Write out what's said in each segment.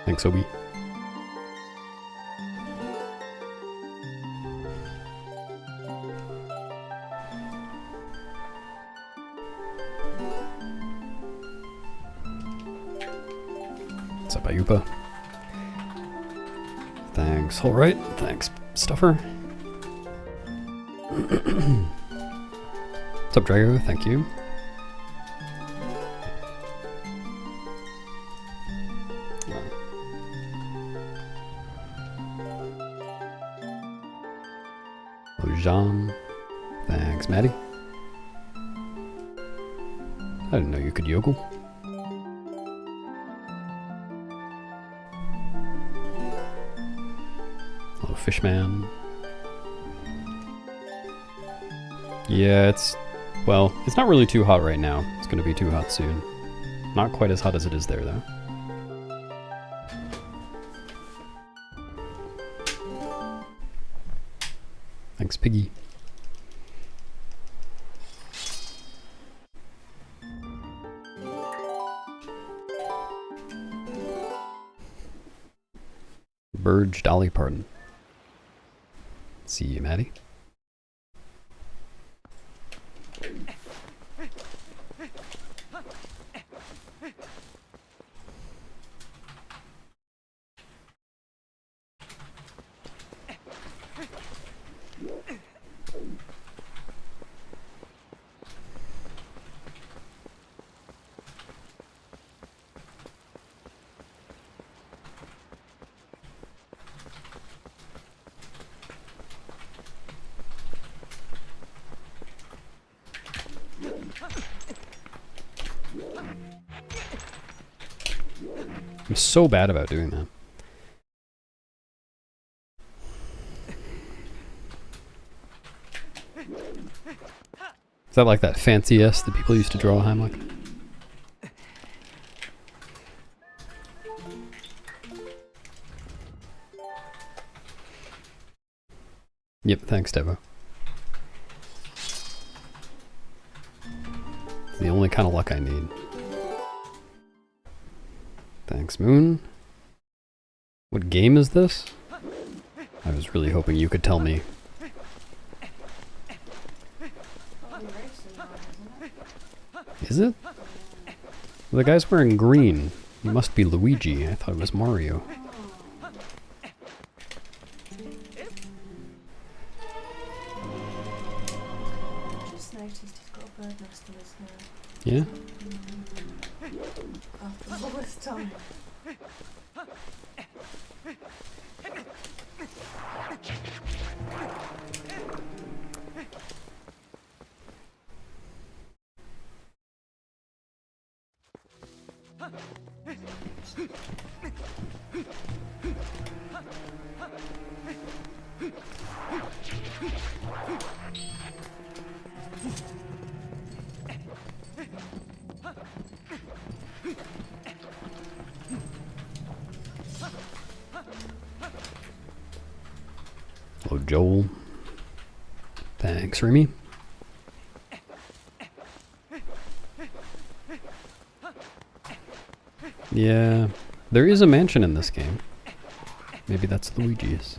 Thanks, Obi. What's up, Ayupa? Thanks, alright. Thanks, Stuffer. What's up, Drago? Thank you. Jean. Thanks, Maddie. I didn't know you could yokel. Hello, Fishman. Yeah, well, it's not really too hot right now. It's gonna be too hot soon. Not quite as hot as it is there, though. Thanks, Piggy. Burge Dolly Parton. See you, Maddie. I'm so bad about doing that. Is that like that fancy S that people used to draw Heimlich? Yep, thanks, Devo. It's the only kind of luck I need. Thanks, Moon. What game is this? I was really hoping you could tell me. Is it? The guy's wearing green. He must be Luigi. I thought it was Mario. Just noticed he's got a bird nest in his hair. Yeah? After all this time. Hello, Joel. Thanks, Remy. Yeah, there is a mansion in this game. Maybe that's Luigi's.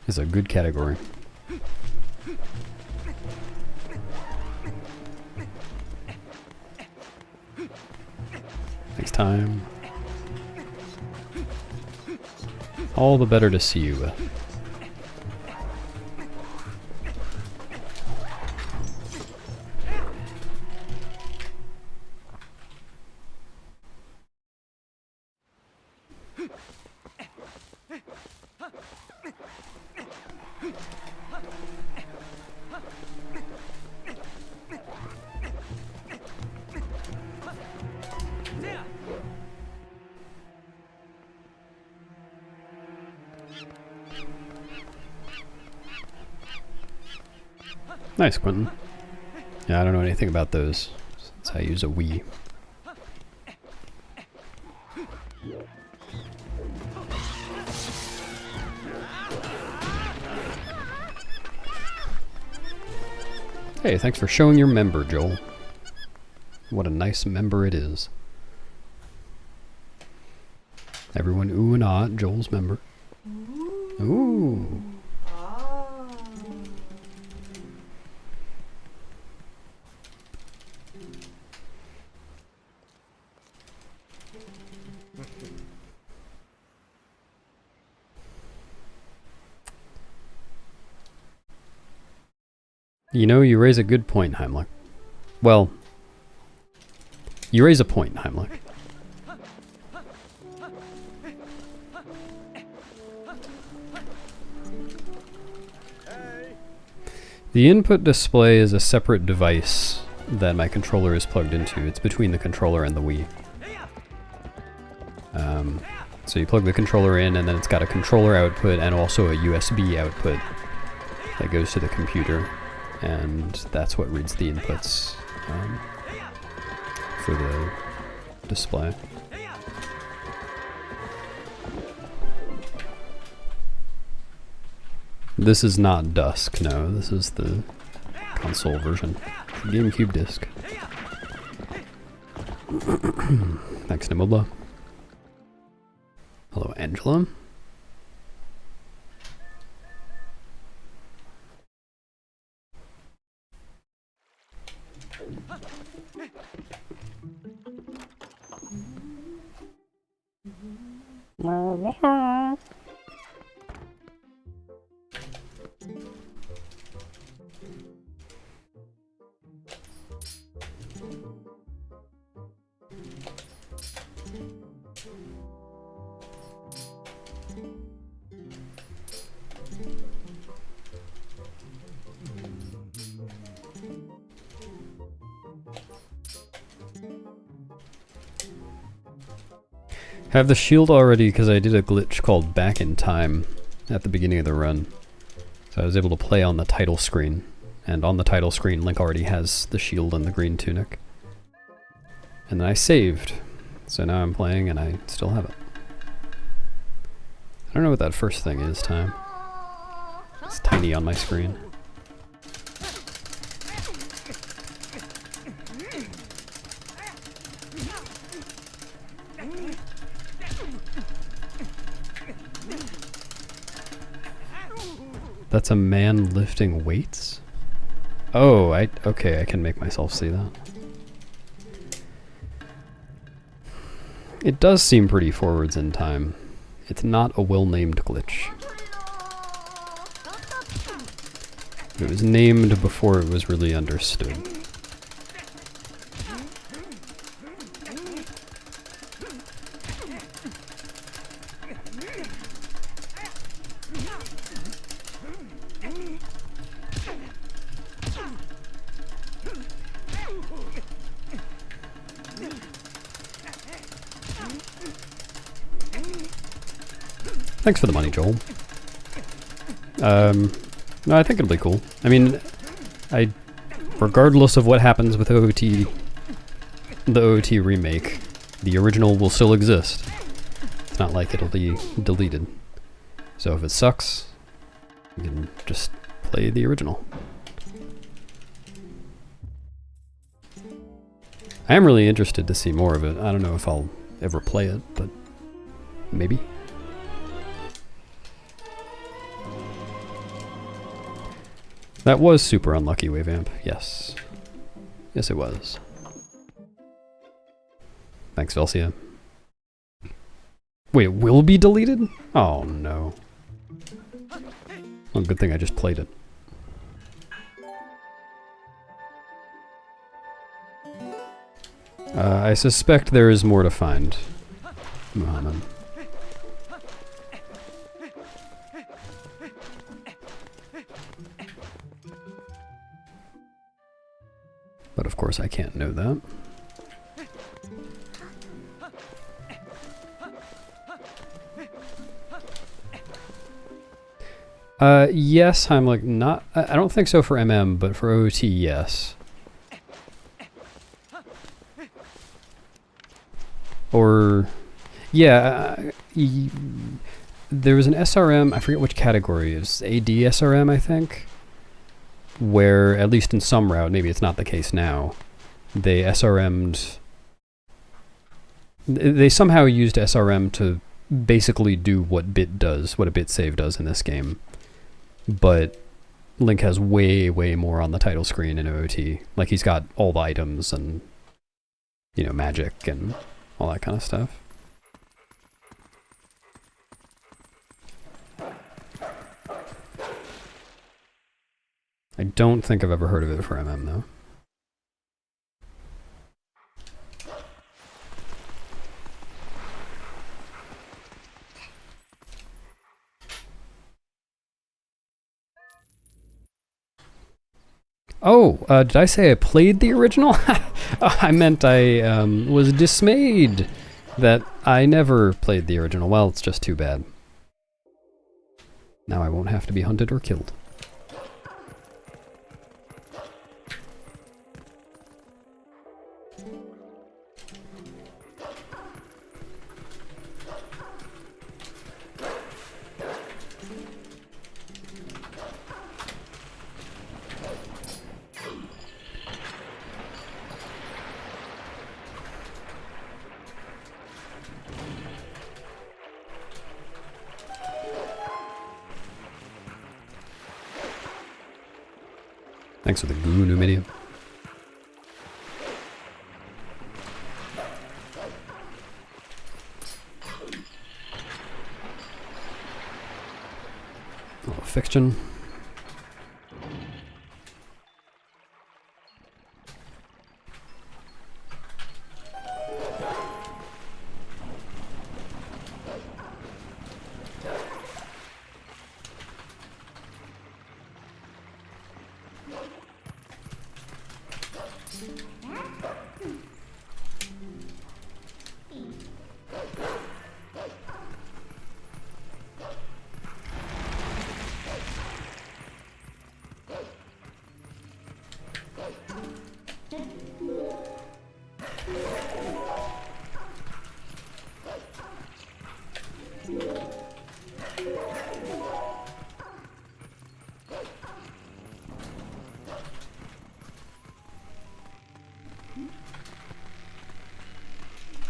Is a good category. Next time. All the better to see you with. Nice, Quentin. Yeah, I don't know anything about those, since I use a Wii. Hey, thanks for showing your member, Joel. What a nice member it is. Everyone ooh and ah, Joel's member. Ooh. Ah. You know, you raise a good point, Heimlich. Well, you raise a point, Heimlich. The input display is a separate device that my controller is plugged into. It's between the controller and the Wii. So you plug the controller in, and then it's got a controller output and also a USB output that goes to the computer, and that's what reads the inputs for the display. This is not Dusk, no, this is the console version. GameCube disc. Thanks, Nimobla. Hello, Angela. Have the shield already because I did a glitch called Back in Time at the beginning of the run. So I was able to play on the title screen. And on the title screen, Link already has the shield and the green tunic. And then I saved. So now I'm playing and I still have it. I don't know what that first thing is, Time. It's tiny on my screen. That's a man lifting weights? Oh, okay, I can make myself see that. It does seem pretty forwards in time. It's not a well-named glitch. It was named before it was really understood. Thanks for the money, Joel. No, I think it'll be cool. I mean, regardless of what happens with OOT, the OOT remake, the original will still exist. It's not like it'll be deleted. So if it sucks, you can just play the original. I am really interested to see more of it. I don't know if I'll ever play it, but maybe. That was super unlucky, Wavamp. Yes. Yes, it was. Thanks, Velcia. Wait, it will be deleted? Oh, no. Well, good thing I just played it. I suspect there is more to find, Muhammad. But of course I can't know that. Yes, I'm like not. I don't think so for MM, but for OOT, yes. Or, yeah, there was an SRM. I forget which category it is. AD SRM, I think. Where at least in some route, maybe it's not the case now. They SRM'd. They somehow used SRM to basically do what bit does, what a bit save does in this game. But Link has way, way more on the title screen in OOT. Like, he's got all the items and, you know, magic and all that kind of stuff. I don't think I've ever heard of it for MM, though. Oh, did I say I played the original? I meant I was dismayed that I never played the original. Well, it's just too bad. Now I won't have to be hunted or killed. Thanks for the goo, Numidia. Oh, fiction.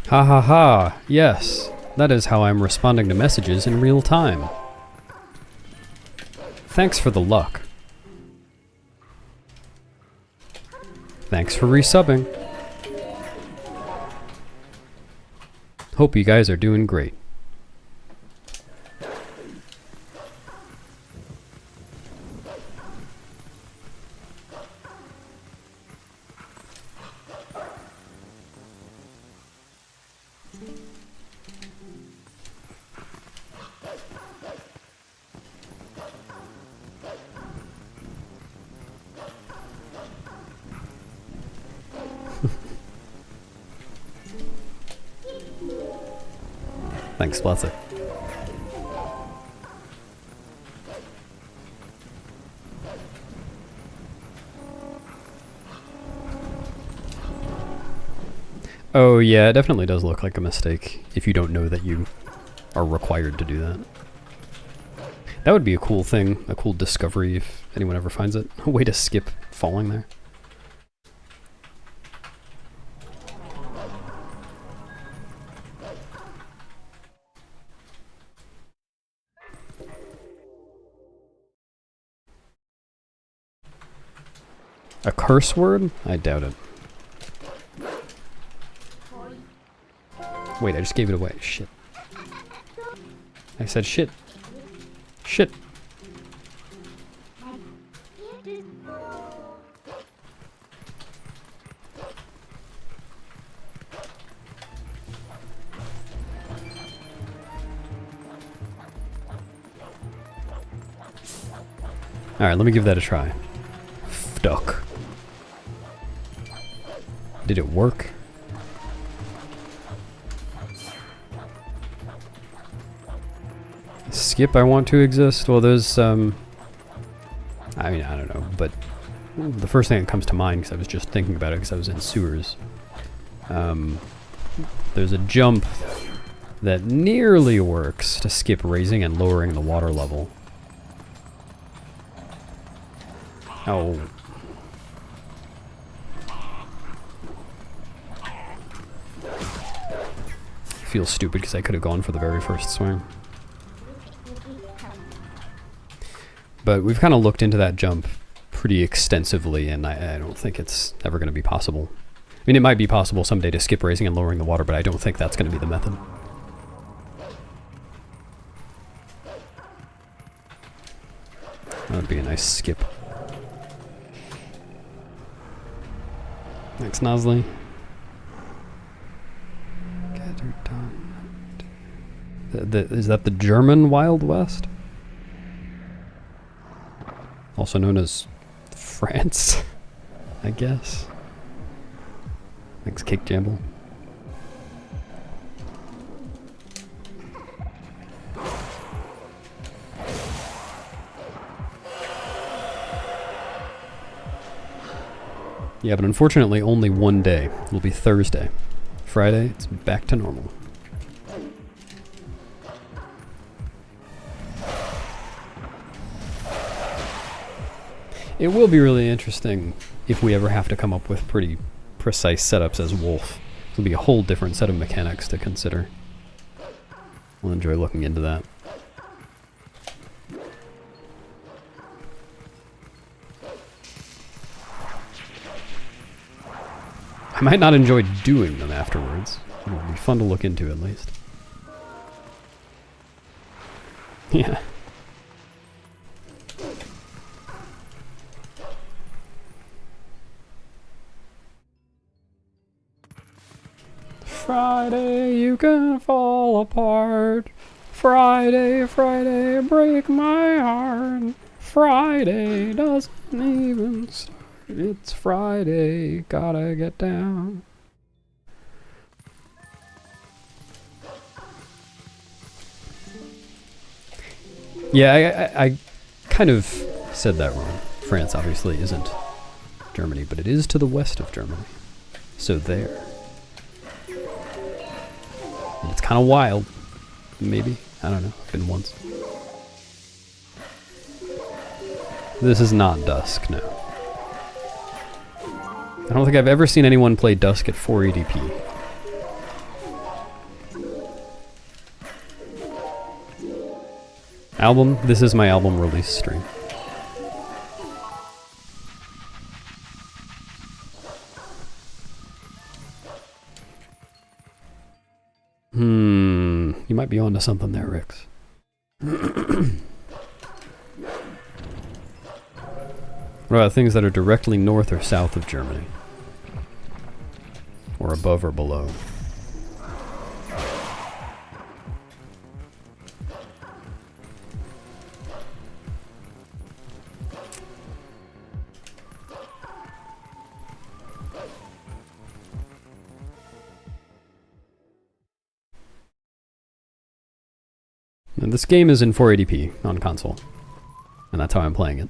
Ha ha ha, yes. That is how I'm responding to messages in real time. Thanks for the luck. Thanks for resubbing. Hope you guys are doing great. Thanks, Splatzer. Oh yeah, it definitely does look like a mistake if you don't know that you are required to do that. That would be a cool thing, a cool discovery if anyone ever finds it. A way to skip falling there. A curse word? I doubt it. Wait, I just gave it away. Shit. I said shit. Shit. Alright, let me give that a try. Duck. Did it work? Skip I want to exist? Well, there's, I mean, I don't know, but the first thing that comes to mind, because I was just thinking about it because I was in sewers, there's a jump that nearly works to skip raising and lowering the water level. Oh. Feels stupid because I could have gone for the very first swing. But we've kind of looked into that jump pretty extensively, and I don't think it's ever going to be possible. I mean, it might be possible someday to skip raising and lowering the water, but I don't think that's going to be the method. That would be a nice skip. Thanks, Nosley. Get her done. Is that the German Wild West? Also known as France, I guess. Thanks, Cake Jamble. Yeah, but unfortunately only one day. It'll be Thursday. Friday, it's back to normal. It will be really interesting if we ever have to come up with pretty precise setups as Wolf. It'll be a whole different set of mechanics to consider. We'll enjoy looking into that. I might not enjoy doing them afterwards. It'll be fun to look into at least. Yeah. Friday, you can fall apart. Friday, Friday, break my heart. Friday doesn't even start. It's Friday, gotta get down. Yeah, I kind of said that wrong. France obviously isn't Germany, but it is to the west of Germany. So there. And it's kind of wild. Maybe. I don't know. Been once. This is not Dusk, no. I don't think I've ever seen anyone play Dusk at 480p. Album? This is my album release stream. You might be onto something there, Rix. What about things that are directly north or south of Germany? Or above or below? And this game is in 480p on console, and that's how I'm playing it.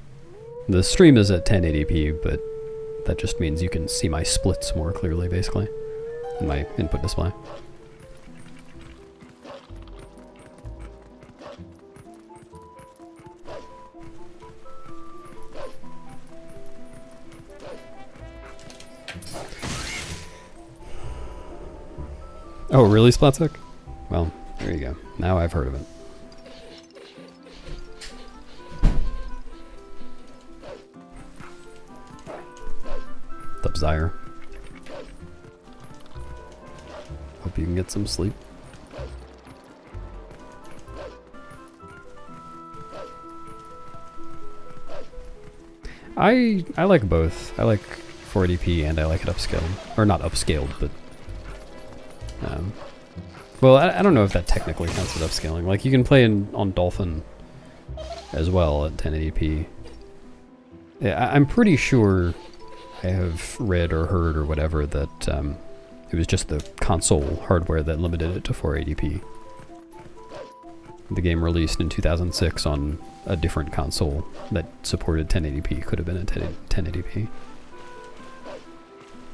The stream is at 1080p, but that just means you can see my splits more clearly, basically, in my input display. Oh, really, Splatsic? Well, there you go. Now I've heard of it. Zire. Hope you can get some sleep. I like both. I like 480p and I like it upscaled. Or not upscaled, but... well, I don't know if that technically counts as upscaling. Like, you can play on Dolphin as well at 1080p. Yeah, I'm pretty sure I have read or heard or whatever that it was just the console hardware that limited it to 480p. the game released in 2006 on a different console that supported 1080p could have been a 1080p.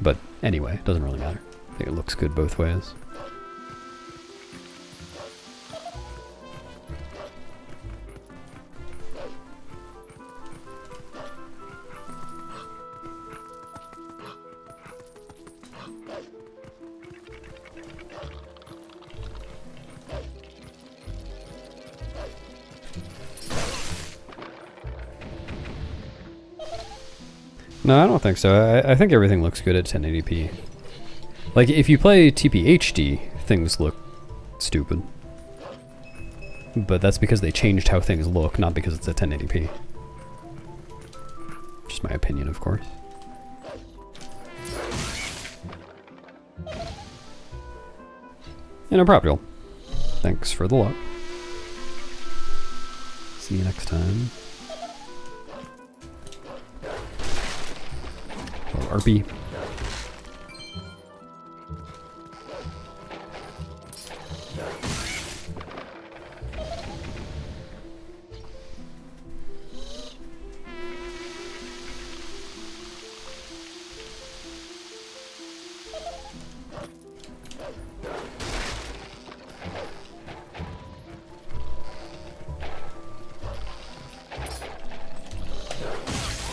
But anyway, it doesn't really matter. I think it looks good both ways. No, I don't think so. I think everything looks good at 1080p. Like, if you play TPHD, things look stupid. But that's because they changed how things look, not because it's at 1080p. Just my opinion, of course. And a property. Thanks for the luck. See you next time. RP.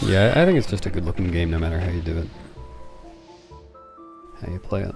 Yeah, I think it's just a good looking game no matter how you do it. How you play it.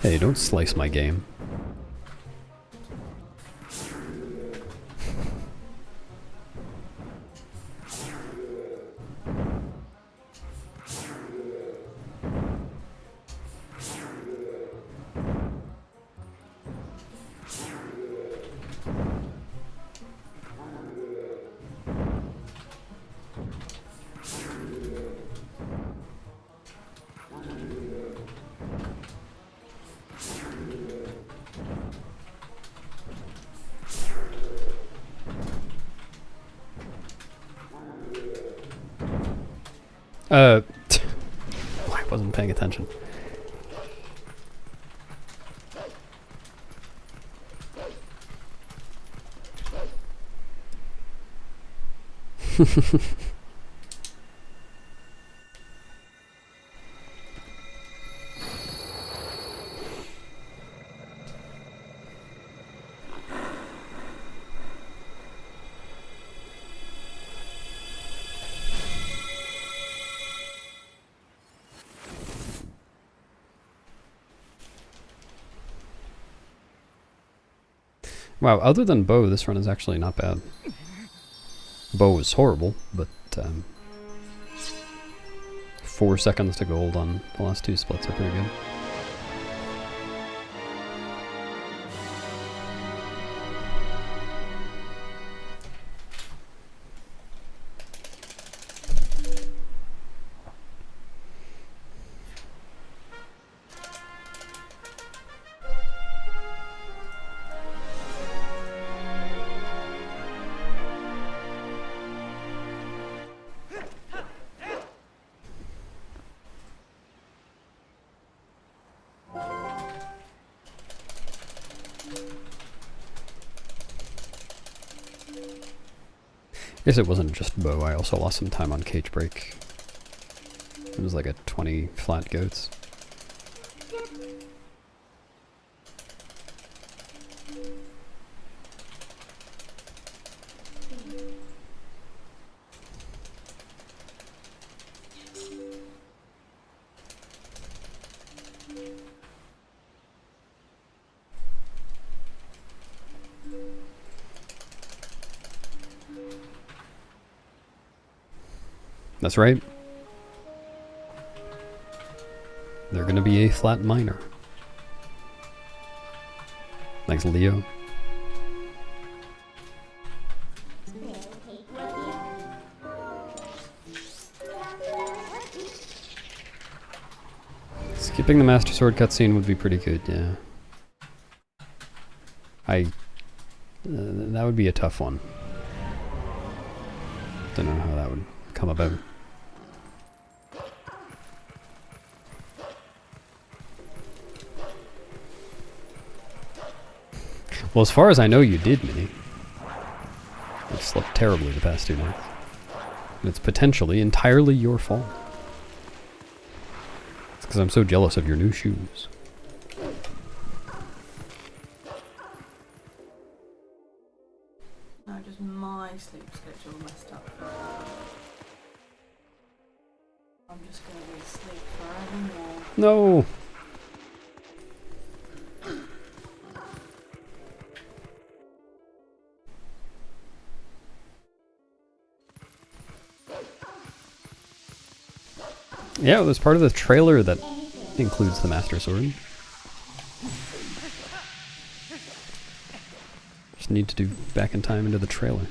Hey, don't slice my game. I wasn't paying attention. Wow, other than bow, this run is actually not bad. Bow is horrible, but 4 seconds to gold on the last 2 splits are pretty good. I guess it wasn't just bow, I also lost some time on cage break. It was like a 20 flat goats. That's right. They're gonna be a flat minor. Thanks, Leo. Skipping the Master Sword cutscene would be pretty good, yeah. That would be a tough one. Don't know how that would come about. Well, as far as I know, you did, Minnie. You've slept terribly the past 2 nights. And it's potentially entirely your fault. It's because I'm so jealous of your new shoes. No, just my sleep schedule messed up. I'm just gonna be asleep forevermore. No! Yeah, it was part of the trailer that includes the Master Sword. Just need to do back in time into the trailer.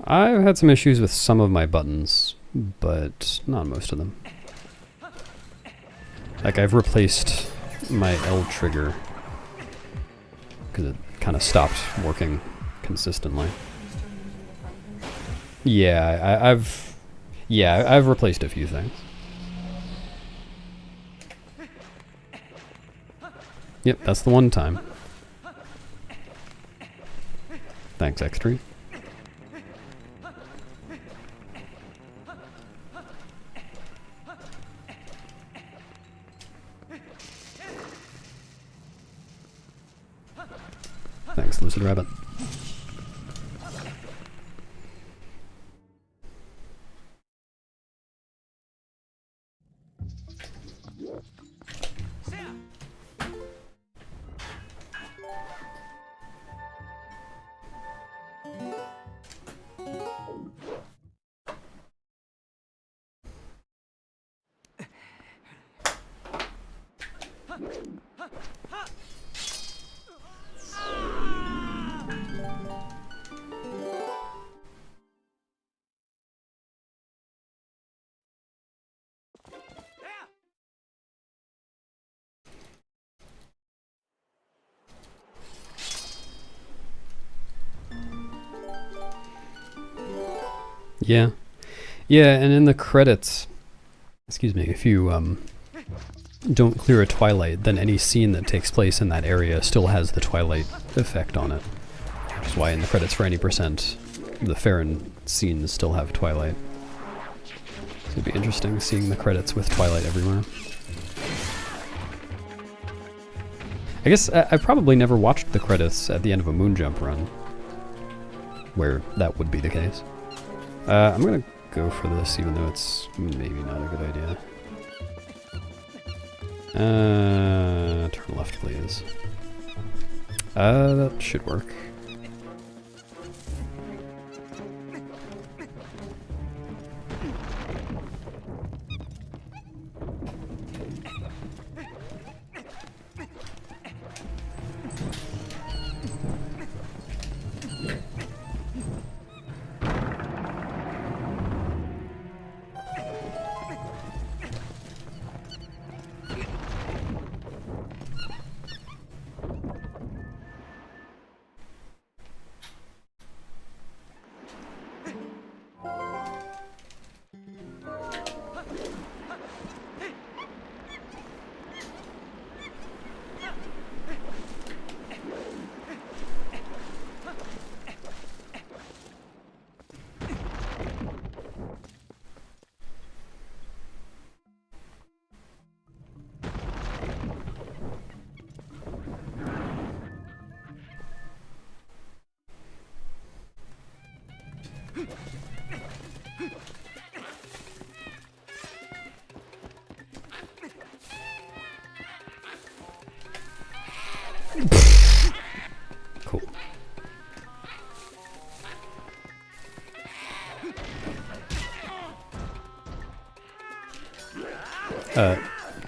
I've had some issues with some of my buttons, but not most of them. Like, I've replaced my L trigger because it kind of stopped working consistently. Yeah, I've replaced a few things. Yep, that's the one time. Thanks, X3. Thanks, Lucid Rabbit. Yeah. Yeah, and in the credits, excuse me, if you don't clear a Twilight, then any scene that takes place in that area still has the Twilight effect on it. Which is why in the credits for any percent, the Farron scenes still have Twilight. So it'd be interesting seeing the credits with Twilight everywhere. I guess I probably never watched the credits at the end of a Moonjump run, where that would be the case. I'm gonna go for this, even though it's maybe not a good idea. Turn left, please. That should work.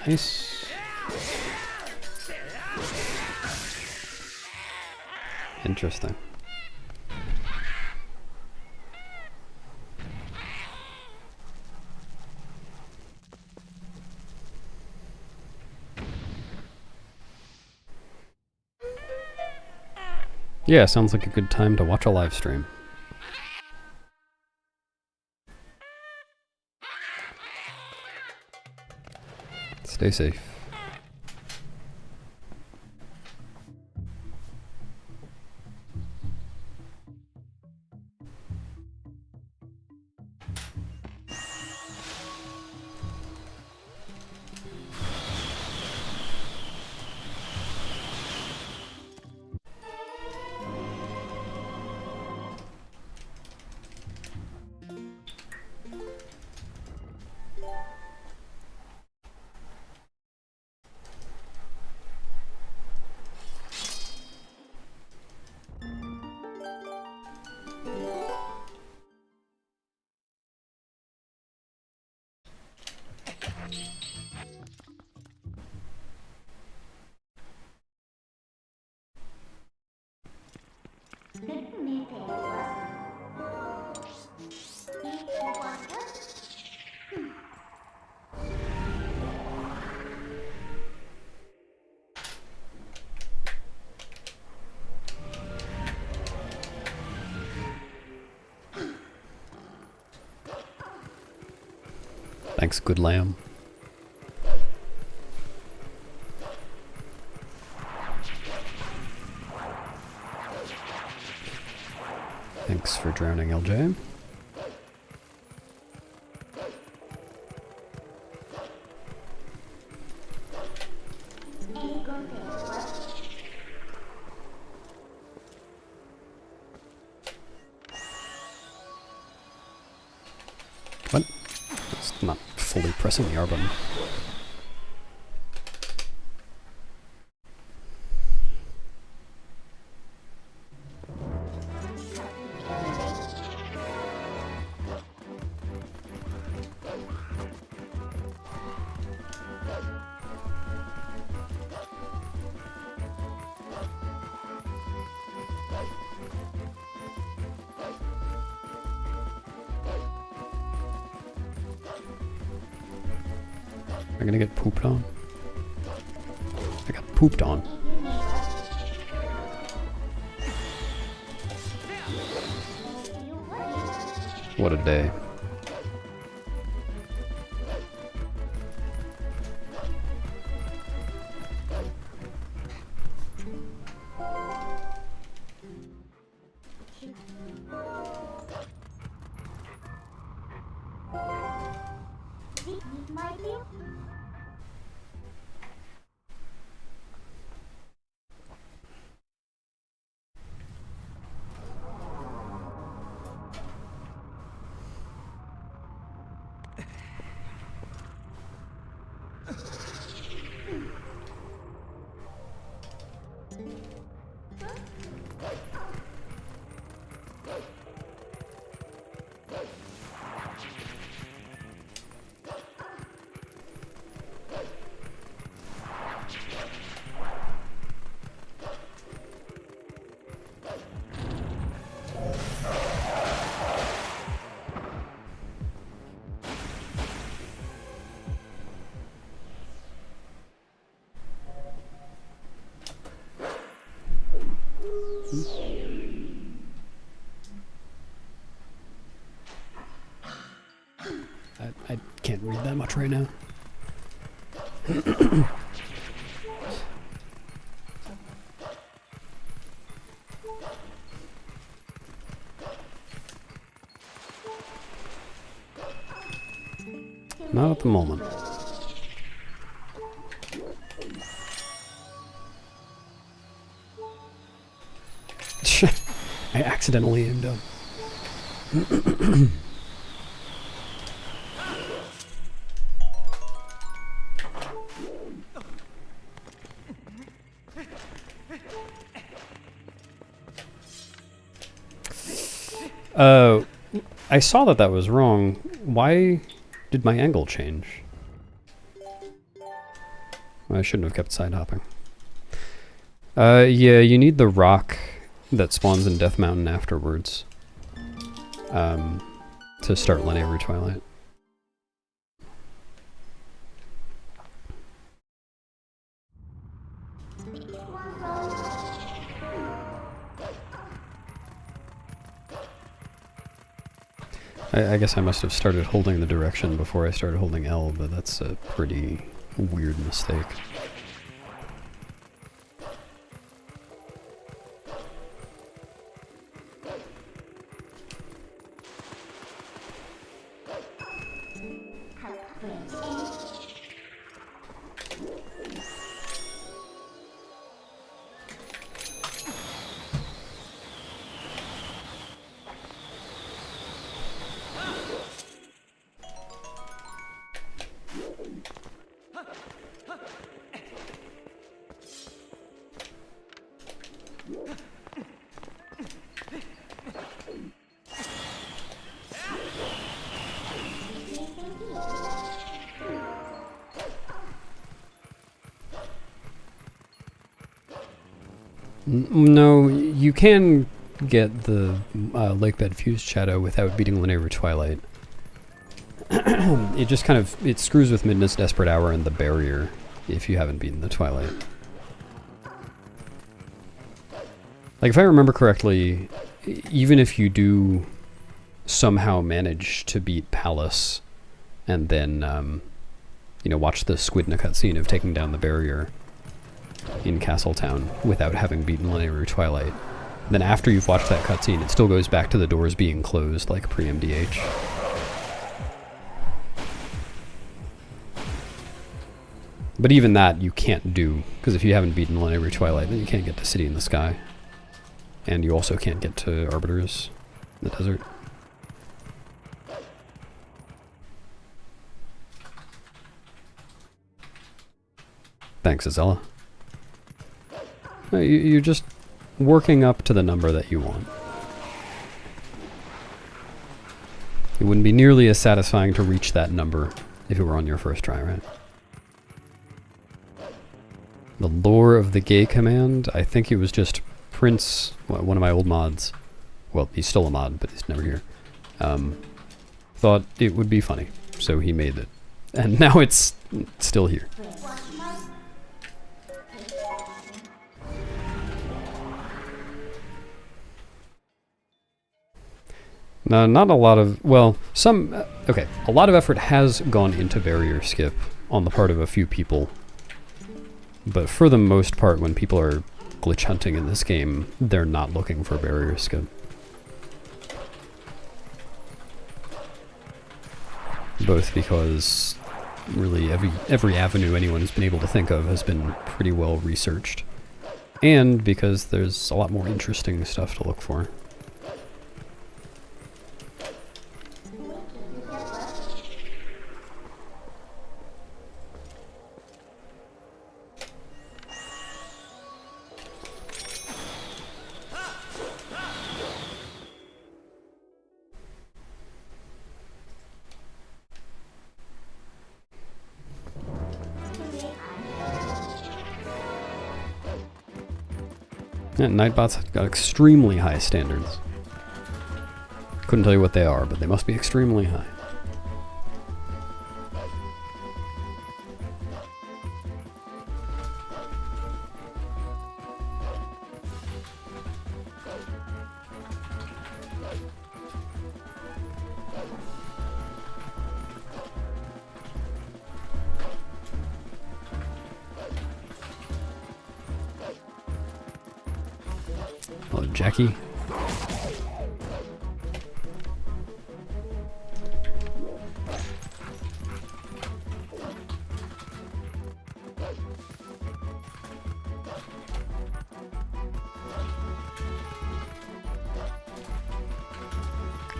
Nice. Interesting. Yeah, sounds like a good time to watch a live stream. Stay safe. Thanks, good lamb. Thanks for drowning, LJ. What? It's not fully pressing the R button. Am I gonna get pooped on? I got pooped on. What a day. I can't read that much right now. Not at the moment. I accidentally aimed up. I saw that was wrong. Why did my angle change? I shouldn't have kept side hopping. Yeah, you need the rock that spawns in Death Mountain afterwards. To start Linear Twilight. I guess I must have started holding the direction before I started holding L, but that's a pretty weird mistake. No, you can get the Lakebed Fused Shadow without beating Linear Twilight. It just kind of, it screws with Midnight's Desperate Hour and the Barrier if you haven't beaten the Twilight. Like, if I remember correctly, even if you do somehow manage to beat Palace and then, you know, watch the squid in a cutscene of taking down the Barrier in Castletown without having beaten Linear Twilight, then after you've watched that cutscene, it still goes back to the doors being closed like pre-MDH. But even that you can't do, because if you haven't beaten Linear Twilight, then you can't get to City in the Sky. And you also can't get to Arbiters in the desert. Thanks, Azella. You're just working up to the number that you want. It wouldn't be nearly as satisfying to reach that number if it were on your first try, right? The lore of the gay command, I think it was just Prince, one of my old mods, well, he's still a mod, but he's never here, thought it would be funny, so he made it. And now it's still here. No, not a lot of, well, some, okay, a lot of effort has gone into barrier skip on the part of a few people. But for the most part, when people are glitch hunting in this game, they're not looking for barrier skip. Both because really every avenue anyone's been able to think of has been pretty well researched. And because there's a lot more interesting stuff to look for. Yeah, Nightbot's got extremely high standards. Couldn't tell you what they are, but they must be extremely high. Hello, Jackie.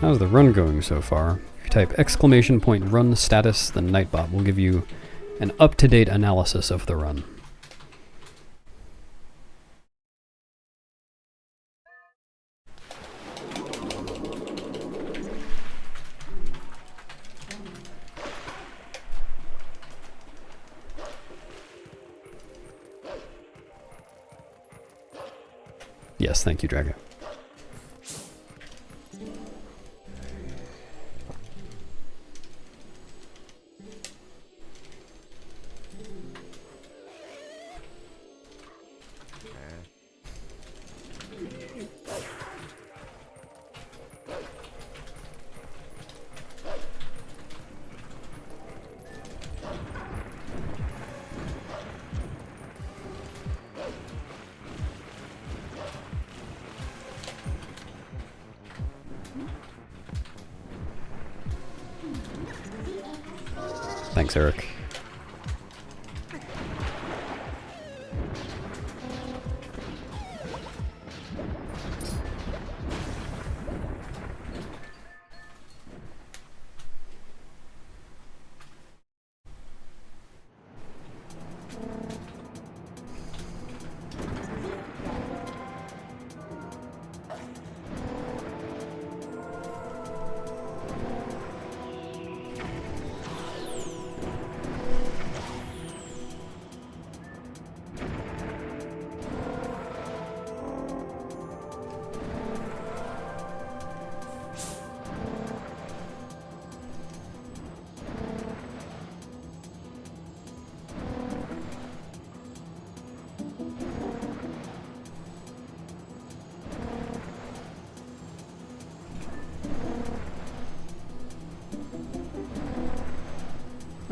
How's the run going so far? If you type !run status, then Nightbot will give you an up-to-date analysis of the run. Yes, thank you, Drago. Thanks, Eric.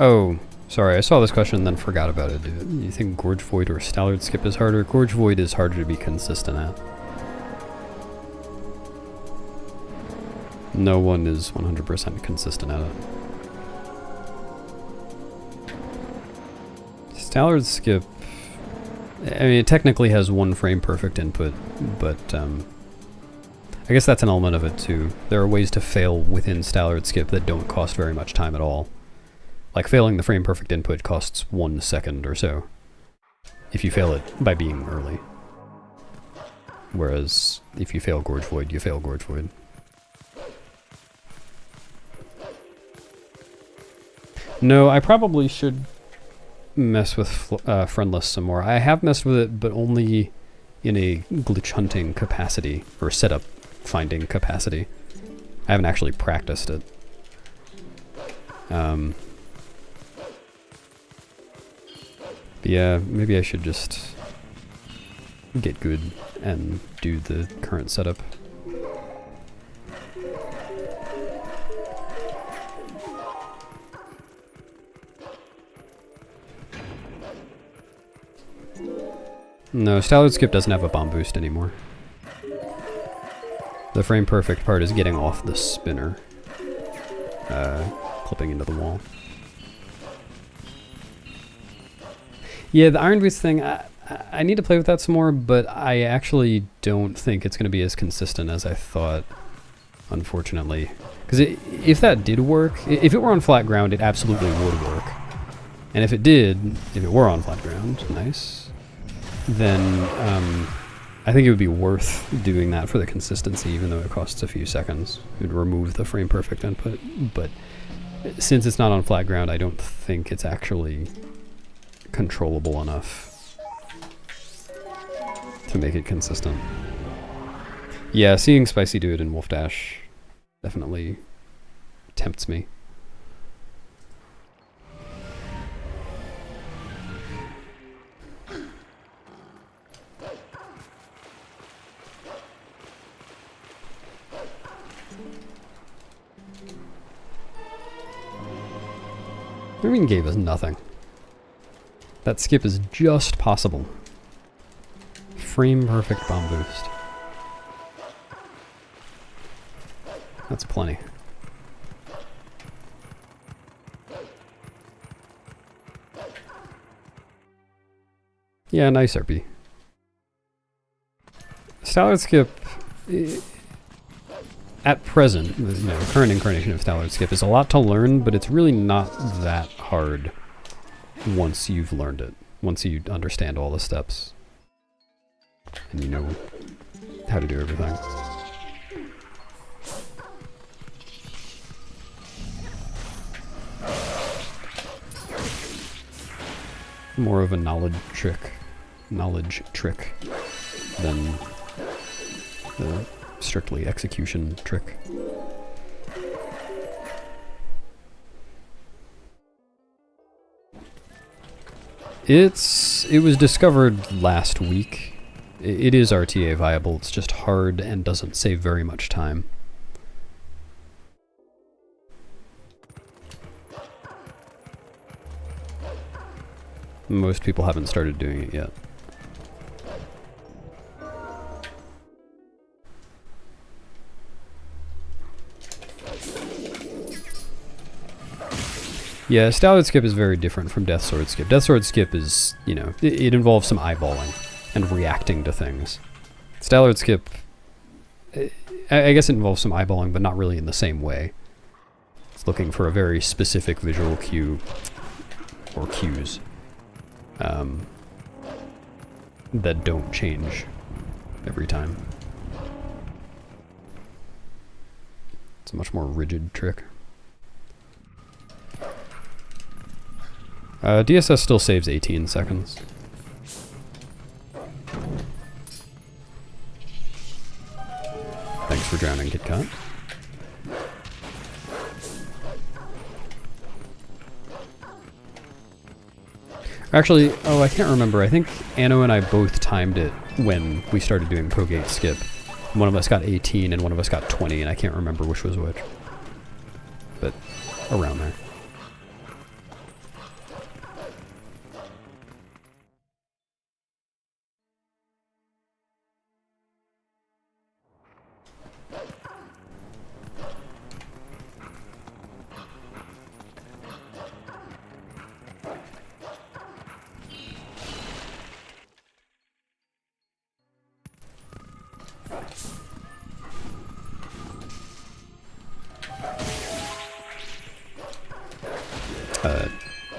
Oh, sorry, I saw this question and then forgot about it. Do you think Gorge Void or Stallard Skip is harder? Gorge Void is harder to be consistent at. No one is 100% consistent at it. Stallard Skip, I mean, it technically has one frame perfect input, but I guess that's an element of it too. There are ways to fail within Stallard Skip that don't cost very much time at all. Like failing the frame perfect input costs 1 second or so, if you fail it by being early. Whereas if you fail Gorge Void, you fail Gorge Void. No, I probably should mess with Friendless some more. I have messed with it, but only in a glitch hunting capacity, or setup finding capacity. I haven't actually practiced it. But yeah, maybe I should just get good and do the current setup. No, Stallard Skip doesn't have a bomb boost anymore. The frame perfect part is getting off the spinner, clipping into the wall. Yeah, the Iron Boost thing, I need to play with that some more, but I actually don't think it's going to be as consistent as I thought, unfortunately. Because if that did work, if it were on flat ground, it absolutely would work. And if it did, if it were on flat ground, nice, then I think it would be worth doing that for the consistency, even though it costs a few seconds. It would remove the frame perfect input, but since it's not on flat ground, I don't think it's actually controllable enough to make it consistent. Yeah, seeing Spicy do it in Wolf Dash definitely tempts me. Irving gave us nothing. That skip is just possible. Frame perfect bomb boost. That's plenty. Yeah, nice RP. Stallard Skip, at present, current incarnation of Stallard Skip is a lot to learn, but it's really not that hard once you've learned it. Once you understand all the steps. And you know how to do everything. More of a knowledge trick than the strictly execution trick. It was discovered last week. It is RTA viable, it's just hard and doesn't save very much time. Most people haven't started doing it yet. Yeah, Stallard Skip is very different from Death Sword Skip. Death Sword Skip is, you know, it involves some eyeballing and reacting to things. Stallard Skip, I guess it involves some eyeballing, but not really in the same way. It's looking for a very specific visual cue, or cues, that don't change every time. It's a much more rigid trick. DSS still saves 18 seconds. Thanks for drowning, KitKat. Actually, oh, I can't remember. I think Anno and I both timed it when we started doing Pogate Skip. One of us got 18 and one of us got 20, and I can't remember which was which. But around there.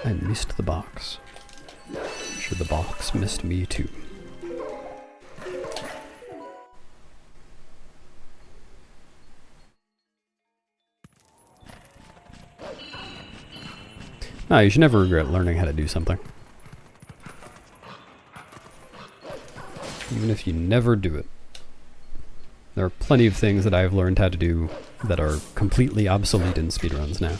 I missed the box. Sure, the box missed me too. No, you should never regret learning how to do something. Even if you never do it. There are plenty of things that I've learned how to do that are completely obsolete in speedruns now.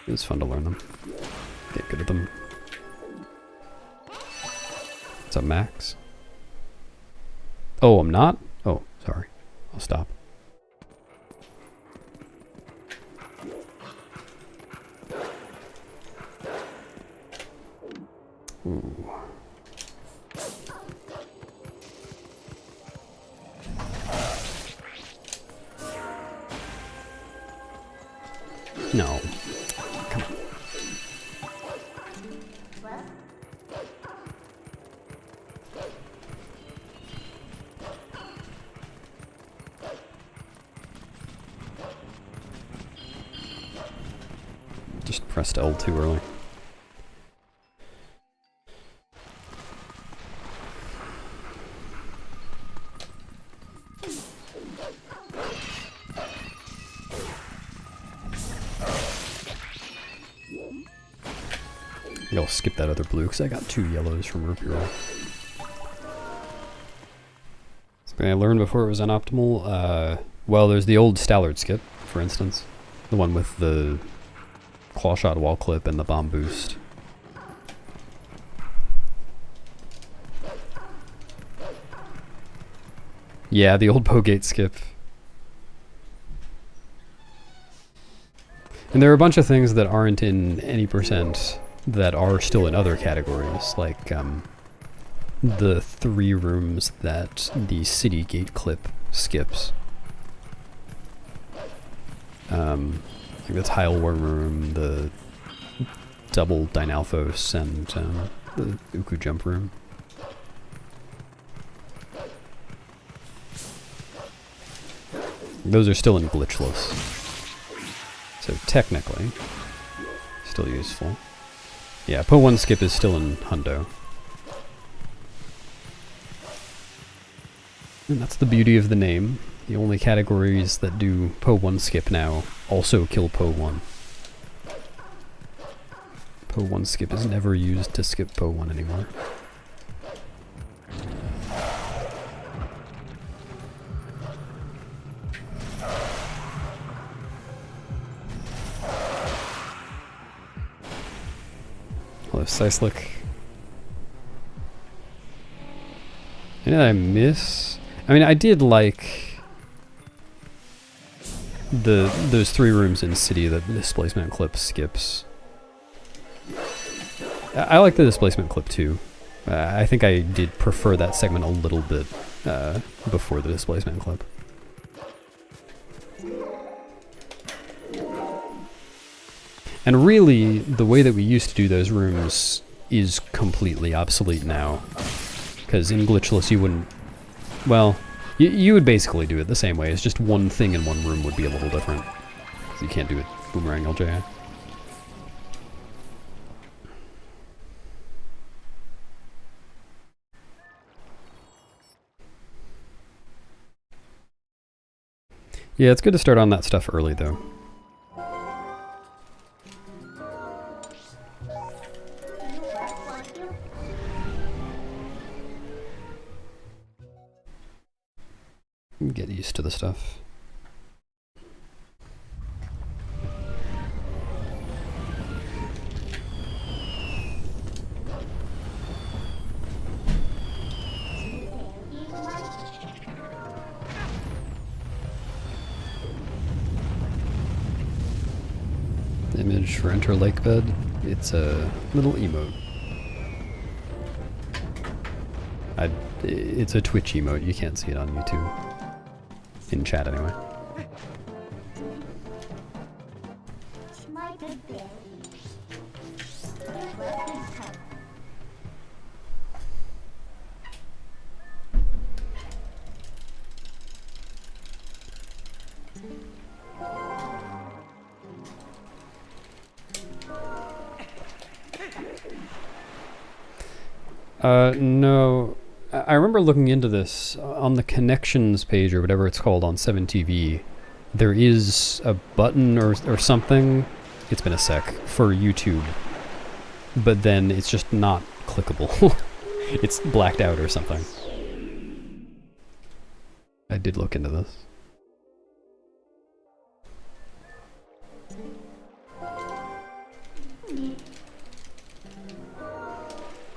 It's fun to learn them. Get good at them. What's up, Max? Oh, I'm not? Oh, sorry. I'll stop. Ooh. No. Come on. Just pressed L too early. I'll skip that other blue because I got 2 yellows from Rupee Roll. Something I learned before it was unoptimal. Well, there's the old Stallard Skip, for instance. The one with the claw shot wall clip and the bomb boost. Yeah, the old Pogate Skip. And there are a bunch of things that aren't in any percent that are still in other categories, like the 3 rooms that the city gate clip skips. Like the tile war room, the double Dynalphos, and the Uku jump room. Those are still in glitchless, so technically still useful. Yeah, Po1 skip is still in Hundo. And that's the beauty of the name. The only categories that do Po1 skip now also kill Po1. Po1 skip is never used to skip Po1 anymore. Cyclic. Anything I miss? I mean, I did like those 3 rooms in City that the displacement clip skips. I like the displacement clip too. I think I did prefer that segment a little bit before the displacement clip. And really, the way that we used to do those rooms is completely obsolete now. Because in Glitchless you wouldn't... Well, you would basically do it the same way. It's just one thing in one room would be a little different. So you can't do it Boomerang LJ. Yeah, it's good to start on that stuff early though. Get used to the stuff. Image for Enter Lake Bed. It's a little emote. It's a Twitch emote. You can't see it on YouTube. In chat, anyway. No. I remember looking into this on the connections page or whatever it's called on 7TV. There is a button or something. It's been a sec for YouTube, but then it's just not clickable. It's blacked out or something. I did look into this.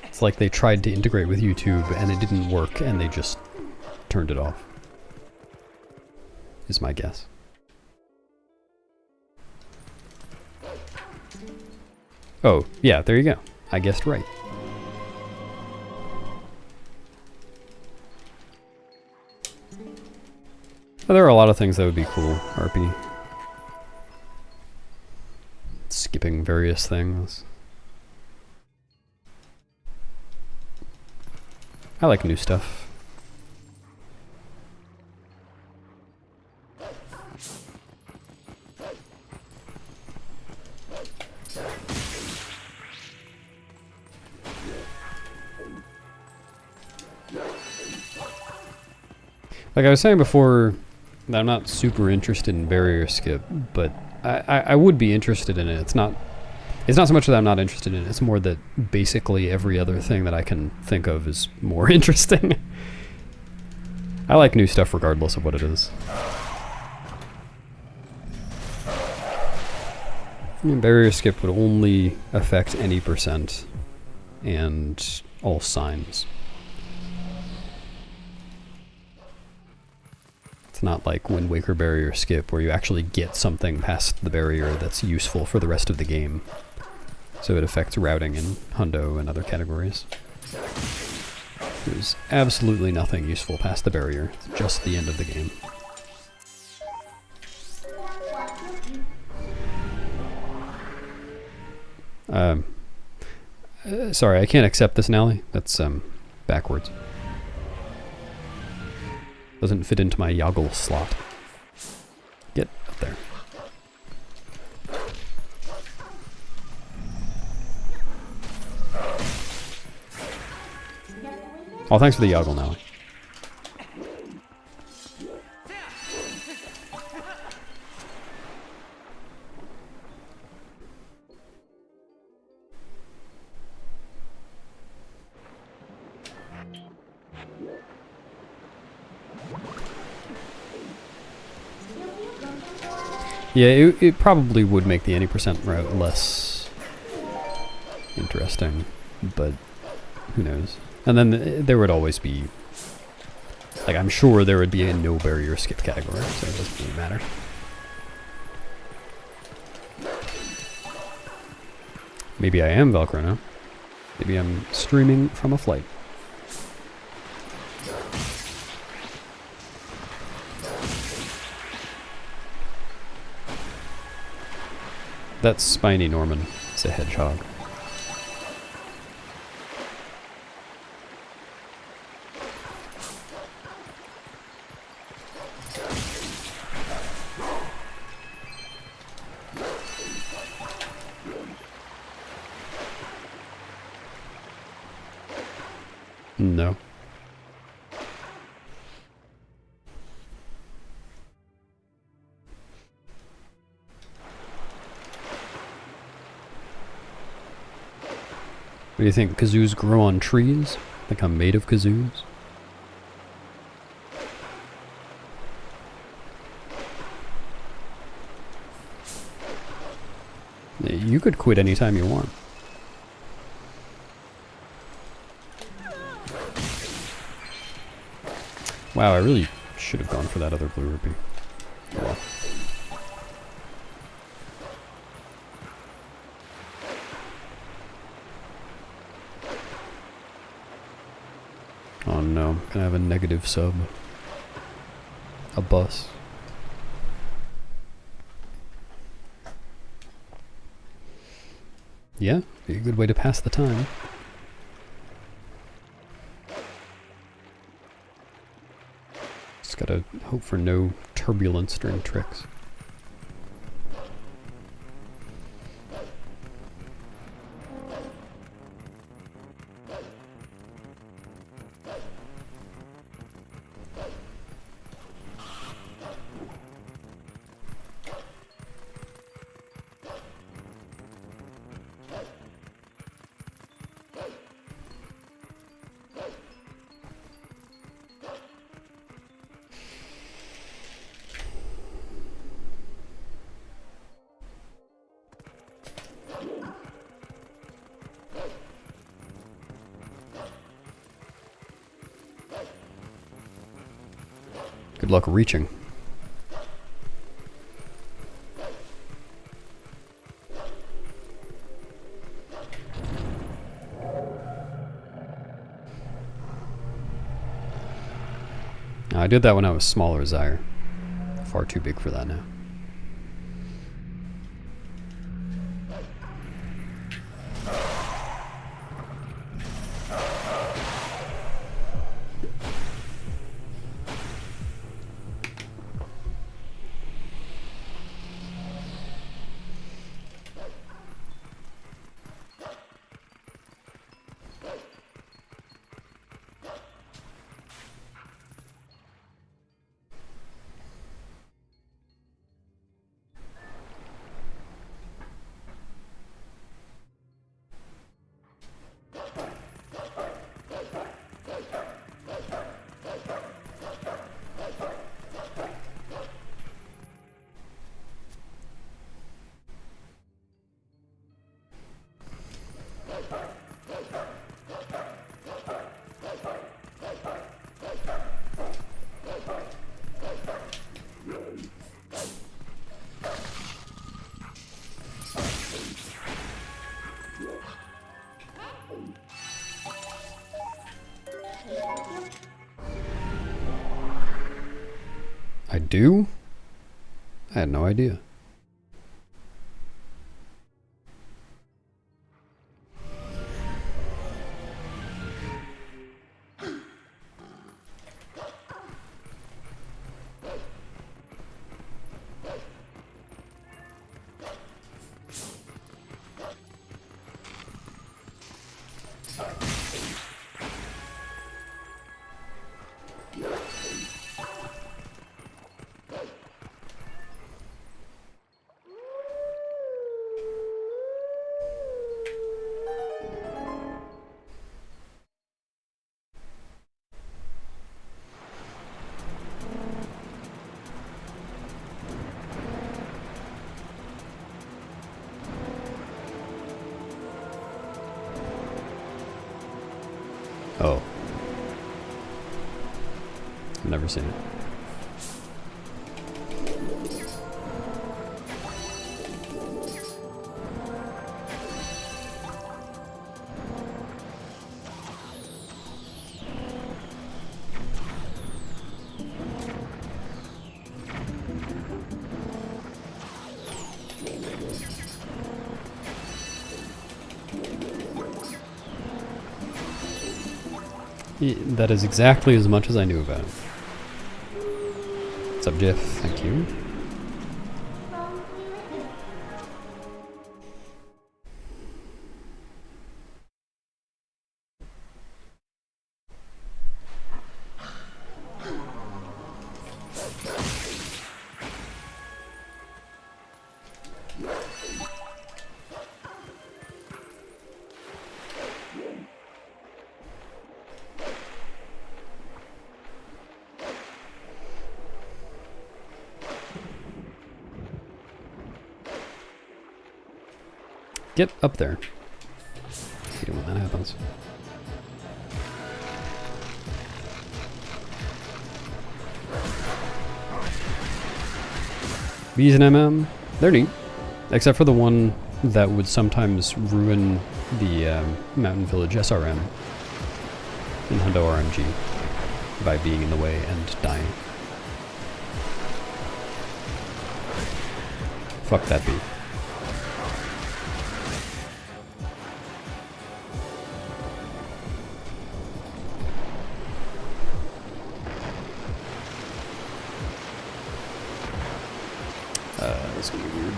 It's like they tried to integrate with YouTube and it didn't work and they just turned it off. Is my guess. Oh, yeah, there you go. I guessed right. Well, there are a lot of things that would be cool, RP. Skipping various things. I like new stuff. Like I was saying before, that I'm not super interested in barrier skip, but I would be interested in it. It's not so much that I'm not interested in it, it's more that basically every other thing that I can think of is more interesting. I like new stuff regardless of what it is. Barrier skip would only affect any percent and all signs. It's not like Wind Waker barrier skip where you actually get something past the barrier that's useful for the rest of the game. So it affects routing in Hundo and other categories. There's absolutely nothing useful past the barrier. It's just the end of the game. Sorry, I can't accept this, Nally. That's backwards. Doesn't fit into my Yoggle slot. Get up there. Oh, thanks for the Yoggle, Nally. Yeah, it probably would make the any percent route less interesting, but who knows. And then there would always be, like, I'm sure there would be a no barrier skip category, so it doesn't really matter. Maybe I am Velcro. Maybe I'm streaming from a flight. That's Spiny Norman. It's a hedgehog. No. What do you think? Kazoos grow on trees? Like I'm made of kazoos? You could quit anytime you want. Wow, I really should have gone for that other blue rupee. Oh well. Oh no, I'm gonna have a negative sub. A bus. Yeah, be a good way to pass the time. Just gotta hope for no turbulence during tricks. Good luck reaching. I did that when I was smaller, Zyre. Far too big for that now. I do? I had no idea. Oh. I've never seen it. That is exactly as much as I knew about it. What's up, Jeff? Thank you. Get up there. See when that happens. Bees and MM, they're neat. Except for the one that would sometimes ruin the Mountain Village SRM in Hundo RMG by being in the way and dying. Fuck that bee. It's gonna be weird.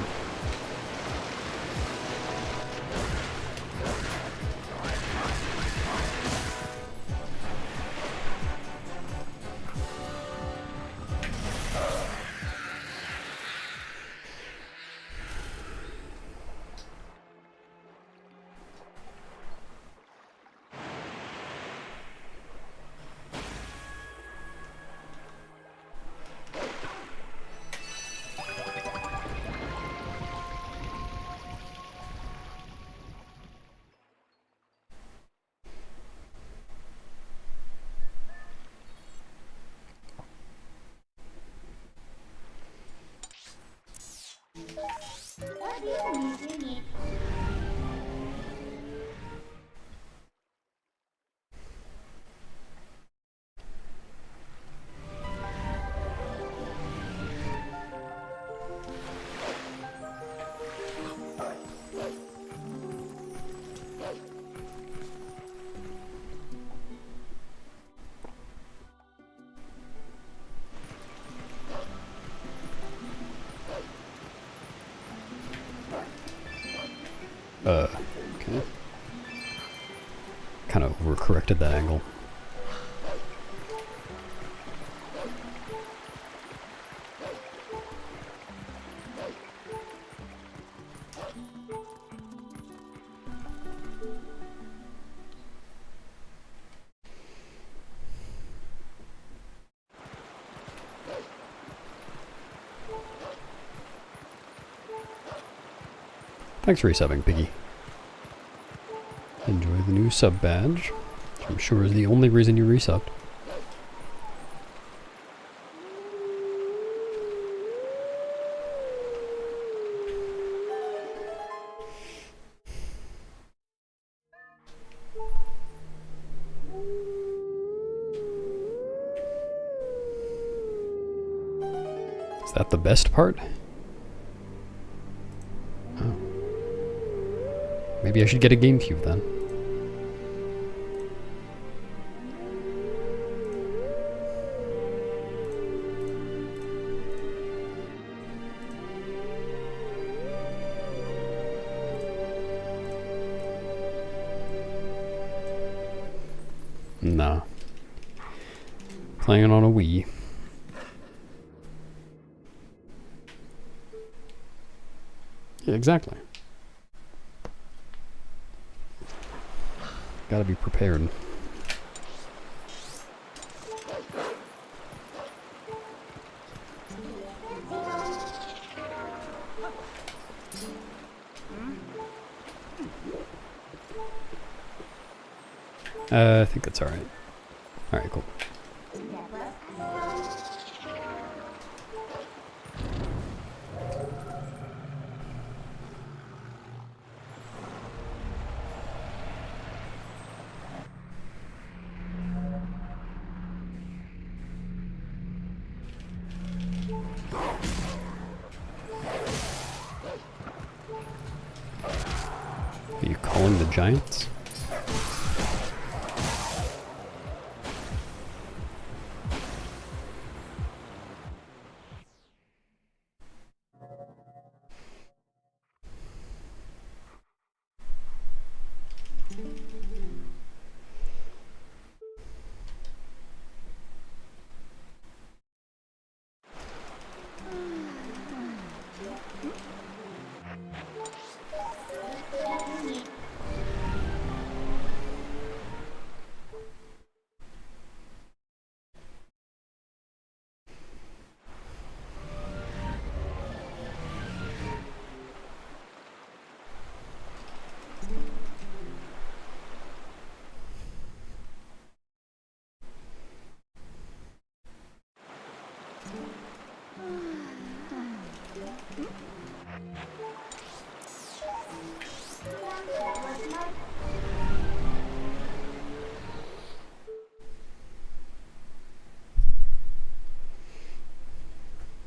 Okay. Kind of overcorrected that angle. Thanks for resubbing, Piggy. Enjoy the new sub badge, which I'm sure is the only reason you resubbed. Is that the best part? Oh. Maybe I should get a GameCube then. Nah. Playing on a Wii. Yeah, exactly. Gotta be prepared. I think that's alright. Alright, cool. Are you calling the giants?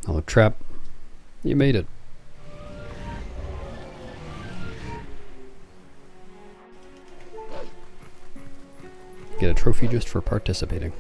Hello, trap. You made it. Get a trophy just for participating.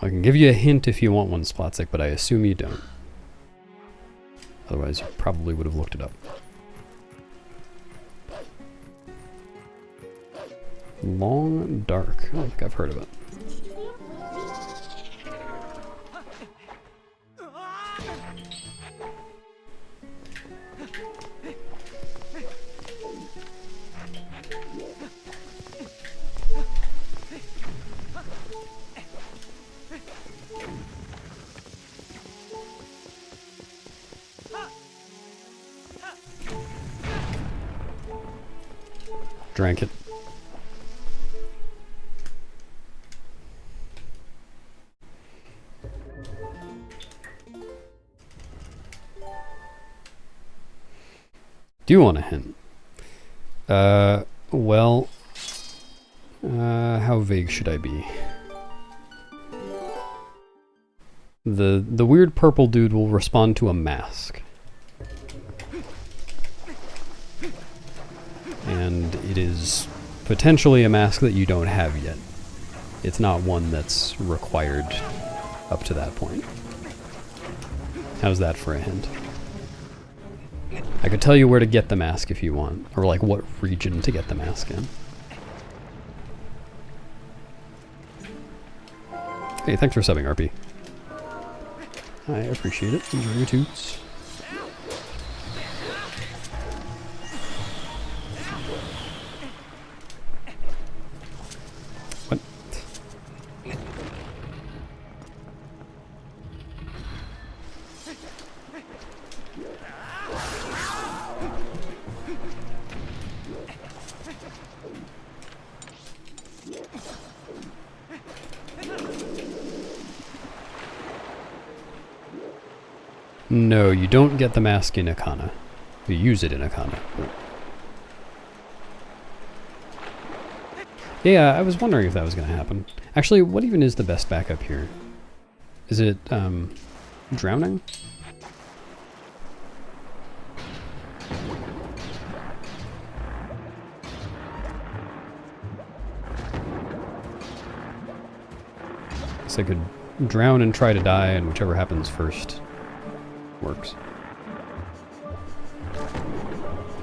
I can give you a hint if you want one, Splatzik, but I assume you don't. Otherwise, you probably would have looked it up. Long Dark. I don't think I've heard of it. Drank it. Do you want a hint? Well, how vague should I be? The weird purple dude will respond to a mask. And it is potentially a mask that you don't have yet. It's not one that's required up to that point. How's that for a hint? I could tell you where to get the mask if you want, or like what region to get the mask in. Hey, thanks for subbing, RP. I appreciate it. Enjoy your toots. What? No, you don't get the mask in Akana. You use it in Akana. Yeah, I was wondering if that was going to happen. Actually, what even is the best backup here? Is it, drowning? guess I could drown and try to die, and whichever happens first works.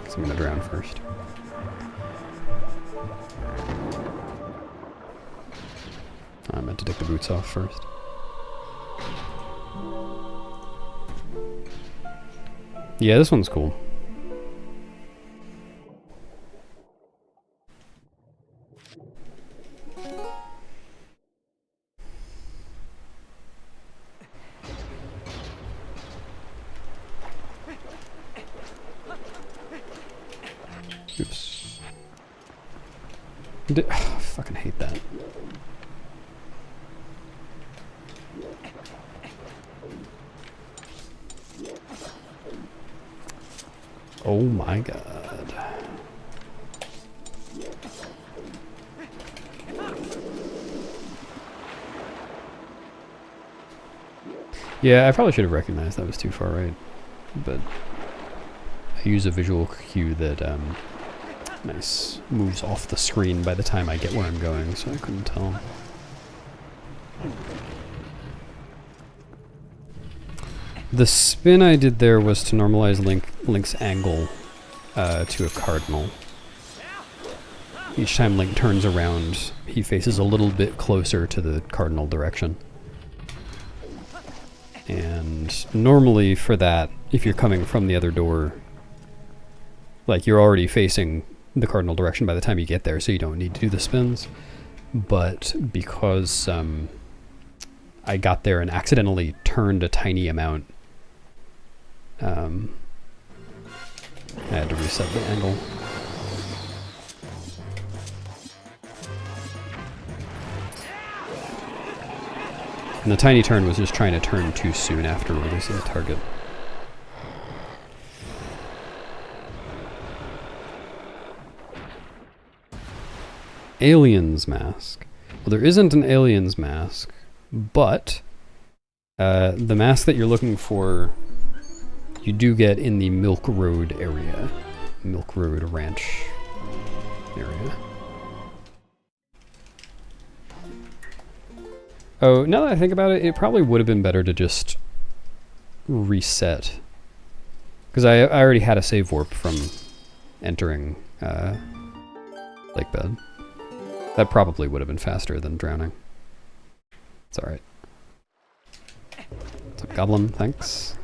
So I'm gonna drown first. I meant to take the boots off first. Yeah, this one's cool. Oops. I fucking hate that. Oh my god. Yeah, I probably should have recognized that was too far right, but I use a visual cue that nice moves off the screen by the time I get where I'm going, so I couldn't tell. The spin I did there was to normalize Link's angle to a cardinal. Each time Link turns around, he faces a little bit closer to the cardinal direction. And normally for that, if you're coming from the other door, like you're already facing the cardinal direction by the time you get there, so you don't need to do the spins. But because I got there and accidentally turned a tiny amount, I had to reset the angle. And the tiny turn was just trying to turn too soon after releasing the target. Alien's mask. Well, there isn't an alien's mask, but the mask that you're looking for, you do get in the Milk Road area. Milk Road Ranch area. Oh, now that I think about it, it probably would have been better to just reset. Because I already had a save warp from entering Lake Bed. That probably would have been faster than drowning. It's alright. What's up, Goblin? Thanks.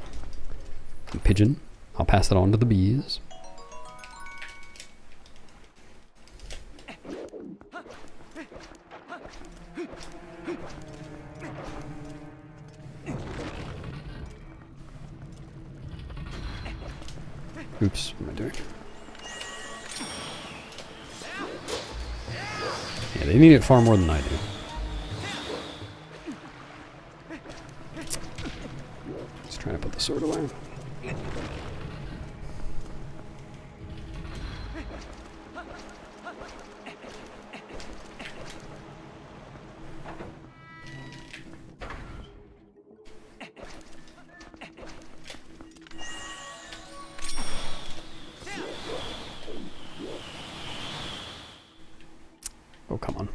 And Pigeon. I'll pass it on to the bees. Oops, what am I doing? Yeah, they need it far more than I do. Just trying to put the sword away. Oh, come on.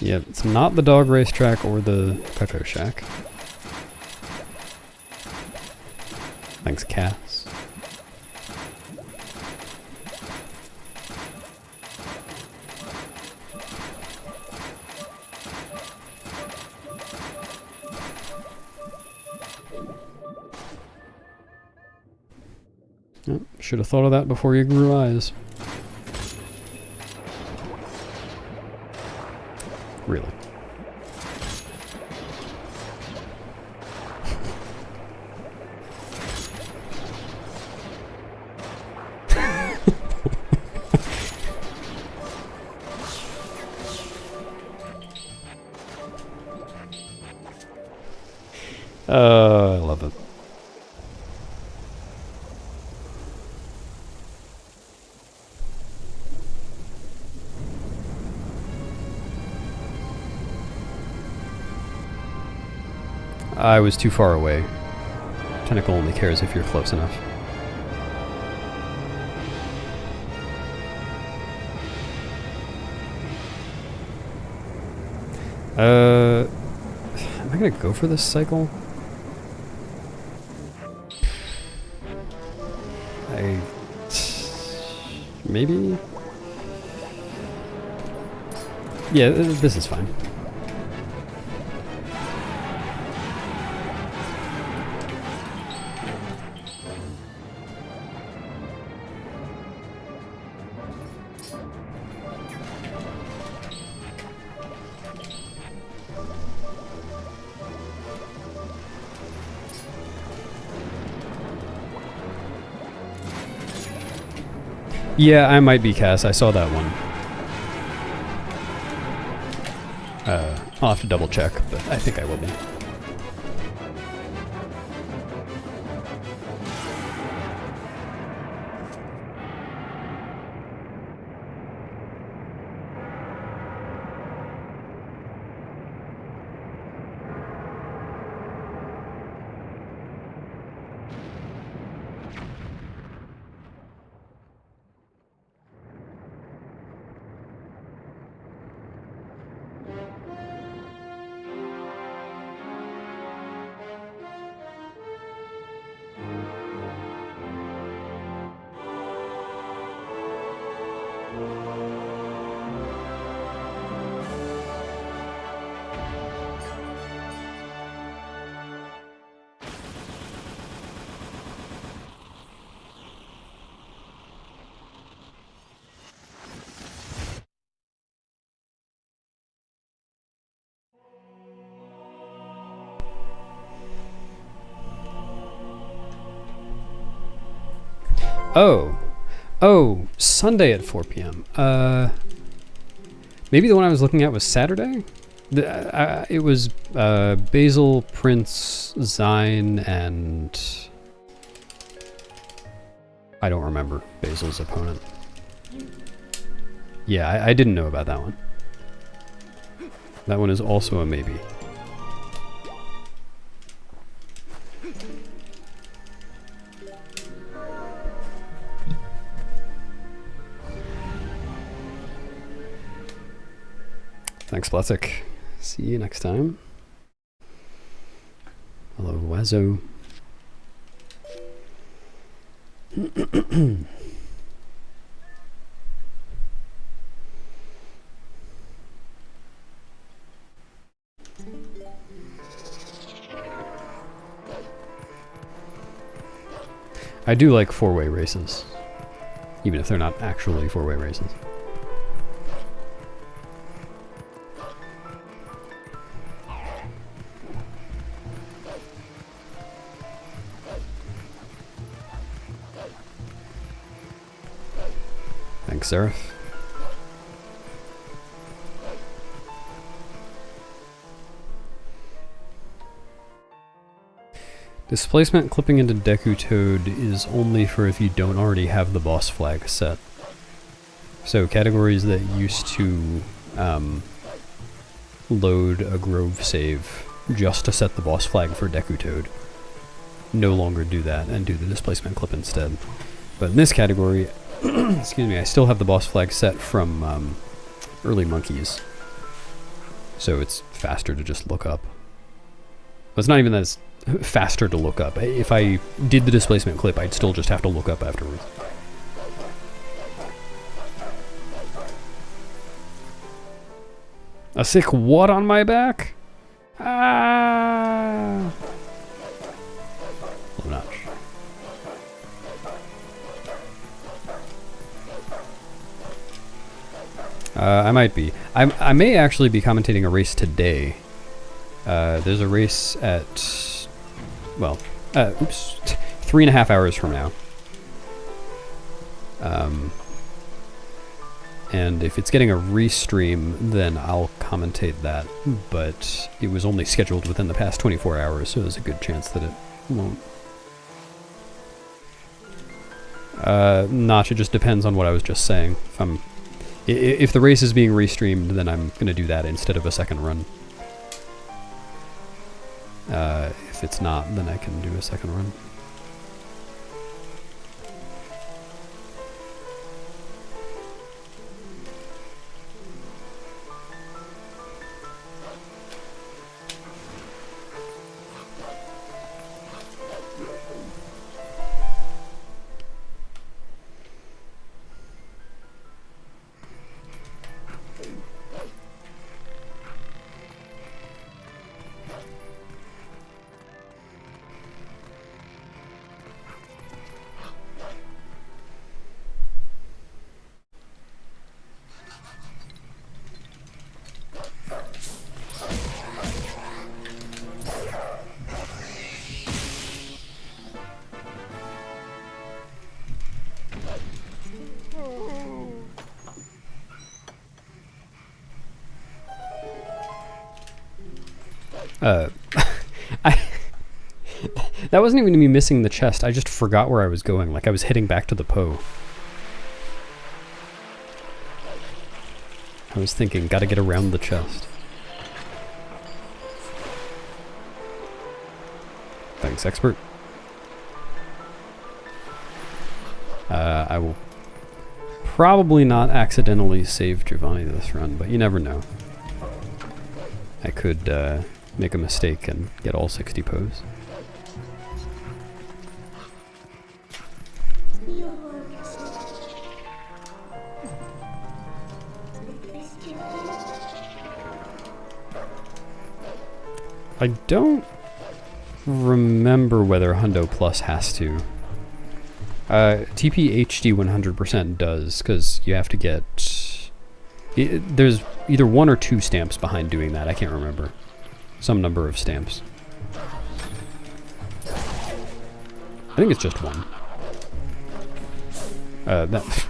Yeah, it's not the dog racetrack or the Cuckoo Shack. Thanks, Cass. Yep, should have thought of that before you grew eyes. Really. I love it. I was too far away. Tentacle only cares if you're close enough. Am I gonna go for this cycle? Maybe? Yeah, this is fine. Yeah, I might be Cass. I saw that one. I'll have to double check, but I think I will be. Oh, Sunday at 4 p.m. Maybe the one I was looking at was Saturday? It was Basil, Prince, Zine, and... I don't remember Basil's opponent. Yeah, I didn't know about that one. That one is also a maybe. Thanks, Blessik. See you next time. Hello, Wazo. I do like four-way races, even if they're not actually four-way races. Thanks, Seraph. Displacement clipping into Deku Toad is only for if you don't already have the boss flag set. So categories that used to load a Grove save just to set the boss flag for Deku Toad no longer do that and do the displacement clip instead. But in this category, excuse me, I still have the boss flag set from early monkeys. So it's faster to just look up. But it's not even that it's faster to look up. If I did the displacement clip, I'd still just have to look up afterwards. A sick what on my back? Ah! Low notch. I might be. I may actually be commentating a race today. There's a race at... Well, 3.5 hours from now. And if it's getting a restream, then I'll commentate that. But it was only scheduled within the past 24 hours, so there's a good chance that it won't. Notch, it just depends on what I was just saying. If the race is being restreamed, then I'm going to do that instead of a second run. If it's not, then I can do a second run. I that wasn't even me missing the chest. I just forgot where I was going. Like I was heading back to the Poe. I was thinking, gotta get around the chest. Thanks, expert. I will probably not accidentally save Giovanni this run, but you never know. I could make a mistake and get all 60 Poes. I don't remember whether Hundo Plus has to. TP HD 100% does, because you have to get... there's either 1 or 2 stamps behind doing that, I can't remember. Some number of stamps. I think it's just 1. That...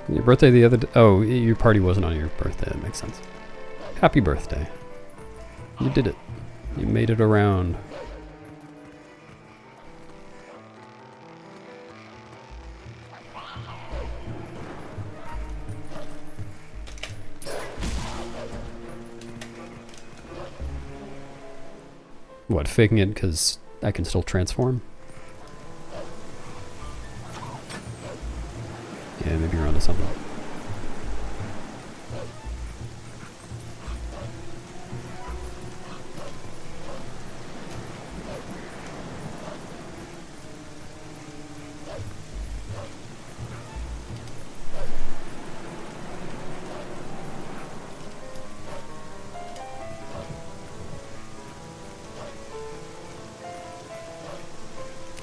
Your birthday the other day? Oh, your party wasn't on your birthday. That makes sense. Happy birthday. You did it. You made it around. What, faking it because I can still transform? Yeah, maybe you're onto something.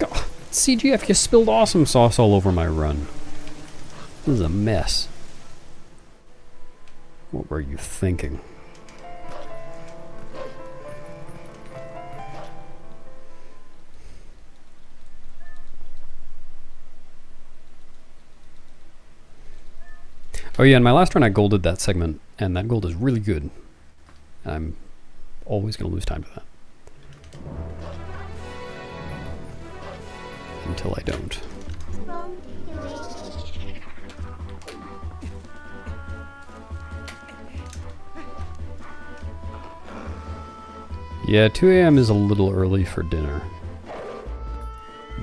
Oh, CGF, you spilled awesome sauce all over my run. This is a mess. What were you thinking? Oh yeah, in my last run I golded that segment, and that gold is really good. I'm always going to lose time to that. Until I don't. Yeah, 2 a.m. is a little early for dinner.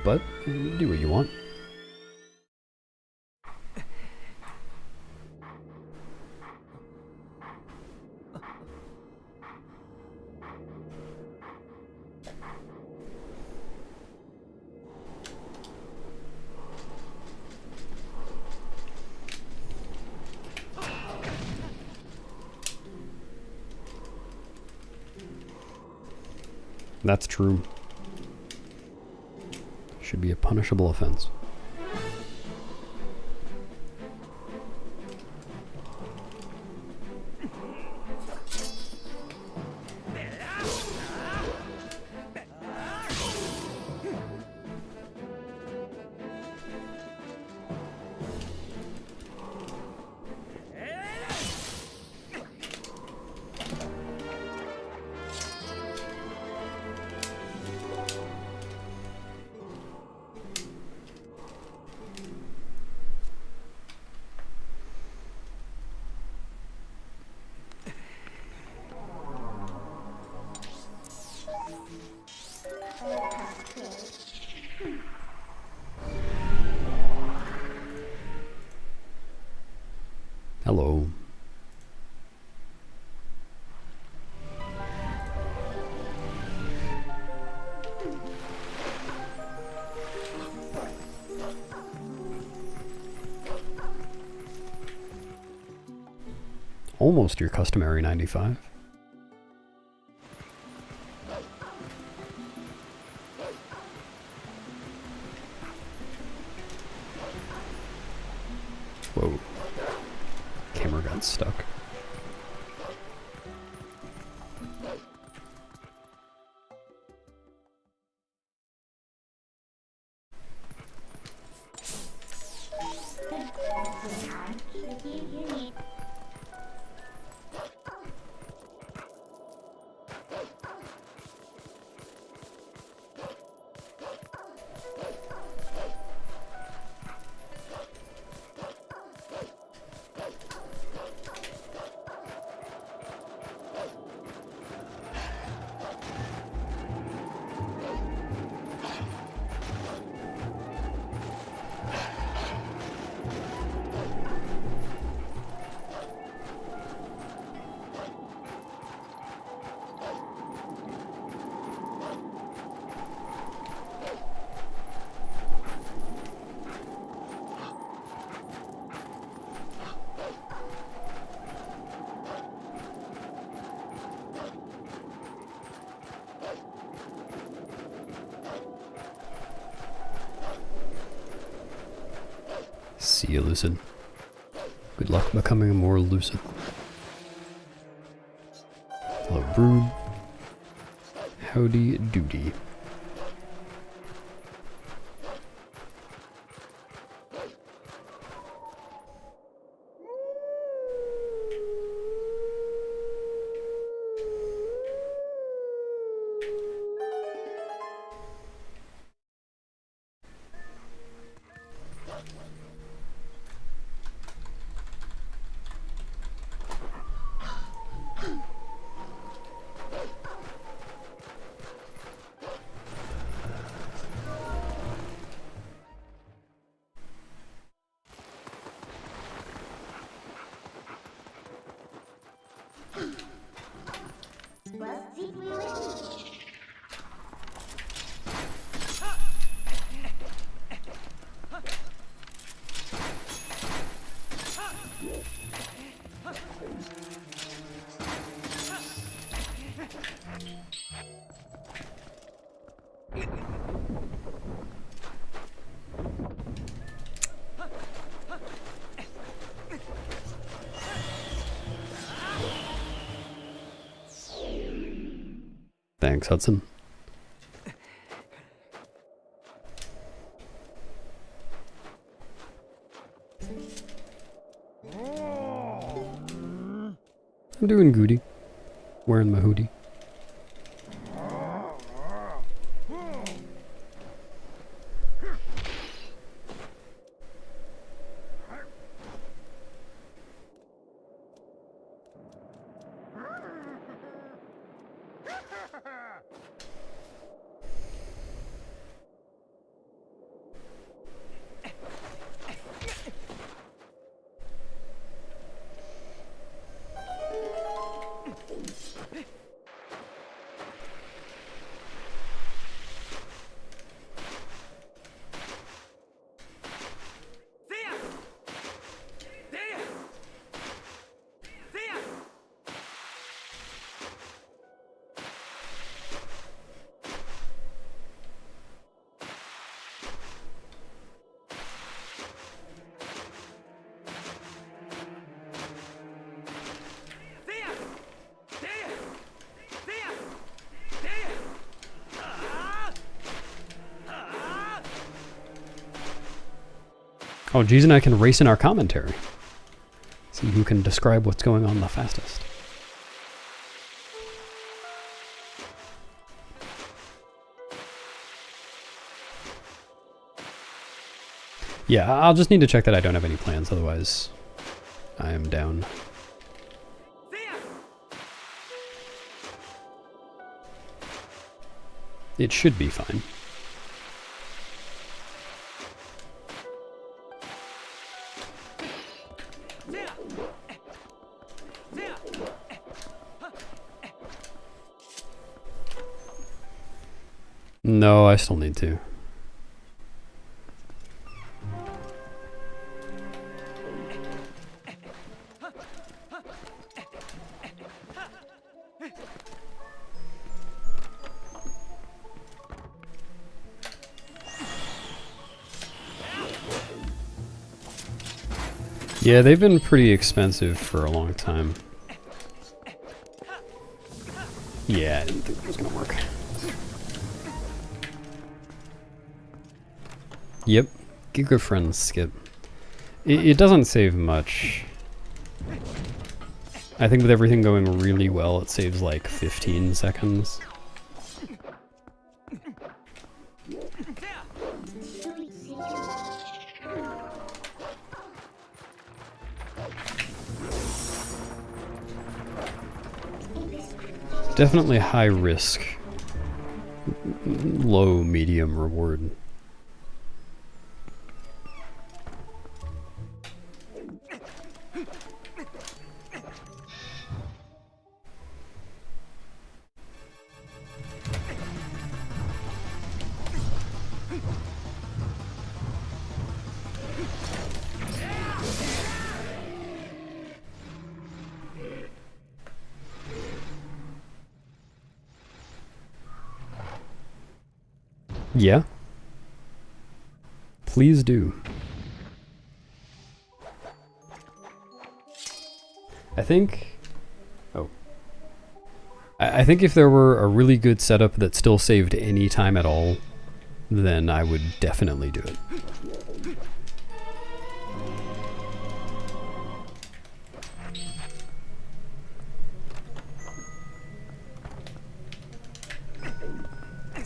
But, do what you want. That's true. Should be a punishable offense. almost your customary 95. Whoa. Camera got stuck. See you, Lucid. Good luck becoming more lucid. Hello, Brood. Howdy doody. Thanks, Hudson. I'm doing goody. Wearing my hoodie. Oh, Jeez and I can race in our commentary. See who can describe what's going on the fastest. Yeah, I'll just need to check that I don't have any plans, otherwise I am down. It should be fine. No, I still need to. Yeah, they've been pretty expensive for a long time. Yeah, I didn't think it was gonna work. Yep, Giga Friends skip. It doesn't save much. I think with everything going really well, it saves like 15 seconds. Definitely high risk, low, medium reward. Yeah. Please do. I think... Oh. I think if there were a really good setup that still saved any time at all, then I would definitely do it.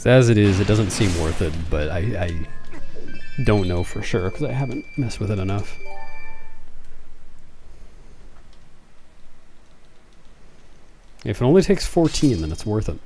As it is, it doesn't seem worth it, but I don't know for sure because I haven't messed with it enough. If it only takes 14, then it's worth it.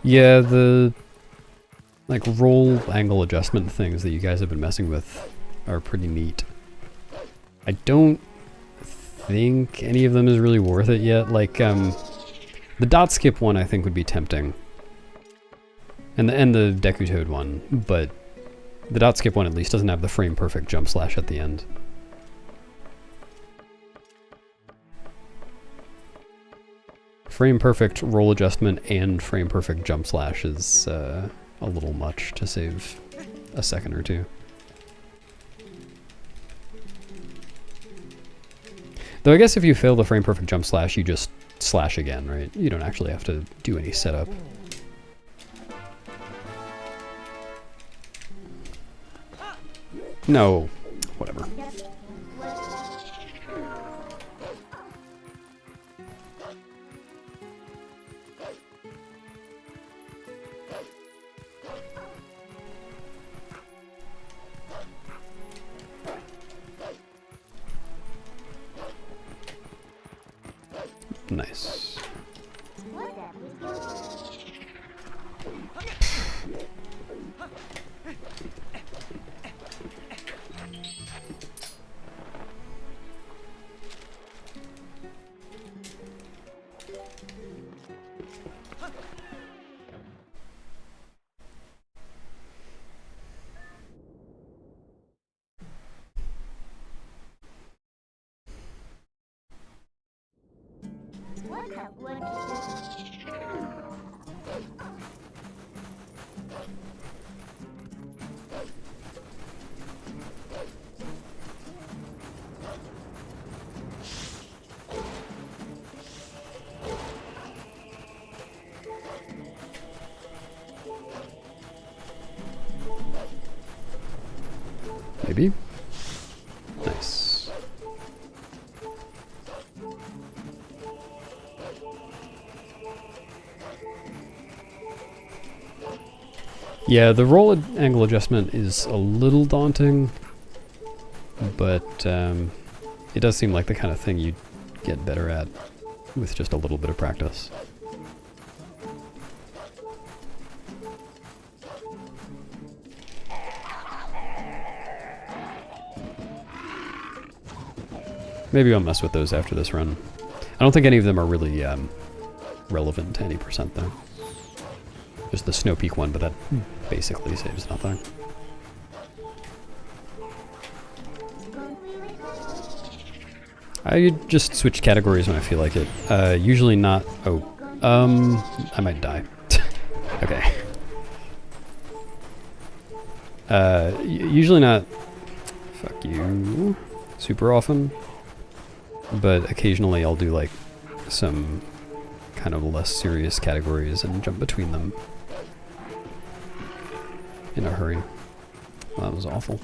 Yeah, the like roll angle adjustment things that you guys have been messing with are pretty neat. I don't think any of them is really worth it yet. Like the dot skip one I think would be tempting. And the Deku Toad one, but the dot skip one at least doesn't have the frame perfect jump slash at the end. Frame perfect roll adjustment and frame perfect jump slash is a little much to save a second or two. Though I guess if you fail the frame perfect jump slash, you just slash again, right? You don't actually have to do any setup. No, whatever. Nice. Maybe. Nice. Yeah, the roll angle adjustment is a little daunting, but it does seem like the kind of thing you'd get better at with just a little bit of practice. Maybe I'll mess with those after this run. I don't think any of them are really relevant to any percent though. Just the Snow Peak one, but that basically saves nothing. I just switch categories when I feel like it. Usually not... Oh. I might die. Okay. Usually not... Fuck you. Super often. But occasionally I'll do like some kind of less serious categories and jump between them in a hurry. Well, that was awful.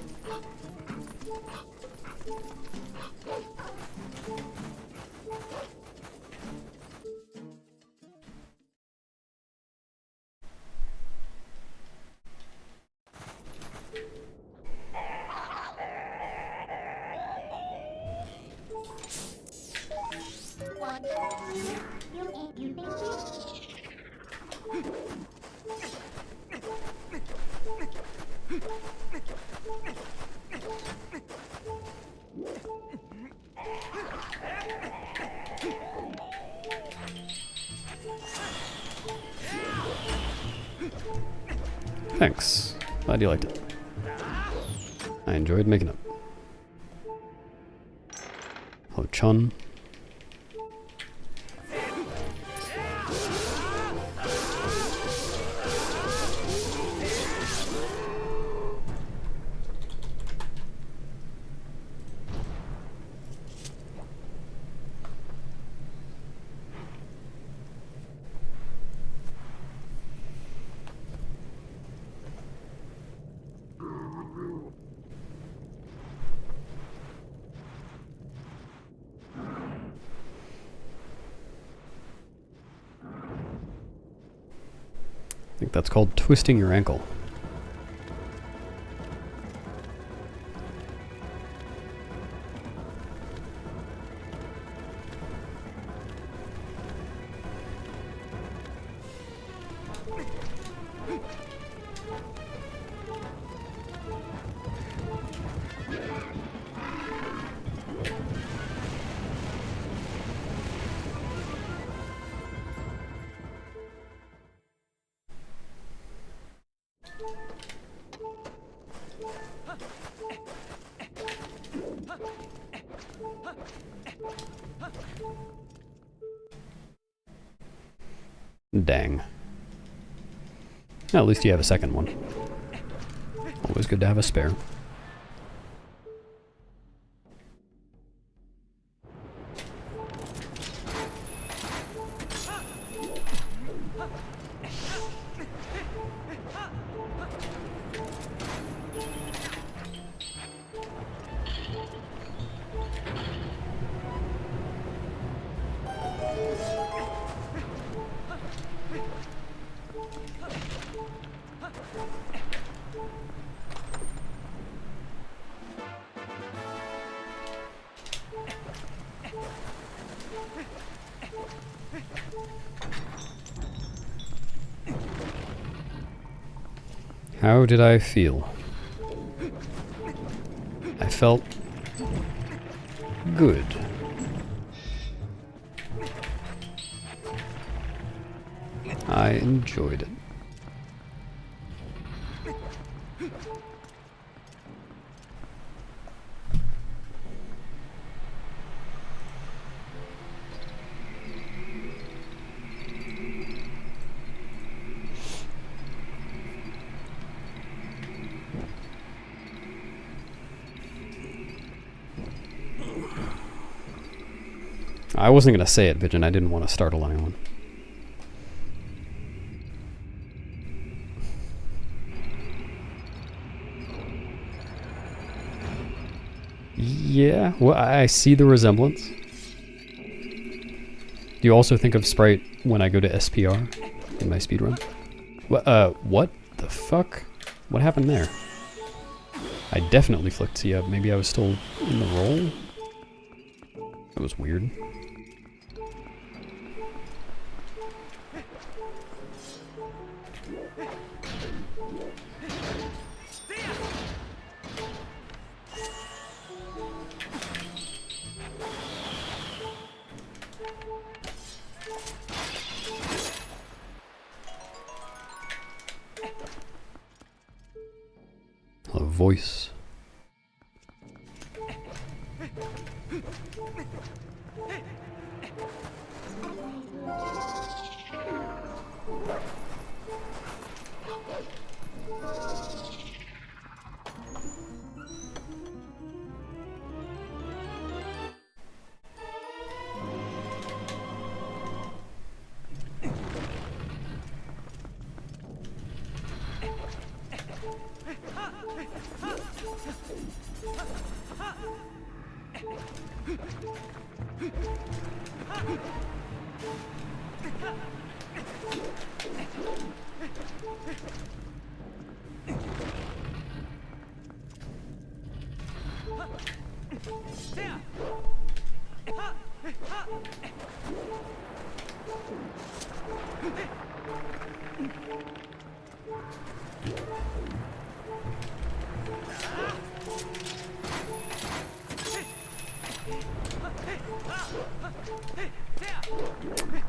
Thanks. Glad you liked it. I enjoyed making it. Hello, Chun. I think that's called twisting your ankle. Dang. At least you have a second one. Always good to have a spare. How did I feel? I felt good. I enjoyed it. I wasn't going to say it, Pigeon. I didn't want to startle anyone. Yeah, well, I see the resemblance. Do you also think of Sprite when I go to SPR in my speedrun? What the fuck? What happened there? I definitely flicked C up. Maybe I was still in the roll? That was weird. Hello, voice.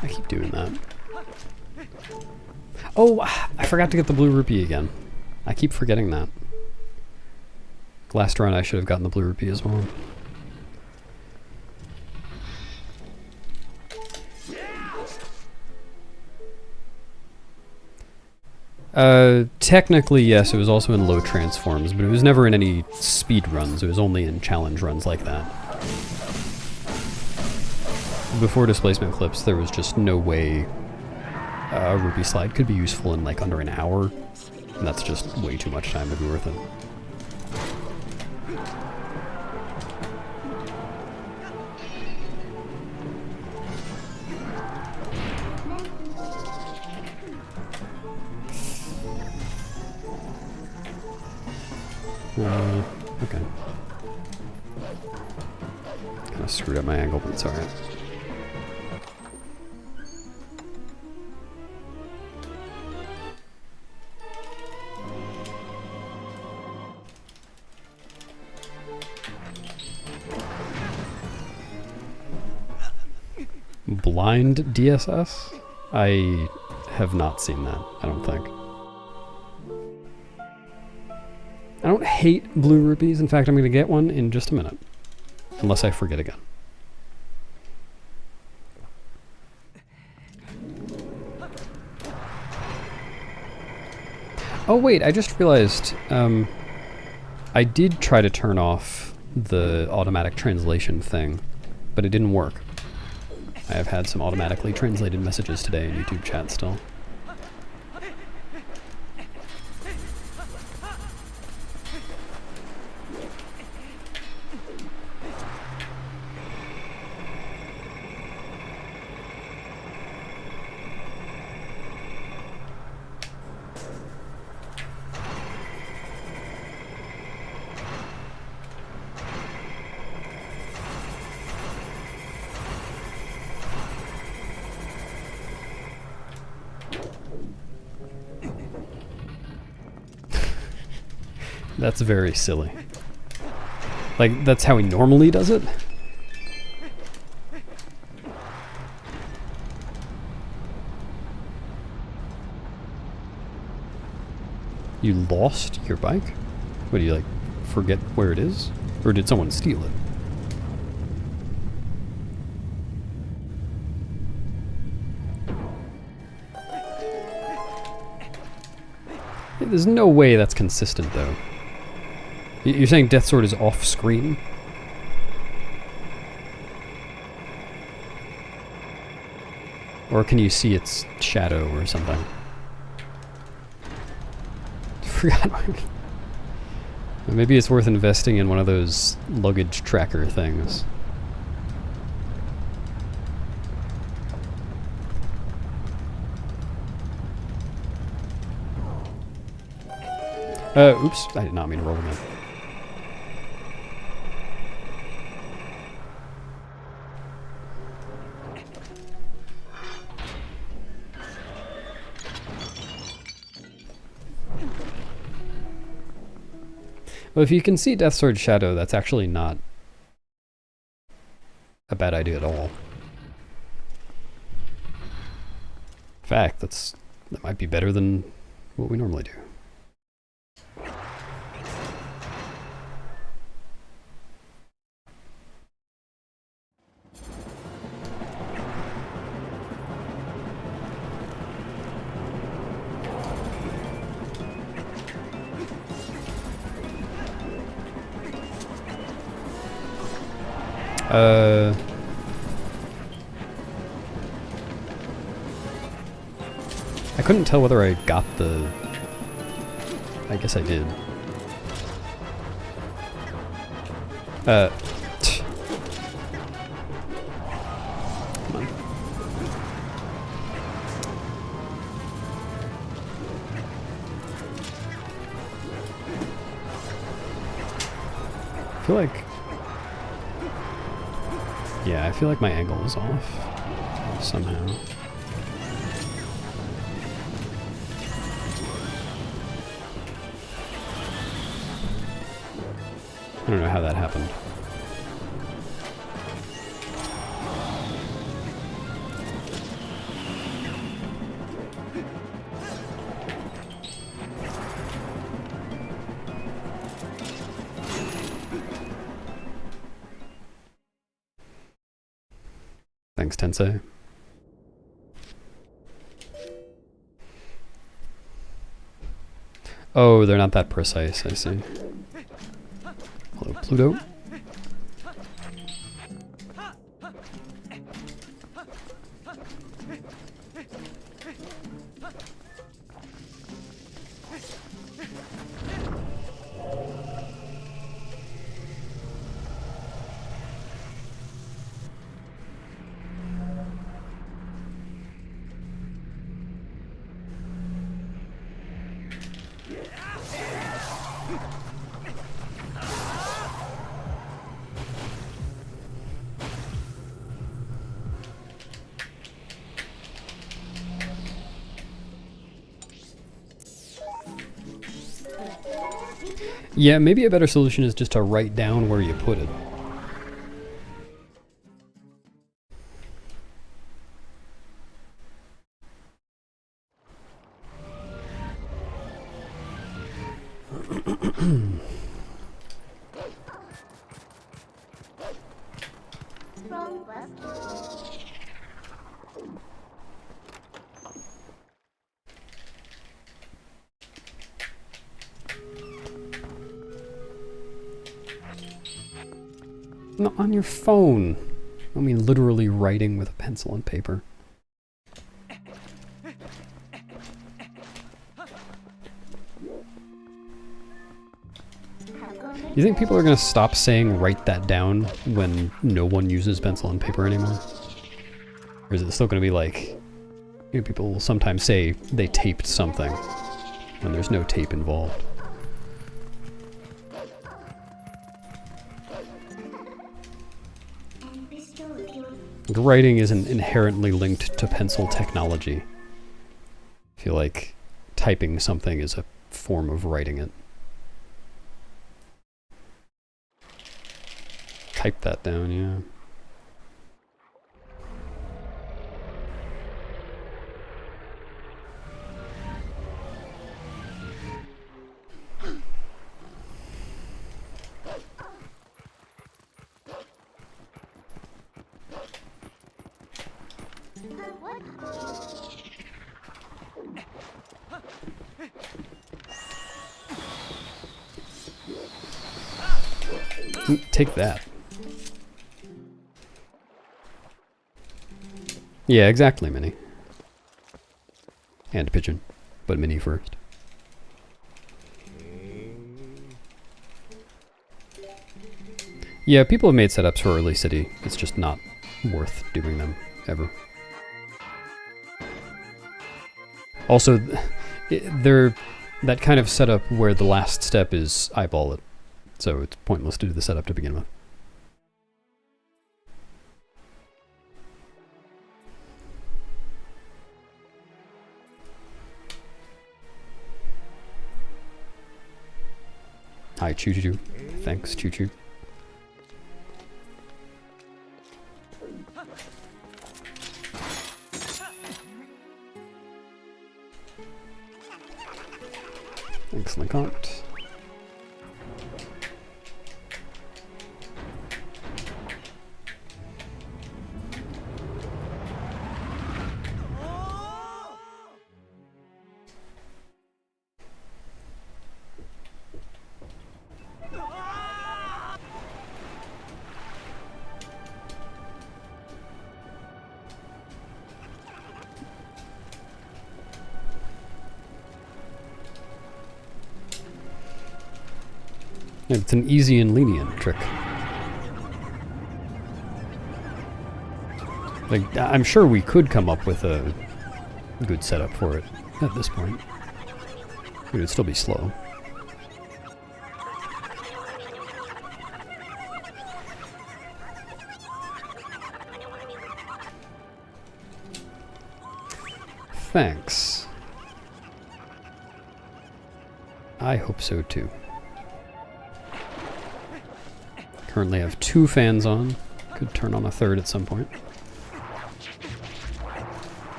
I keep doing that. Oh, I forgot to get the blue rupee again. I keep forgetting that. Last run I should have gotten the blue rupee as well. Technically yes, it was also in low transforms, but it was never in any speed runs. It was only in challenge runs like that. Before displacement clips, there was just no way a rupee slide could be useful in like under an hour. And that's just way too much time to be worth it. Okay. Kind of screwed up my angle, but it's alright. Blind DSS? I have not seen that, I don't think. I don't hate blue rupees. In fact, I'm going to get one in just a minute. Unless I forget again. Oh wait, I just realized I did try to turn off the automatic translation thing, but it didn't work. I have had some automatically translated messages today in YouTube chat still. That's very silly. Like, that's how he normally does it? You lost your bike? What, do you, like, forget where it is? Or did someone steal it? There's no way that's consistent, though. You're saying Death Sword is off-screen? Or can you see its shadow or something? Forgot. Maybe it's worth investing in one of those luggage tracker things. Oops, I did not mean to roll again. Well, if you can see Death Sword Shadow, that's actually not a bad idea at all. In fact, that might be better than what we normally do. I couldn't tell whether I got the... I guess I did. Come on. I feel like... Yeah, I feel like my angle is off somehow. I don't know how that happened. Thanks, Tensei. Oh, they're not that precise, I see. Hello, Pluto. Yeah, maybe a better solution is just to write down where you put it. No, on your phone. I mean literally writing with a pencil and paper. You think people are going to stop saying write that down when no one uses pencil and paper anymore? Or is it still going to be like, you know, people will sometimes say they taped something when there's no tape involved? Writing isn't inherently linked to pencil technology. I feel like typing something is a form of writing it. Type that down, yeah. Take that. Yeah, exactly, Minnie. And Pigeon, but Minnie first. Yeah, people have made setups for early city. It's just not worth doing them, ever. Also, they're that kind of setup where the last step is eyeball it. So it's pointless to do the setup to begin with. Hi, Choo Choo. Thanks, Choo Choo. Thanks, Linkart. It's an easy and lenient trick. Like, I'm sure we could come up with a good setup for it at this point. It would still be slow. Thanks. I hope so too. Currently have 2 fans on. Could turn on a third at some point.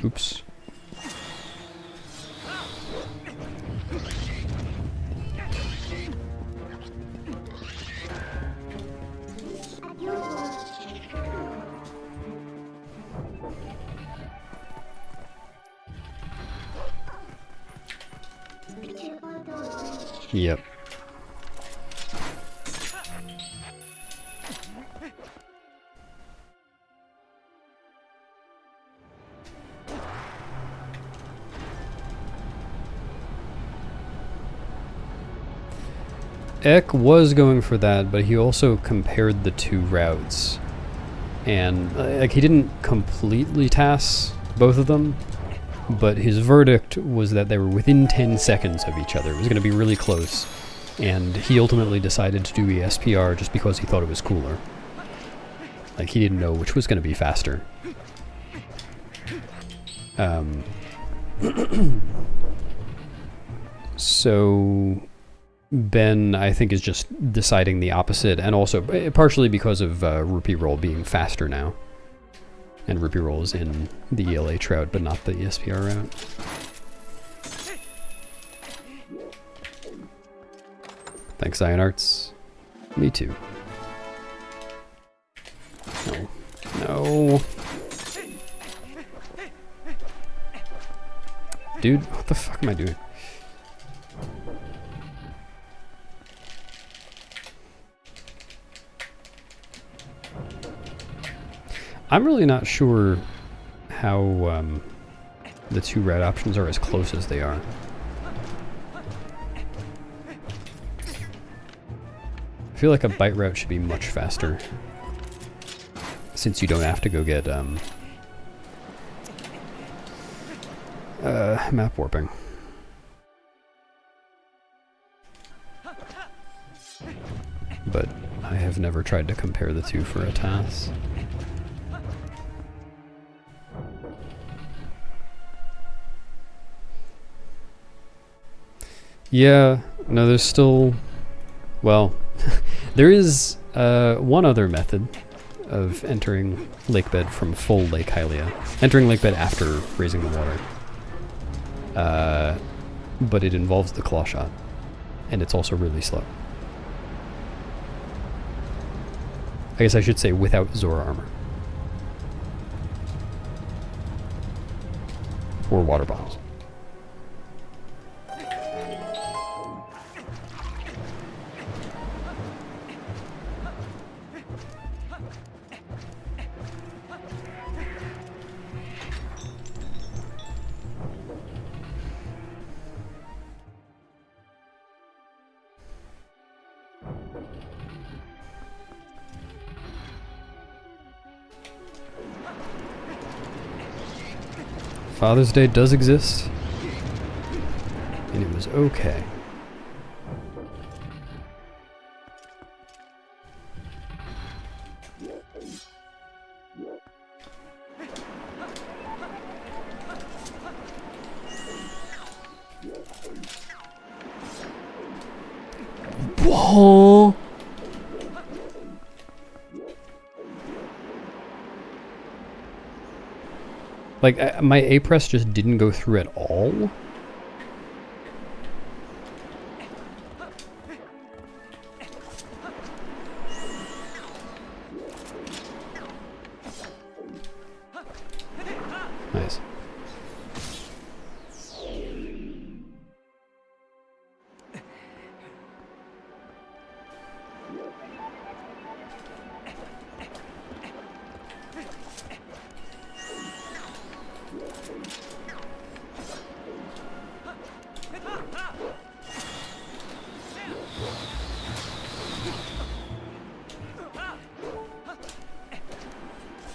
Oops. Yep. Eck was going for that, but he also compared the 2 routes. And, like, he didn't completely TAS both of them, but his verdict was that they were within 10 seconds of each other. It was going to be really close. And he ultimately decided to do ESPR just because he thought it was cooler. Like, he didn't know which was going to be faster. So Ben, I think, is just deciding the opposite, and also partially because of Rupee Roll being faster now. And Rupee Roll is in the ELH route, but not the ESPR route. Thanks, Iron Arts. Me too. No. No. Dude, what the fuck am I doing? I'm really not sure how the 2 route options are as close as they are. I feel like a bite route should be much faster, since you don't have to go get map warping. But I have never tried to compare the 2 for a TAS. Yeah, no, there's still, well, there is one other method of entering Lakebed from full Lake Hylia. Entering Lakebed after raising the water. But it involves the claw shot, and it's also really slow. I guess I should say without Zora armor. Or water bottles. Father's Day does exist, and it was okay. Whoa! Like, my A press just didn't go through at all? Nice.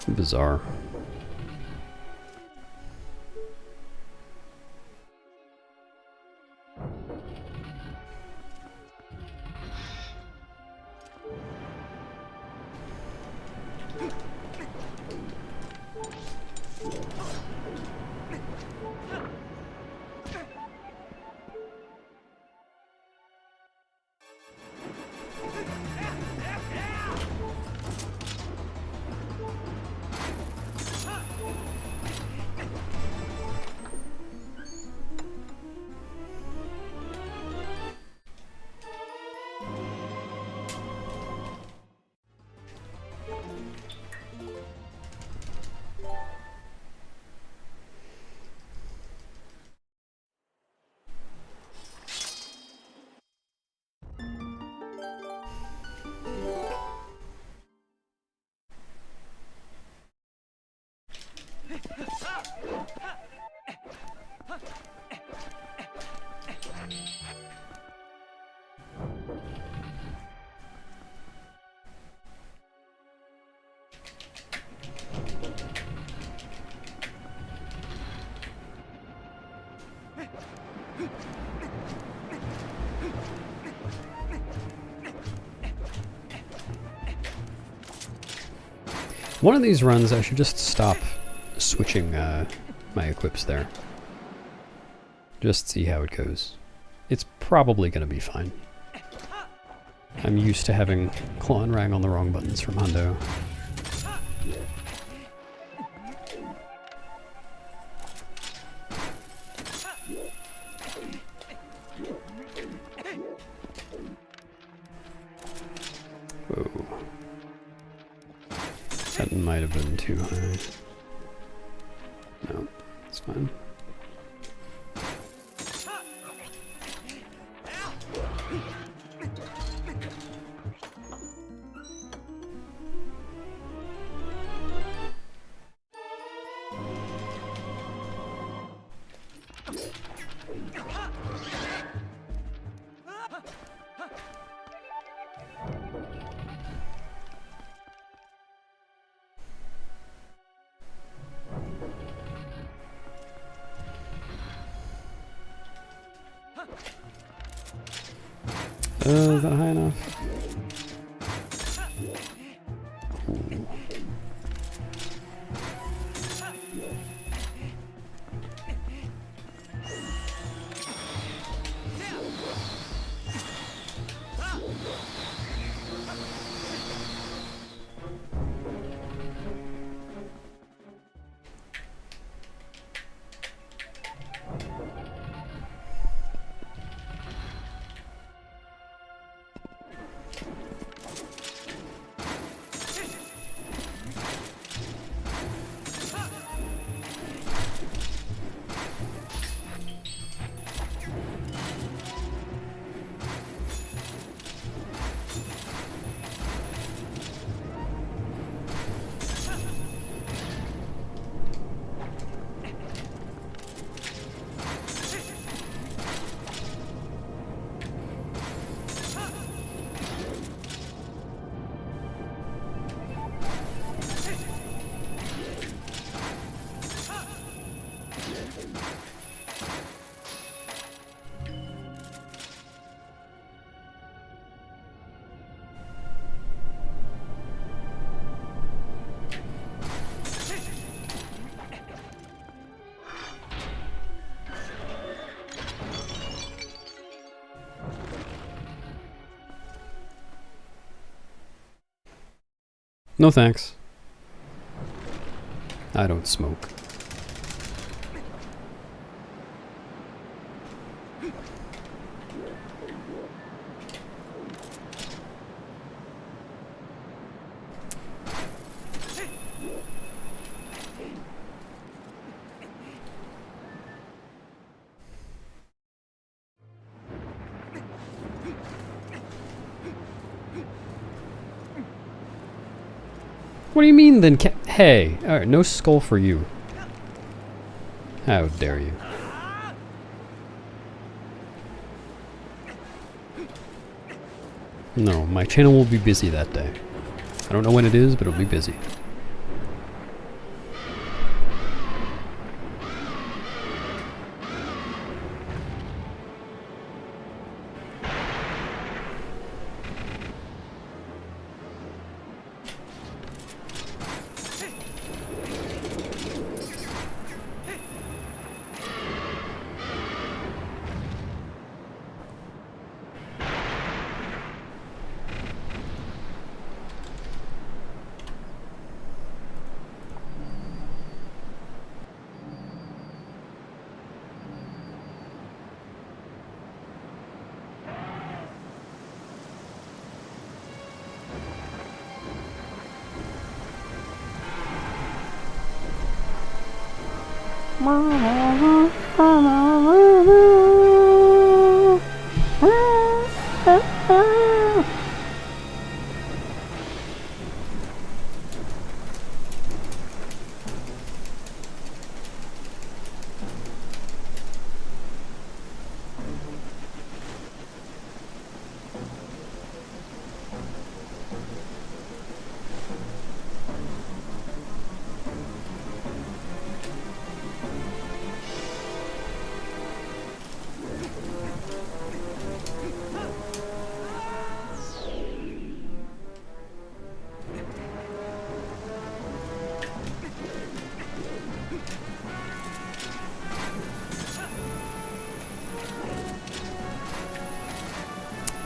Bizarre. One of these runs, I should just stop switching my equips there. Just see how it goes. It's probably going to be fine. I'm used to having claw and rang on the wrong buttons from Hundo. Whoa. That might have been too high. No, it's fine. Is that high enough? Ooh. No thanks. I don't smoke. What do you mean then hey, alright, no skull for you. How dare you. No, my channel will be busy that day. I don't know when it is, but it'll be busy.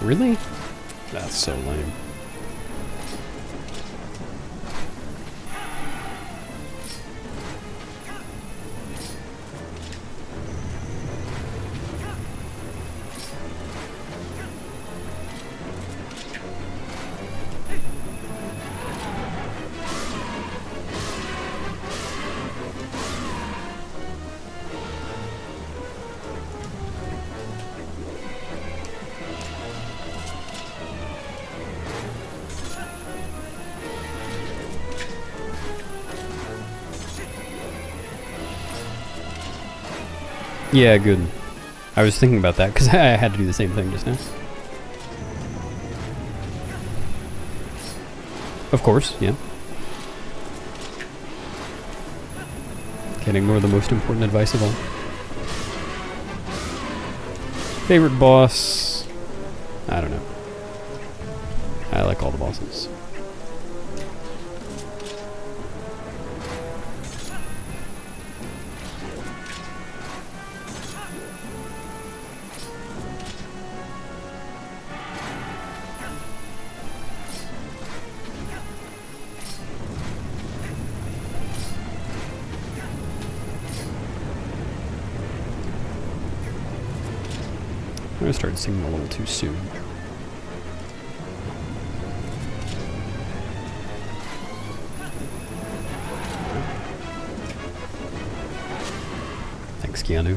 Really? That's so lame. Yeah, good. I was thinking about that because I had to do the same thing just now. Of course, yeah. Can't ignore the most important advice of all. Favorite boss? I don't know. I like all the bosses. I started singing a little too soon. Thanks, Keanu.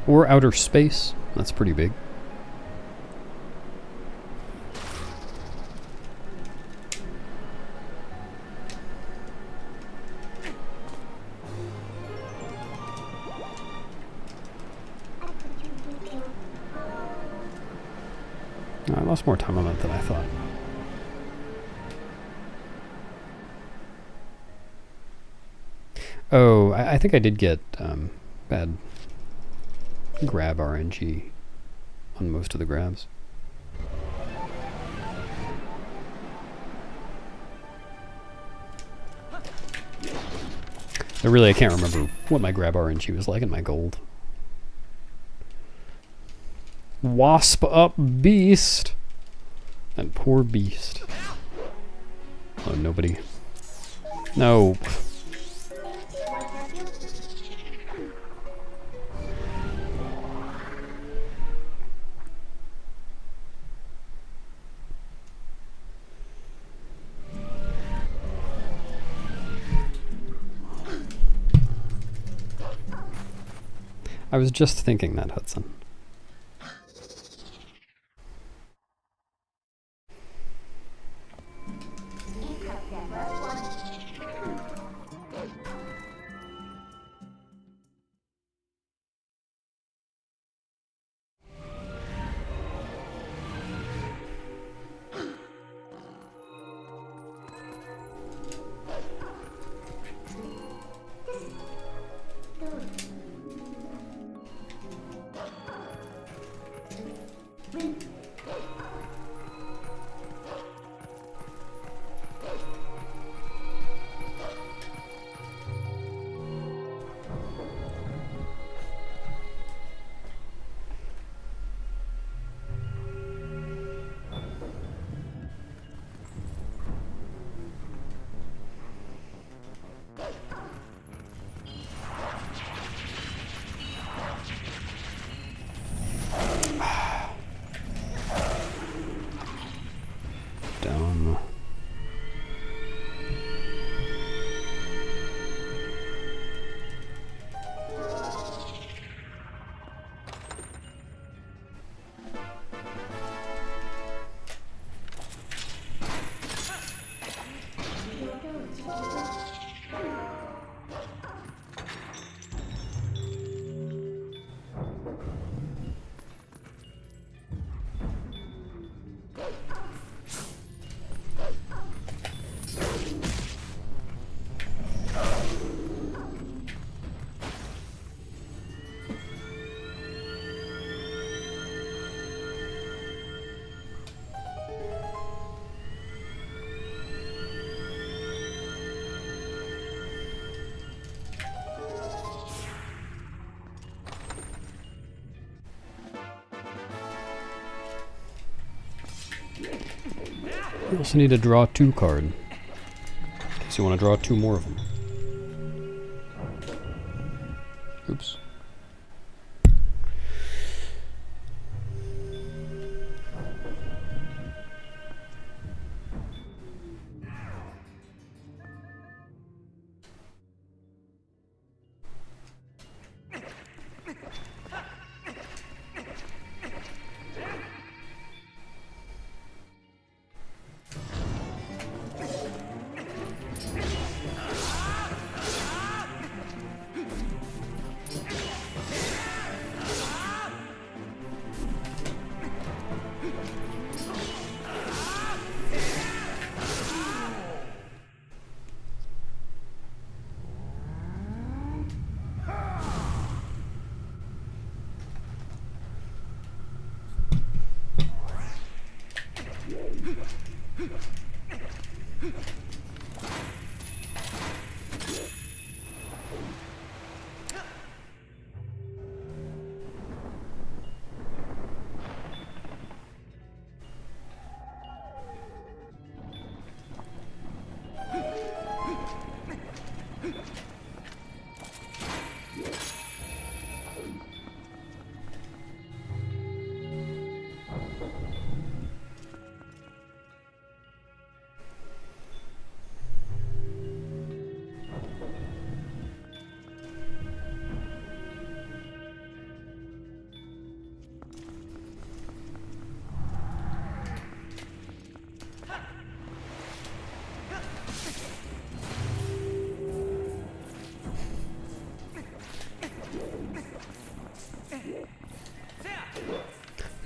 Or outer space. That's pretty big. I lost more time on that than I thought. Oh, I think I did get bad grab RNG on most of the grabs. I can't remember what my grab RNG was like in my gold. Wasp up beast! That poor beast. Oh, nobody. No. I was just thinking that, Hudson. You also need to draw 2 card. In case you want to draw 2 more of them. Oops.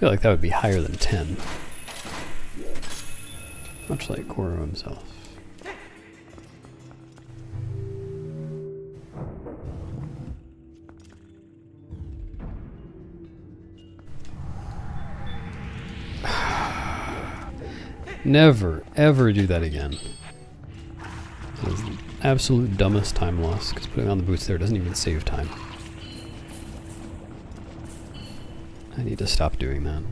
feel like that would be higher than 10. Much like Koro himself. Never, ever do that again. That was the absolute dumbest time loss, because putting on the boots there doesn't even save time. I need to stop doing that.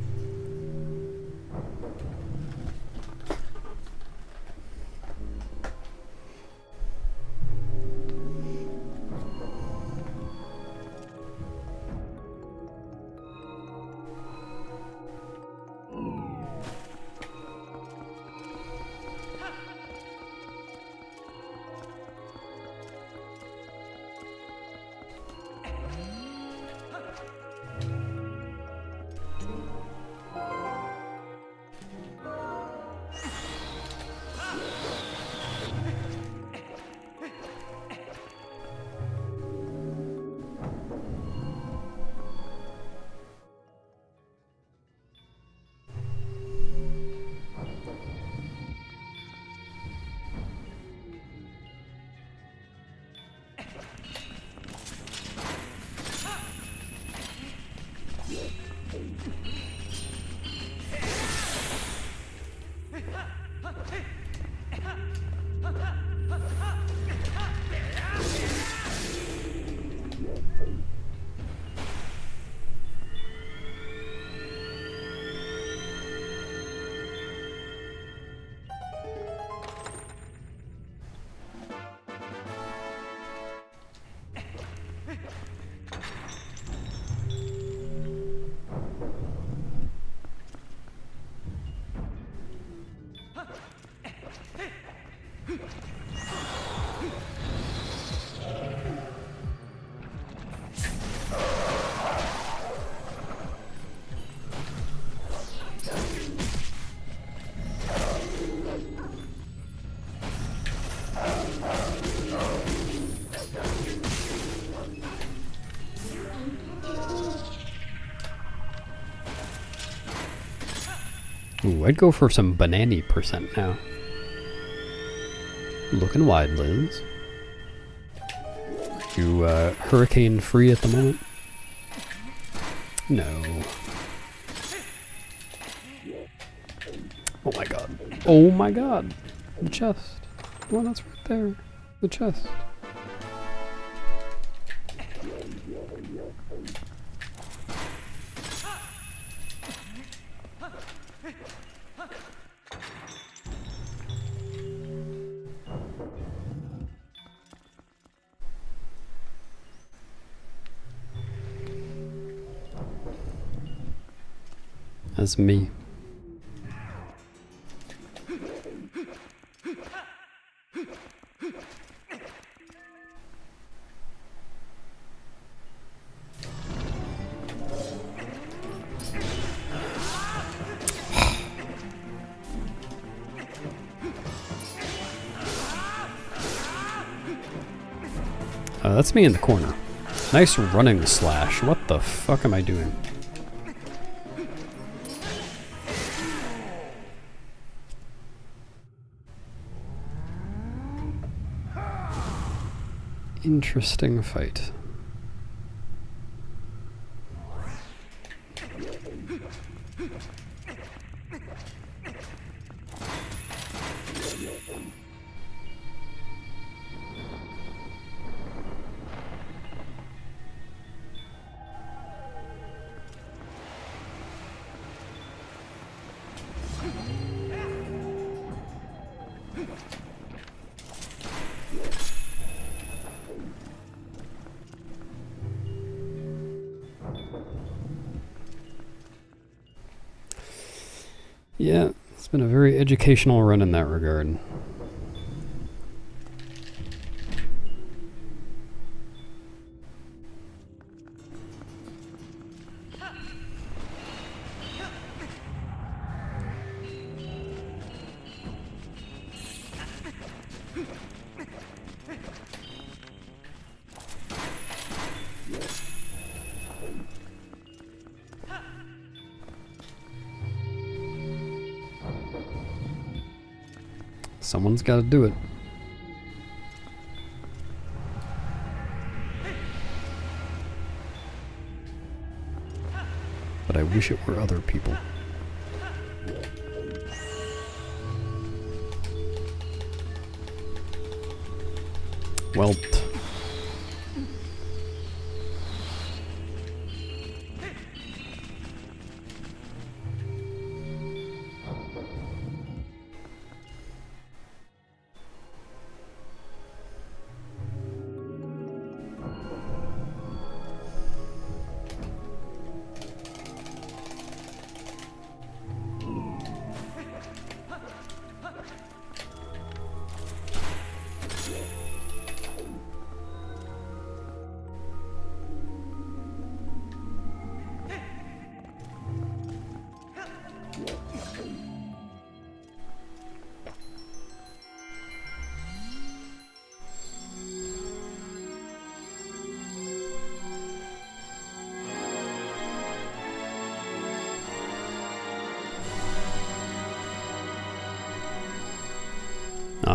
Ooh, I'd go for some banana percent now. Looking wide, Liz. You, hurricane free at the moment? No. Oh my god. Oh my god! The chest. Well, that's right there. The chest. That's me. That's me in the corner. Nice running slash. What the fuck am I doing? Interesting fight. Yeah, it's been a very educational run in that regard. Someone's gotta do it. But I wish it were other people. Well.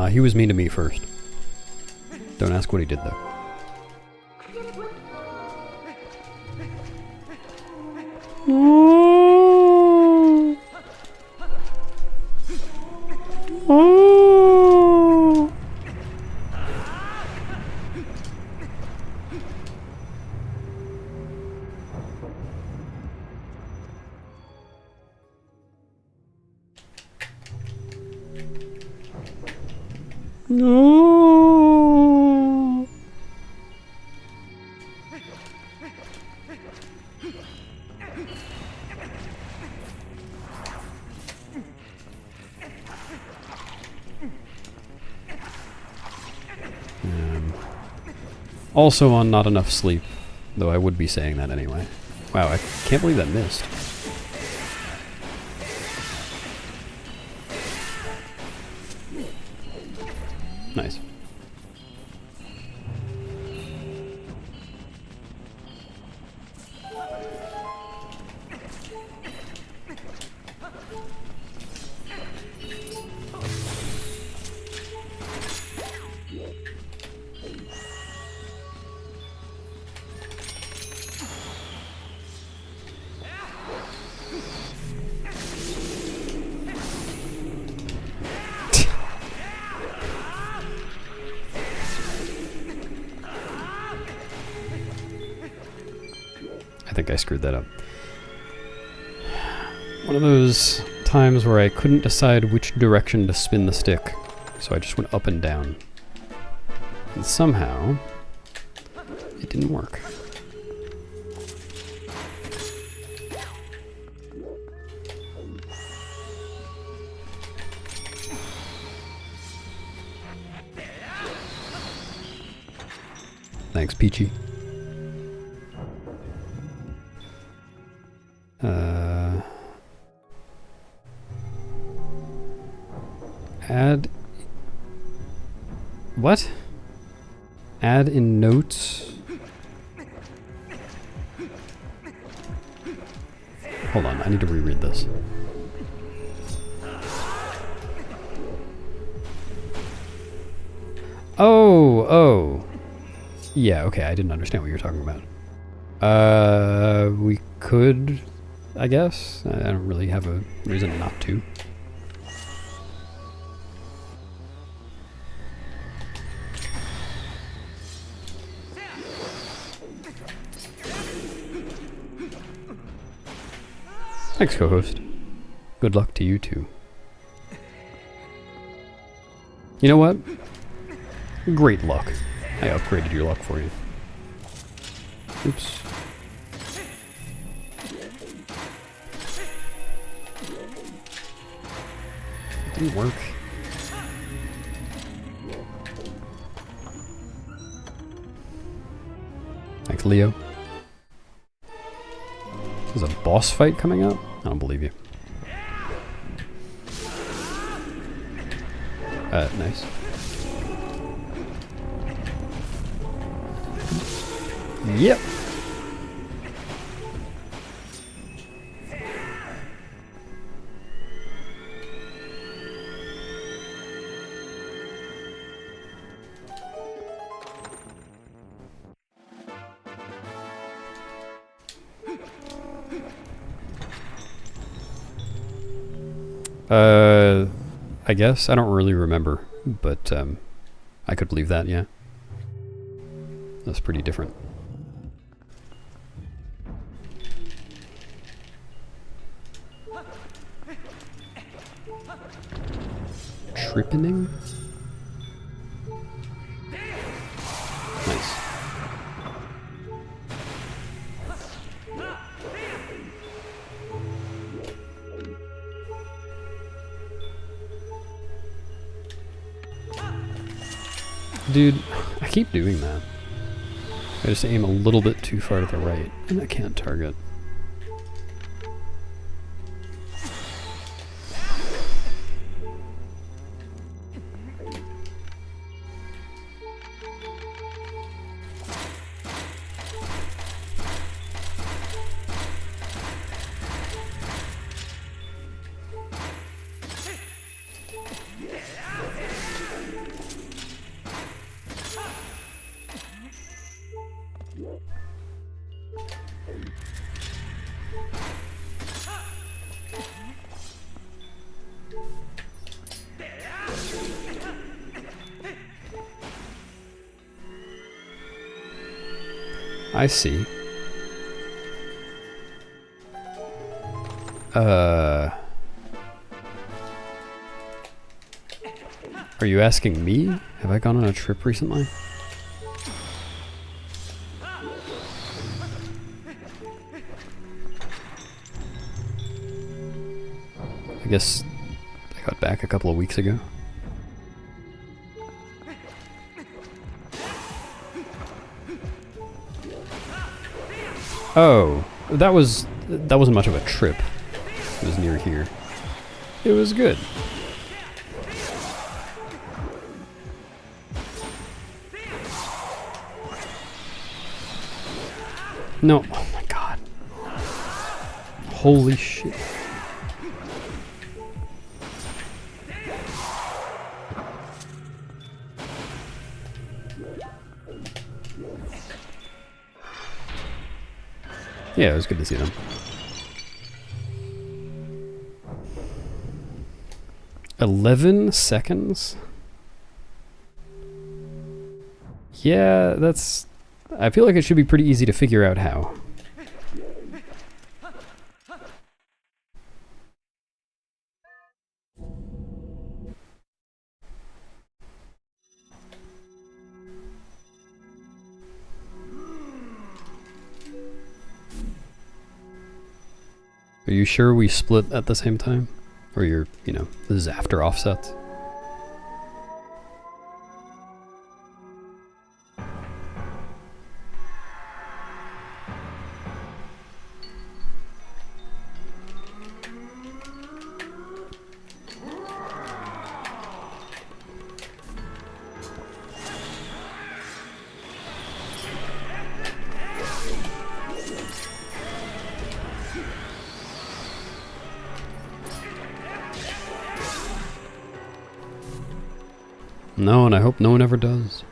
He was mean to me first. Don't ask what he did though. Oh. Oh. No. Also on not enough sleep, though I would be saying that anyway. Wow, I can't believe that missed. Nice. I think I screwed that up. One of those times where I couldn't decide which direction to spin the stick, so I just went up and down. And somehow, it didn't work. Thanks, Peachy. Add... What? Add in notes? Hold on, I need to reread this. Oh! Yeah, okay, I didn't understand what you were talking about. We could, I guess. I don't really have a reason not to. Thanks, co-host. Good luck to you too. You know what? Great luck. I upgraded your luck for you. Oops. It didn't work. Thanks, Leo. There's a boss fight coming up? I don't believe you. Nice. Yep. I guess. I don't really remember, but I could believe that, yeah. That's pretty different. Trippening? Nice. Dude, I keep doing that. I just aim a little bit too far to the right, and I can't target. I see. Are you asking me? Have I gone on a trip recently? I guess I got back a couple of weeks ago. Oh, that wasn't much of a trip. It was near here. It was good. No, oh my god. Holy shit. Yeah, it was good to see them. $11 seconds? Yeah, that's... I feel like it should be pretty easy to figure out how. Are you sure we split at the same time? Or you're, you know, this is after offsets? No, and I hope no one ever does.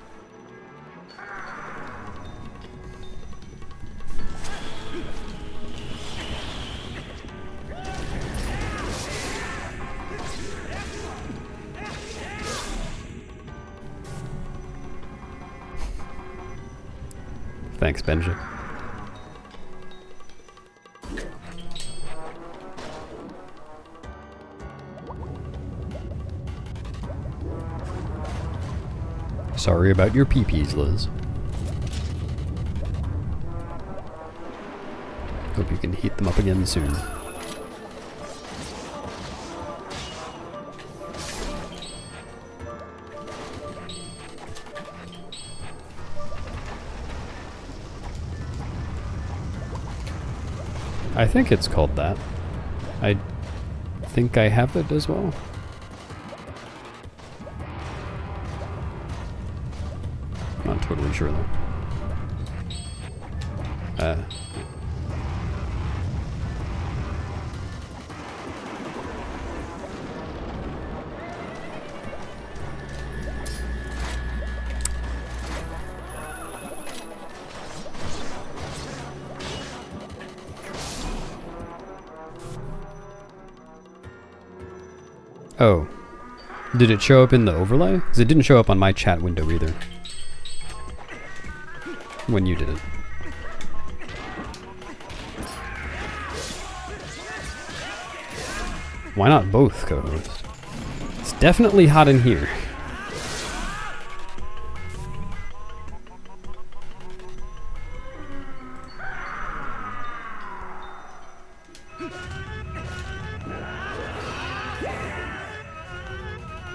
Thanks, Benji. Sorry about your peepees, Liz. Hope you can heat them up again soon. I think it's called that. I think I have it as well. Not totally sure though. Oh. Did it show up in the overlay? Because it didn't show up on my chat window either. When you did it. Why not both, co-host? It's definitely hot in here.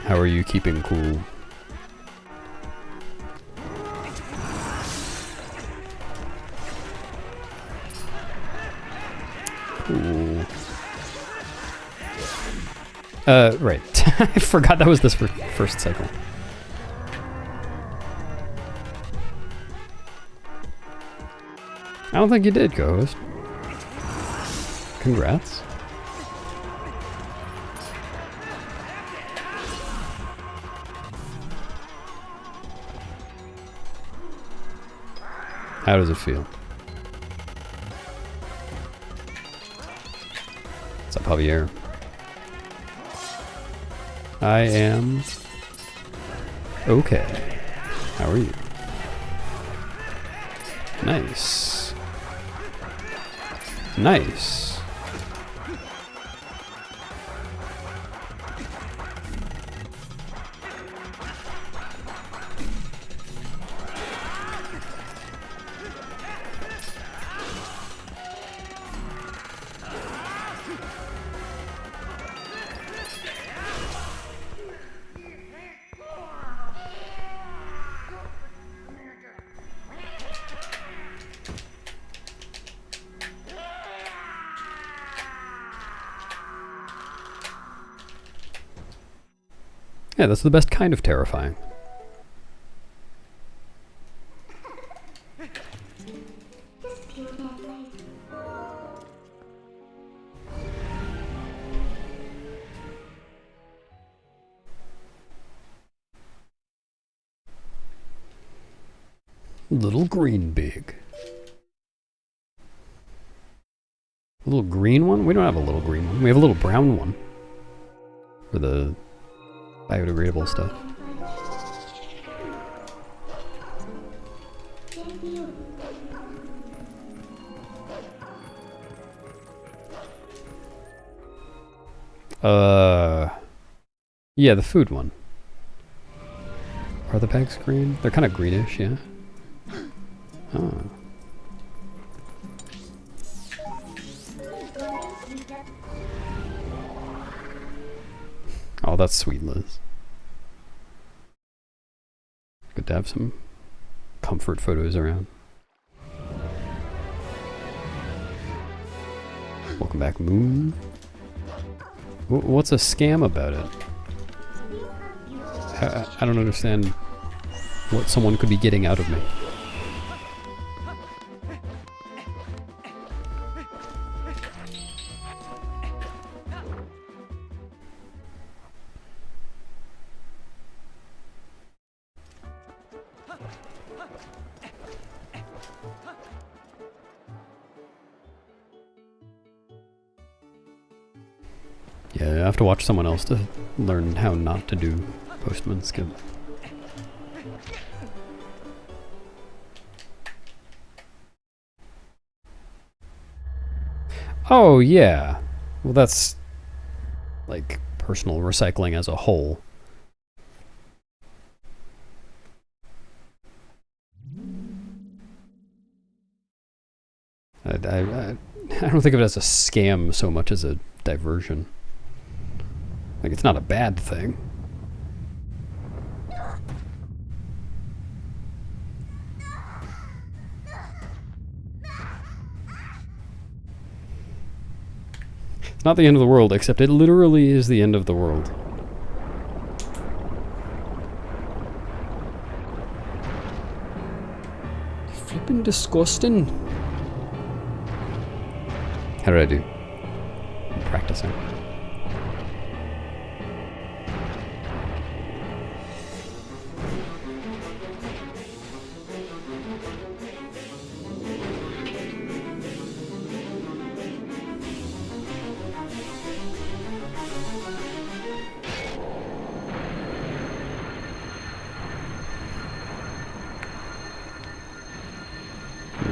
How are you keeping cool? Cool. Right. I forgot that was this first cycle. I don't think you did, co-host. Congrats. How does it feel? What's up, Javier? I am okay. How are you? Nice. Nice. Yeah, that's the best kind of terrifying. Little green big. A little green one? We don't have a little green one. We have a little brown one. For the biodegradable stuff. Yeah, the food one. Are the pegs green? They're kind of greenish, yeah. Oh. Oh, that's sweet, Liz. Good to have some comfort photos around. Welcome back, Moon. What's a scam about it? I don't understand what someone could be getting out of me. Yeah, I have to watch someone else to learn how not to do Postman skip. Oh, yeah. Well, that's like personal recycling as a whole. I don't think of it as a scam so much as a diversion. Like, it's not a bad thing. It's not the end of the world, except it literally is the end of the world. Flippin' disgusting. How did I do? I'm practicing.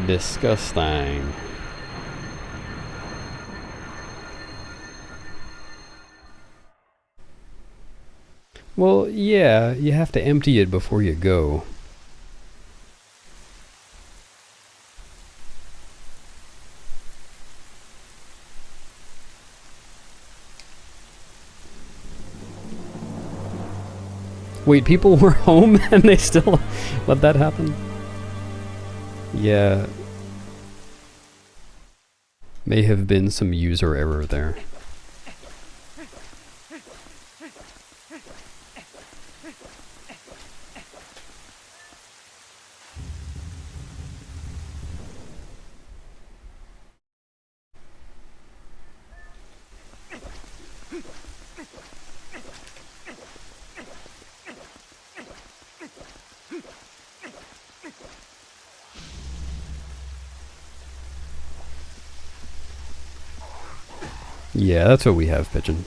Disgusting. Well, yeah, you have to empty it before you go. Wait, people were home and they still let that happen? Yeah. May have been some user error there. Yeah, that's what we have, Pigeon.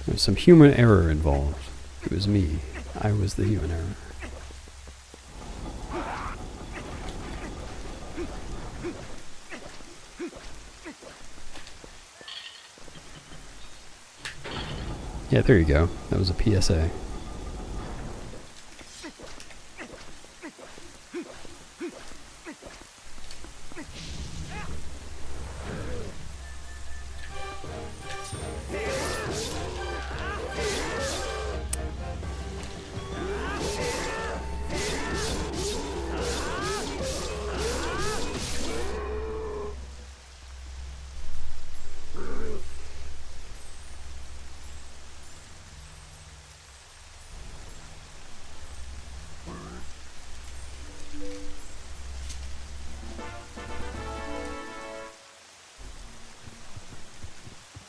There's some human error involved. It was me. I was the human error. Yeah, there you go. That was a PSA.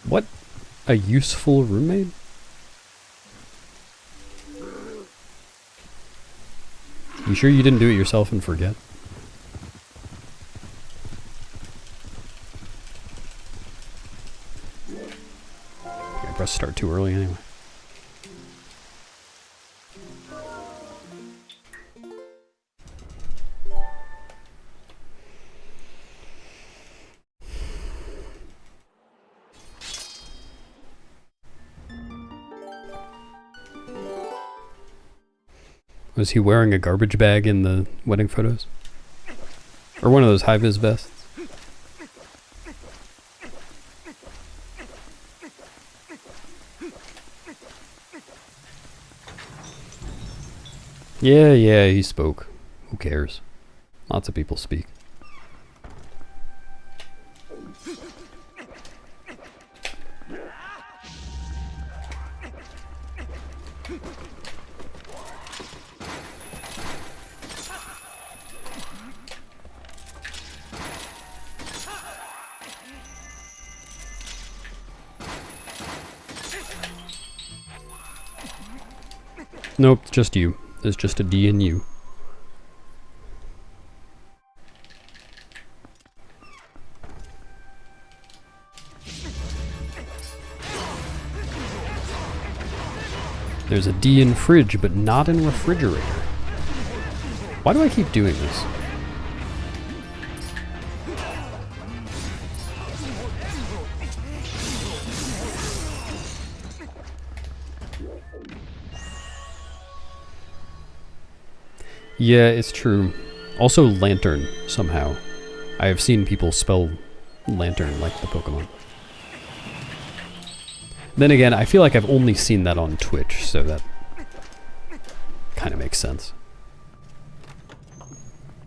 What? A useful roommate? You sure you didn't do it yourself and forget? I pressed start too early anyway. Was he wearing a garbage bag in the wedding photos? Or one of those high-vis vests? Yeah, he spoke. Who cares? Lots of people speak. Nope, just you. There's just a D in you. There's a D in fridge, but not in refrigerator. Why do I keep doing this? Yeah, it's true. Also lantern, somehow. I have seen people spell lantern like the Pokemon. Then again, I feel like I've only seen that on Twitch, so that kind of makes sense.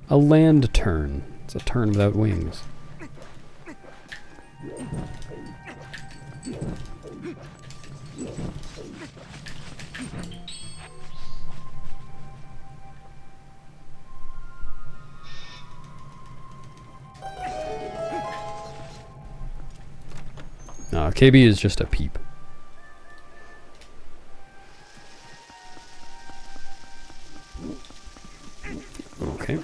A land turn. It's a turn without wings. KB is just a peep. Okay.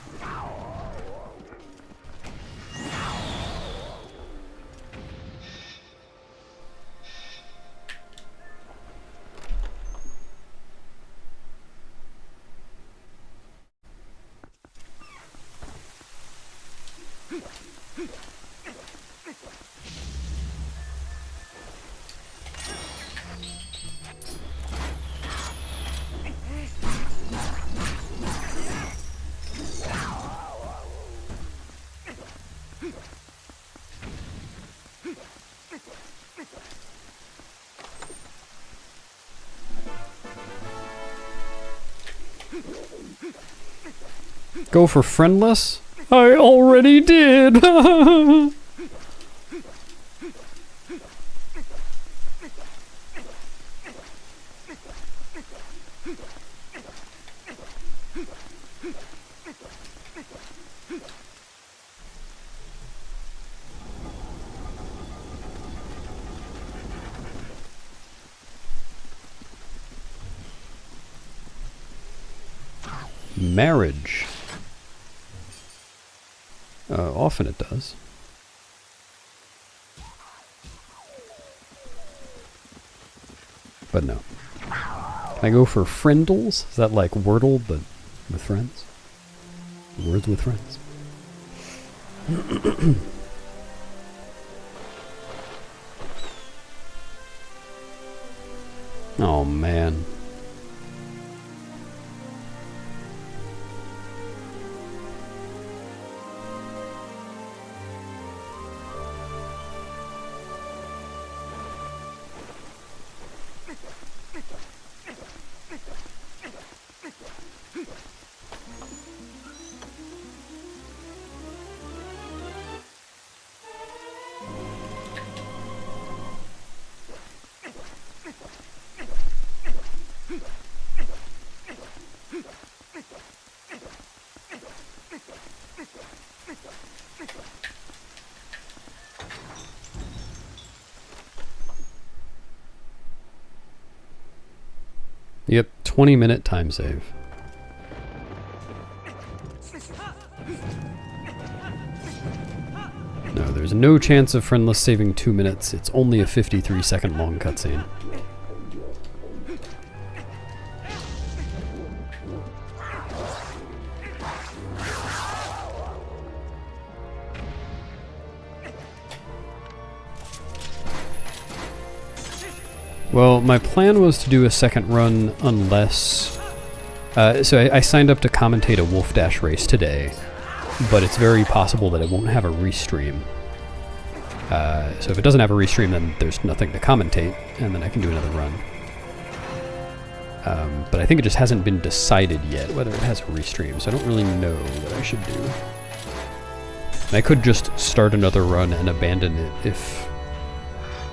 Go for friendless? I already did! Marriage. Often it does. But no. Can I go for friendles? Is that like Wordle, but with friends? Words with friends. Oh man. Yep, 20-minute time save. No, there's no chance of friendless saving 2 minutes. It's only a 53-second long cutscene. Well, my plan was to do a second run unless... so I signed up to commentate a Wolf Dash race today, but it's very possible that it won't have a restream. So if it doesn't have a restream, then there's nothing to commentate, and then I can do another run. But I think it just hasn't been decided yet whether it has a restream, so I don't really know what I should do. And I could just start another run and abandon it if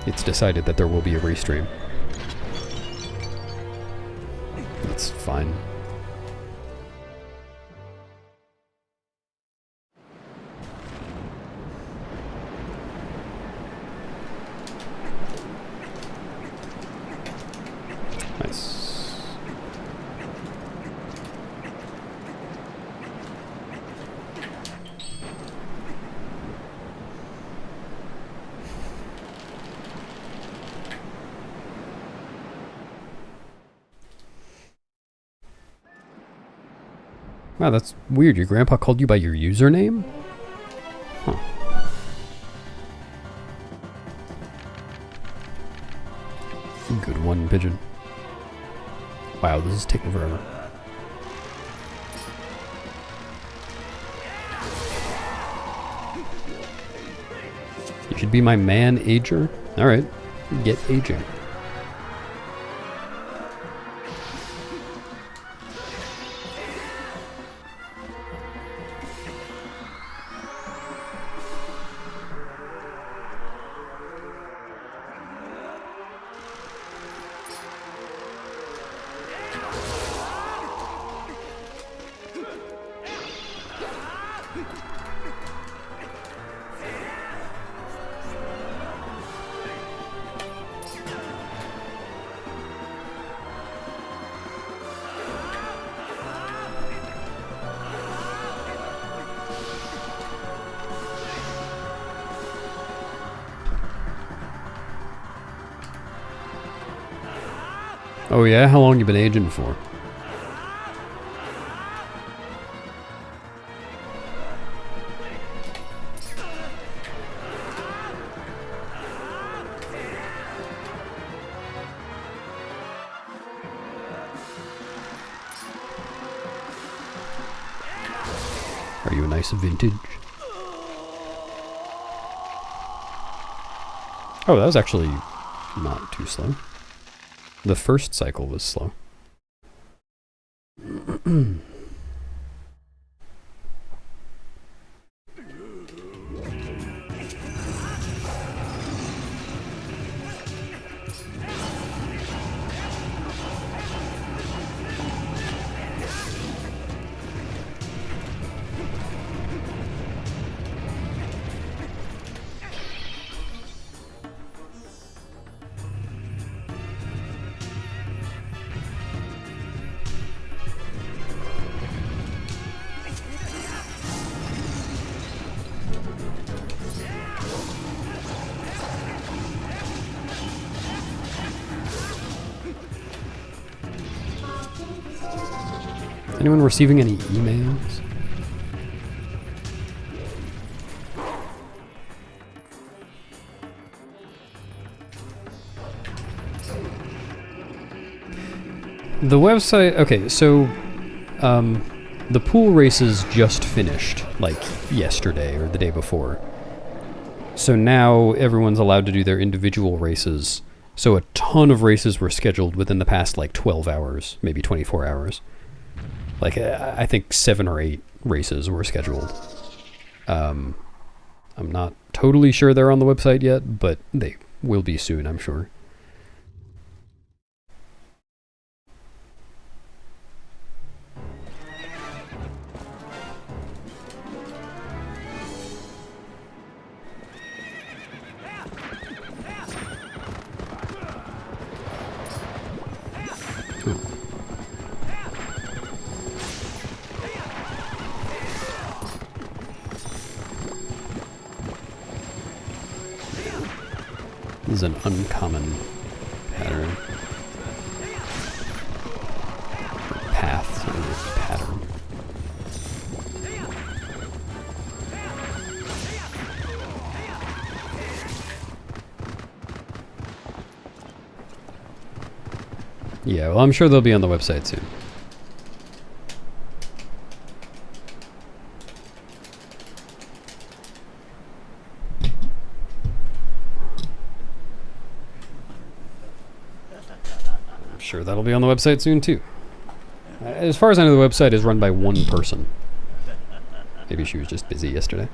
it's decided that there will be a restream. That's fine. Nice. Wow, that's weird. Your grandpa called you by your username? Huh. Good one, Pigeon. Wow, this is taking forever. You should be my man ager? Alright, get aging. Oh yeah? How long you been aging for? Are you a nice vintage? Oh, that was actually not too slow. The first cycle was slow. Anyone receiving any emails? The website, okay, so the pool races just finished, like yesterday or the day before. So now everyone's allowed to do their individual races. So a ton of races were scheduled within the past like 12 hours, maybe 24 hours. Like, I think 7 or 8 races were scheduled. I'm not totally sure they're on the website yet, but they will be soon, I'm sure. This is an uncommon pattern. Path, or pattern. Yeah, well, I'm sure they'll be on the website soon. Sure, that'll be on the website soon too. As far as I know, the website is run by one person. Maybe she was just busy yesterday.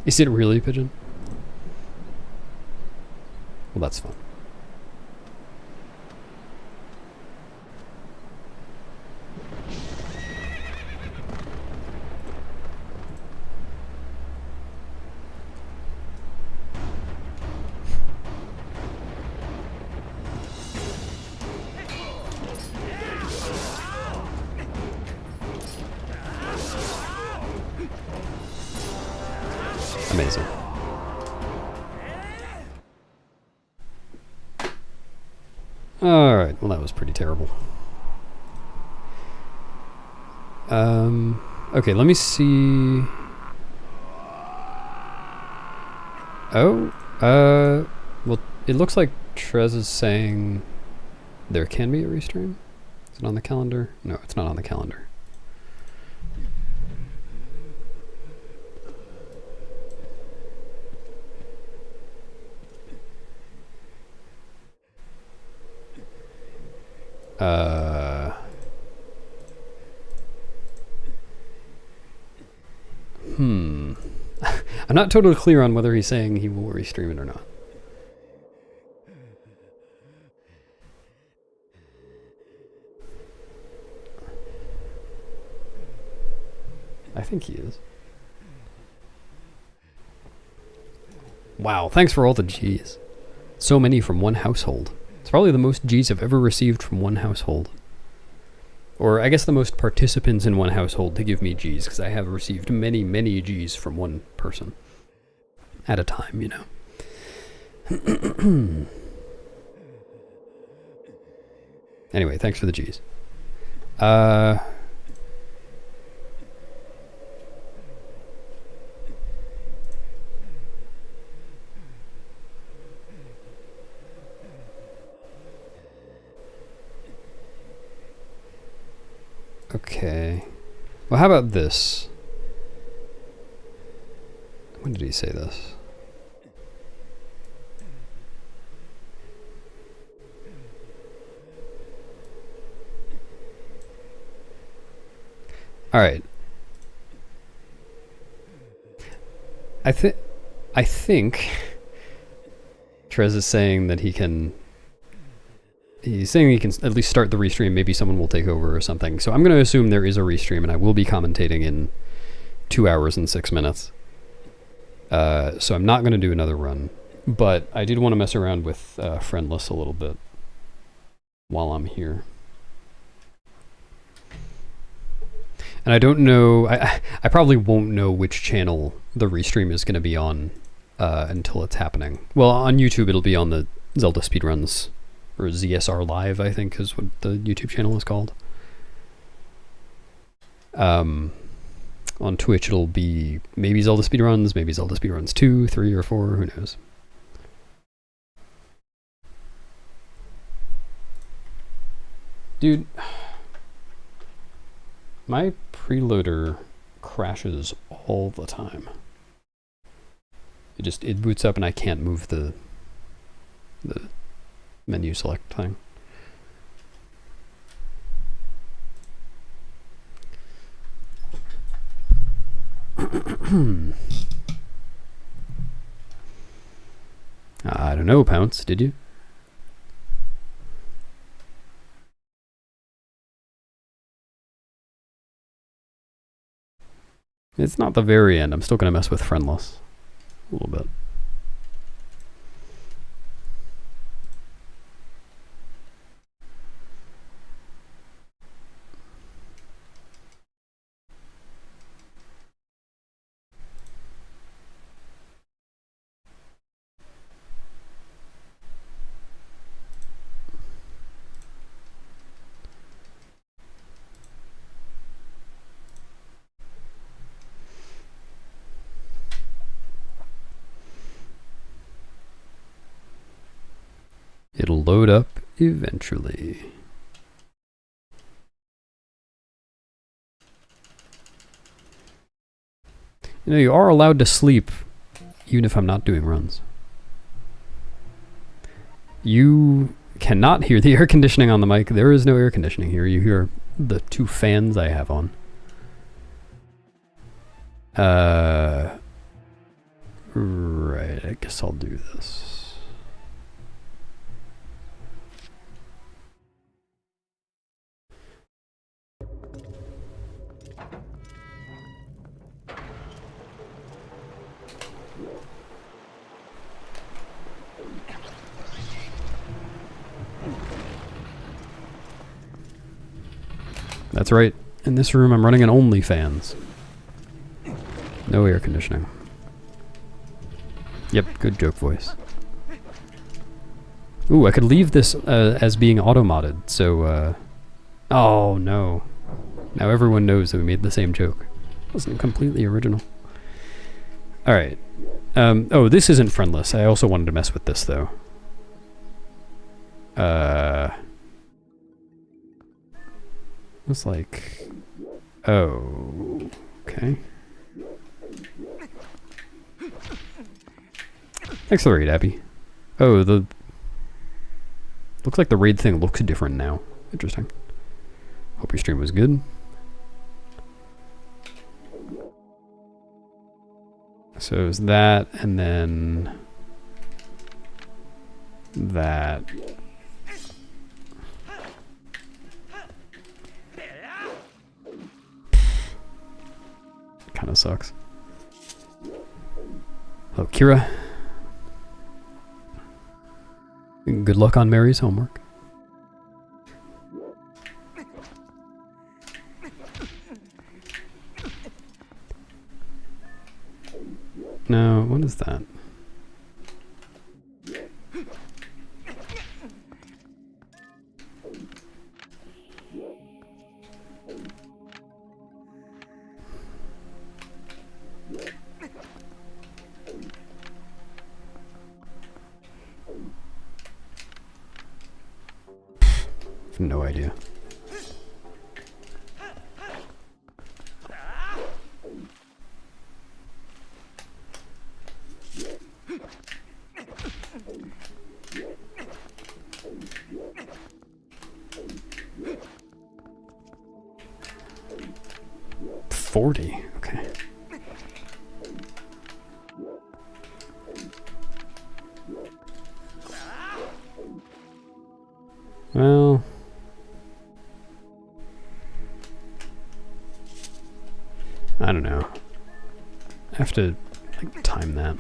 Is it really Pigeon? Well, that's fun. Amazing. Alright, well that was pretty terrible. Okay, let me see. Oh, well, it looks like Trez is saying there can be a restream. Is it on the calendar? No, it's not on the calendar. I'm not totally clear on whether he's saying he will restream it or not. I think he is. Wow, thanks for all the G's. So many from one household. It's probably the most G's I've ever received from one household. Or I guess the most participants in one household to give me G's, because I have received many, many G's from one person. At a time, you know. Anyway, thanks for the G's. Okay. Well, how about this? When did he say this? Alright. I think Trez is saying that he can... He's saying he can at least start the restream. Maybe someone will take over or something. So I'm going to assume there is a restream, and I will be commentating in 2 hours and 6 minutes. So I'm not going to do another run. But I did want to mess around with Friendless a little bit while I'm here. And I don't know... I probably won't know which channel the restream is going to be on until it's happening. Well, on YouTube it'll be on the Zelda Speedruns, or ZSR Live, I think is what the YouTube channel is called. On Twitch it'll be maybe Zelda Speedruns, maybe Zelda Speedruns 2, 3, or 4, who knows. Dude, my preloader crashes all the time. It boots up and I can't move the menu select thing. I don't know, Pounce, did you? It's not the very end. I'm still going to mess with Friendless a little bit. It'll load up eventually. You know, you are allowed to sleep even if I'm not doing runs. You cannot hear the air conditioning on the mic. There is no air conditioning here. You hear the 2 fans I have on. Right, I guess I'll do this. That's right. In this room, I'm running an OnlyFans. No air conditioning. Yep, good joke voice. Ooh, I could leave this as being auto-modded, so, oh, no. Now everyone knows that we made the same joke. It wasn't completely original. Alright. Oh, this isn't Friendless. I also wanted to mess with this, though. It's like... Oh... Okay. Thanks for the raid, Abby. Oh, the... Looks like the raid thing looks different now. Interesting. Hope your stream was good. So it was that, and then... that... Kind of sucks. Hello, Kira. Good luck on Mary's homework. No, what is that? No idea. 40. Okay. Well, I don't know. I have to like time that.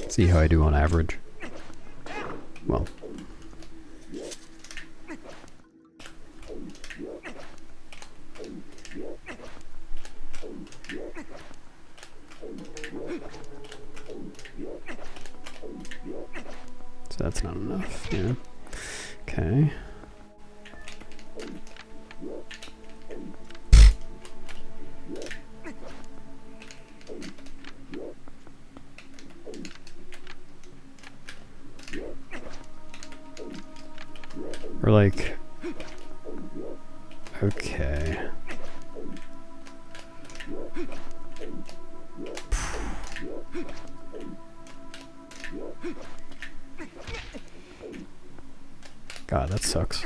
See how I do on average. Well. So that's not enough, yeah. Okay. Or like, okay. God, that sucks.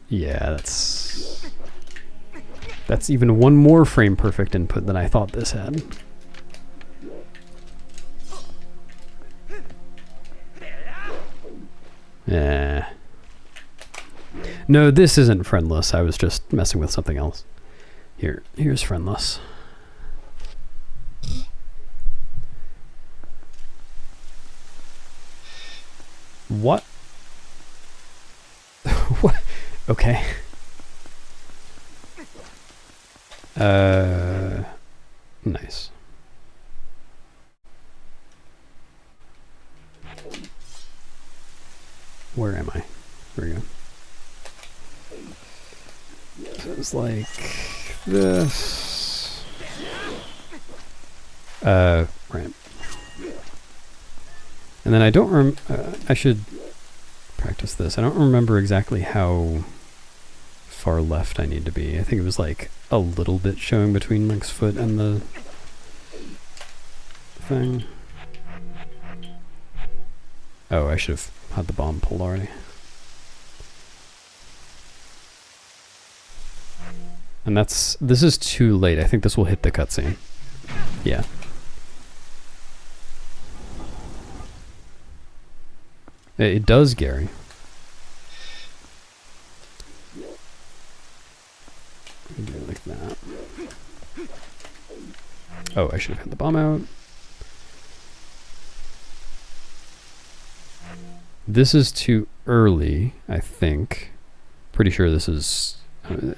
Yeah, that's even one more frame perfect input than I thought this had. Yeah. No, this isn't friendless. I was just messing with something else. Here's friendless. What? What? Okay. Nice. Where am I? There we go. So it's like this. Right. And then I don't I should practice this. I don't remember exactly how far left I need to be. I think it was like a little bit showing between Link's foot and the thing. Oh, I should have had the bomb pulled already. And this is too late. I think this will hit the cutscene. Yeah. It does, Gary. Do it like that. Oh, I should have had the bomb out. This is too early, I think. Pretty sure this is...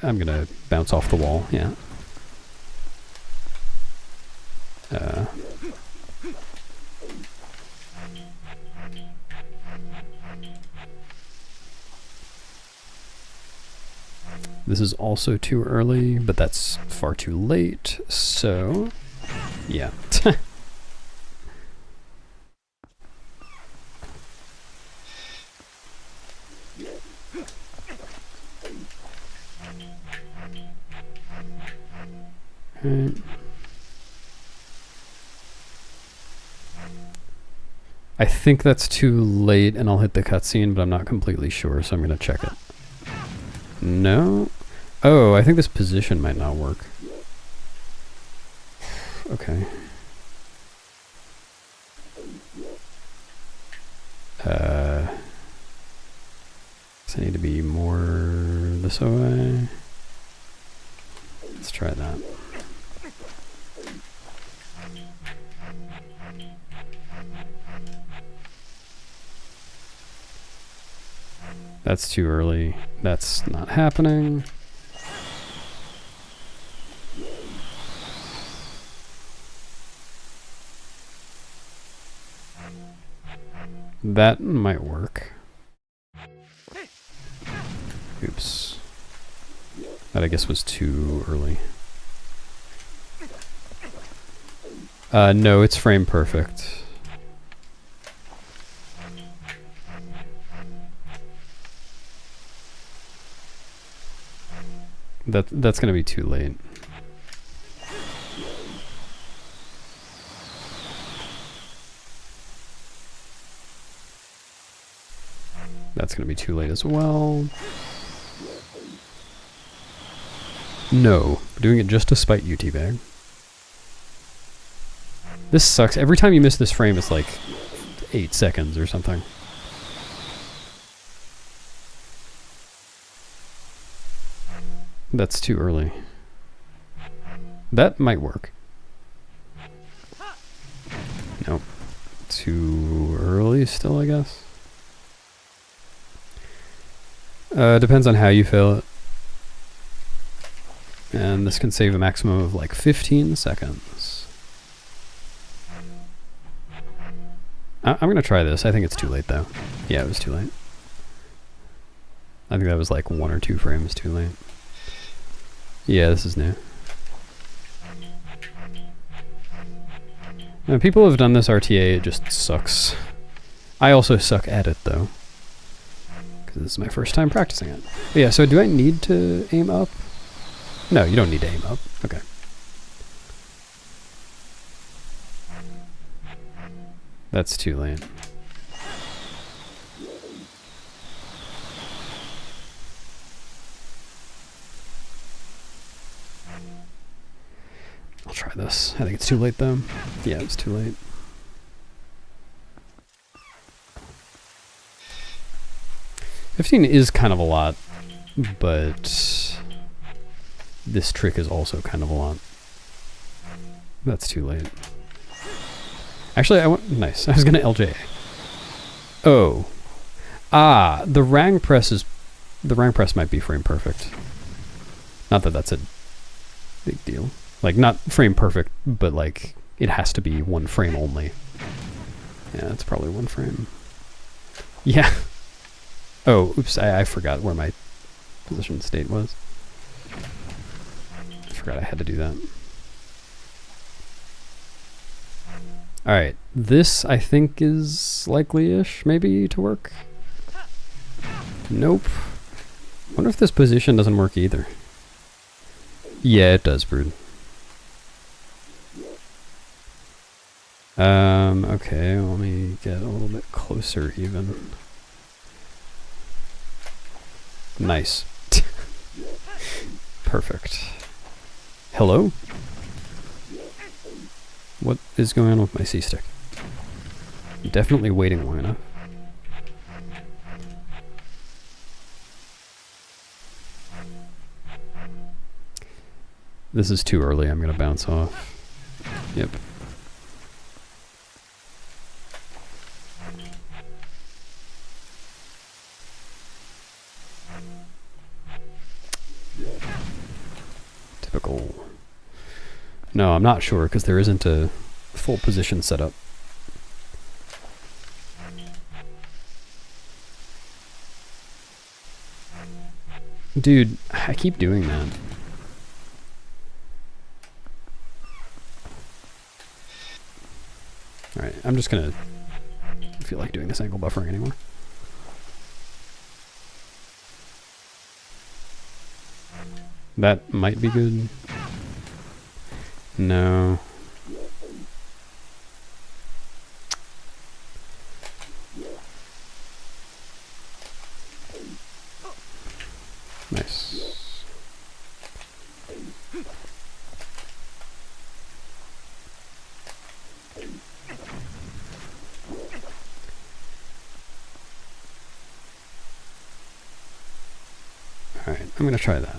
I'm gonna bounce off the wall, yeah. This is also too early, but that's far too late, so... yeah. Right. I think that's too late and I'll hit the cutscene, but I'm not completely sure, so I'm going to check it. No? Oh, I think this position might not work. Okay. Does I need to be more this way? Let's try that. That's too early. That's not happening. That might work. Oops. That I guess was too early. No, it's frame perfect. That's gonna be too late. That's gonna be too late as well. No. Doing it just to spite you, Teabag. This sucks. Every time you miss this frame, it's like 8 seconds or something. That's too early. That might work. Nope. Too early still, I guess. Depends on how you fail it. And this can save a maximum of like 15 seconds. I'm gonna try this. I think it's too late though. Yeah, it was too late. I think that was like 1 or 2 frames too late. Yeah, this is new. Now, people have done this RTA, it just sucks. I also suck at it though, because this is my first time practicing it. But yeah, so do I need to aim up? No, you don't need to aim up. Okay. That's too late. I'll try this. I think it's too late though. Yeah, it's too late. $15 is kind of a lot, but this trick is also kind of a lot. That's too late. Actually, nice. I was gonna LJ. Oh. Ah, the rank press might be frame perfect. Not that that's a big deal. Like, not frame perfect, but like, it has to be 1 frame only. Yeah, it's probably 1 frame. Yeah. Oh, oops, I forgot where my position state was. I forgot I had to do that. Alright, this I think is likely-ish, maybe, to work. Nope. Wonder if this position doesn't work either. Yeah, it does, Brood. Okay, let me get a little bit closer even. Nice. Perfect. Hello? What is going on with my C-stick? I'm definitely waiting long enough. This is too early, I'm gonna bounce off. Yep. Typical. No, I'm not sure because there isn't a full position set up. Dude, I keep doing that. Alright, I'm just gonna feel like doing this angle buffering anymore. That might be good. No. Nice. Alright, I'm gonna try that.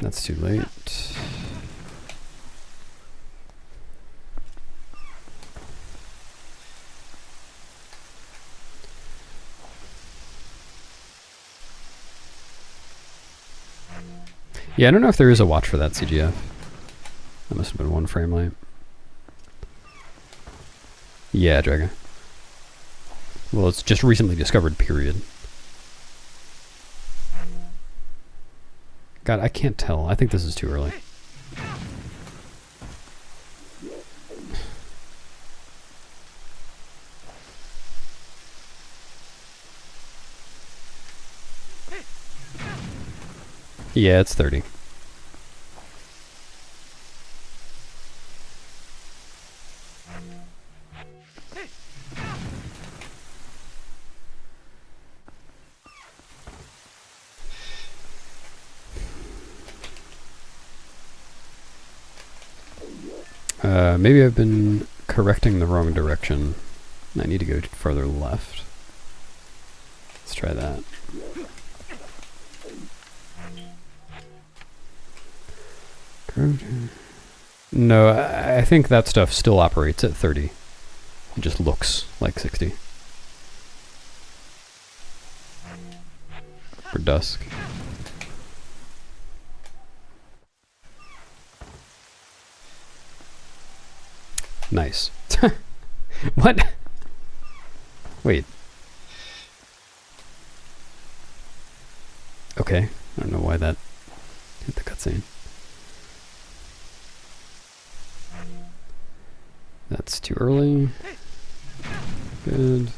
That's too late. Yeah, I don't know if there is a watch for that CGF. That must have been 1 frame late. Yeah, Dragon. Well, it's just recently discovered, period. God, I can't tell. I think this is too early. Yeah, it's 30. Maybe I've been correcting the wrong direction. I need to go further left. Let's try that. No, I think that stuff still operates at 30. It just looks like 60. For dusk. Nice. What? Wait. Okay. I don't know why that hit the cutscene. That's too early. Good.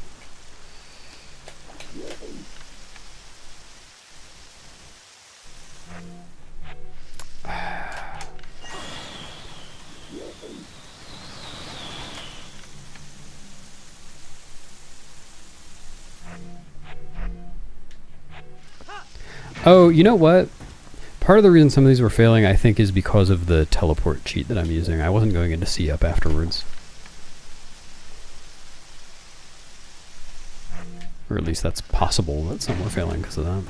Oh, you know what? Part of the reason some of these were failing, I think, is because of the teleport cheat that I'm using. I wasn't going into C up afterwards. Or at least that's possible that some were failing because of that.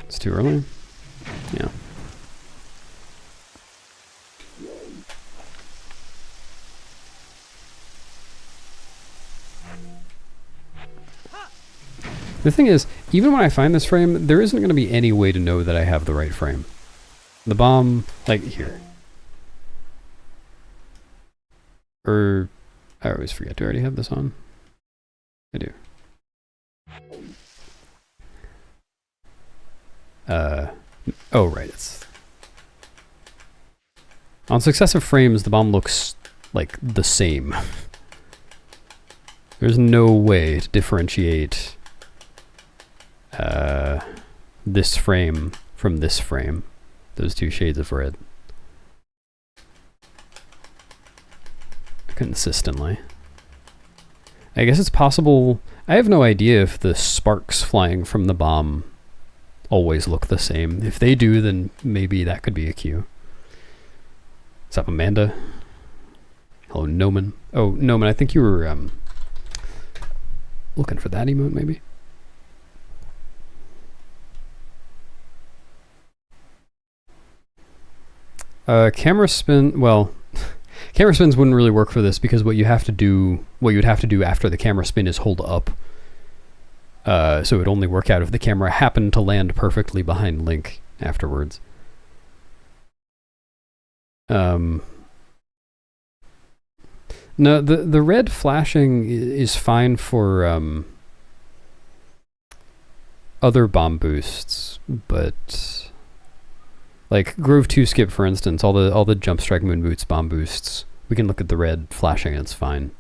It's too early? Yeah. The thing is, even when I find this frame, there isn't going to be any way to know that I have the right frame. The bomb, like, here. Or, I always forget, do I already have this on? I do. Oh, right, it's... On successive frames, the bomb looks, like, the same. There's no way to differentiate this frame from this frame. Those two shades of red. Consistently. I guess it's possible... I have no idea if the sparks flying from the bomb always look the same. If they do, then maybe that could be a cue. What's up, Amanda? Hello, Noman. Oh, Noman, I think you were looking for that emote, maybe? Camera spin, well, camera spins wouldn't really work for this because what you'd have to do after the camera spin is hold up. So it would only work out if the camera happened to land perfectly behind Link afterwards. No, the red flashing is fine for other bomb boosts, but like Grove 2 skip, for instance, all the Jump Strike Moon Boots bomb boosts, we can look at the red flashing and it's fine.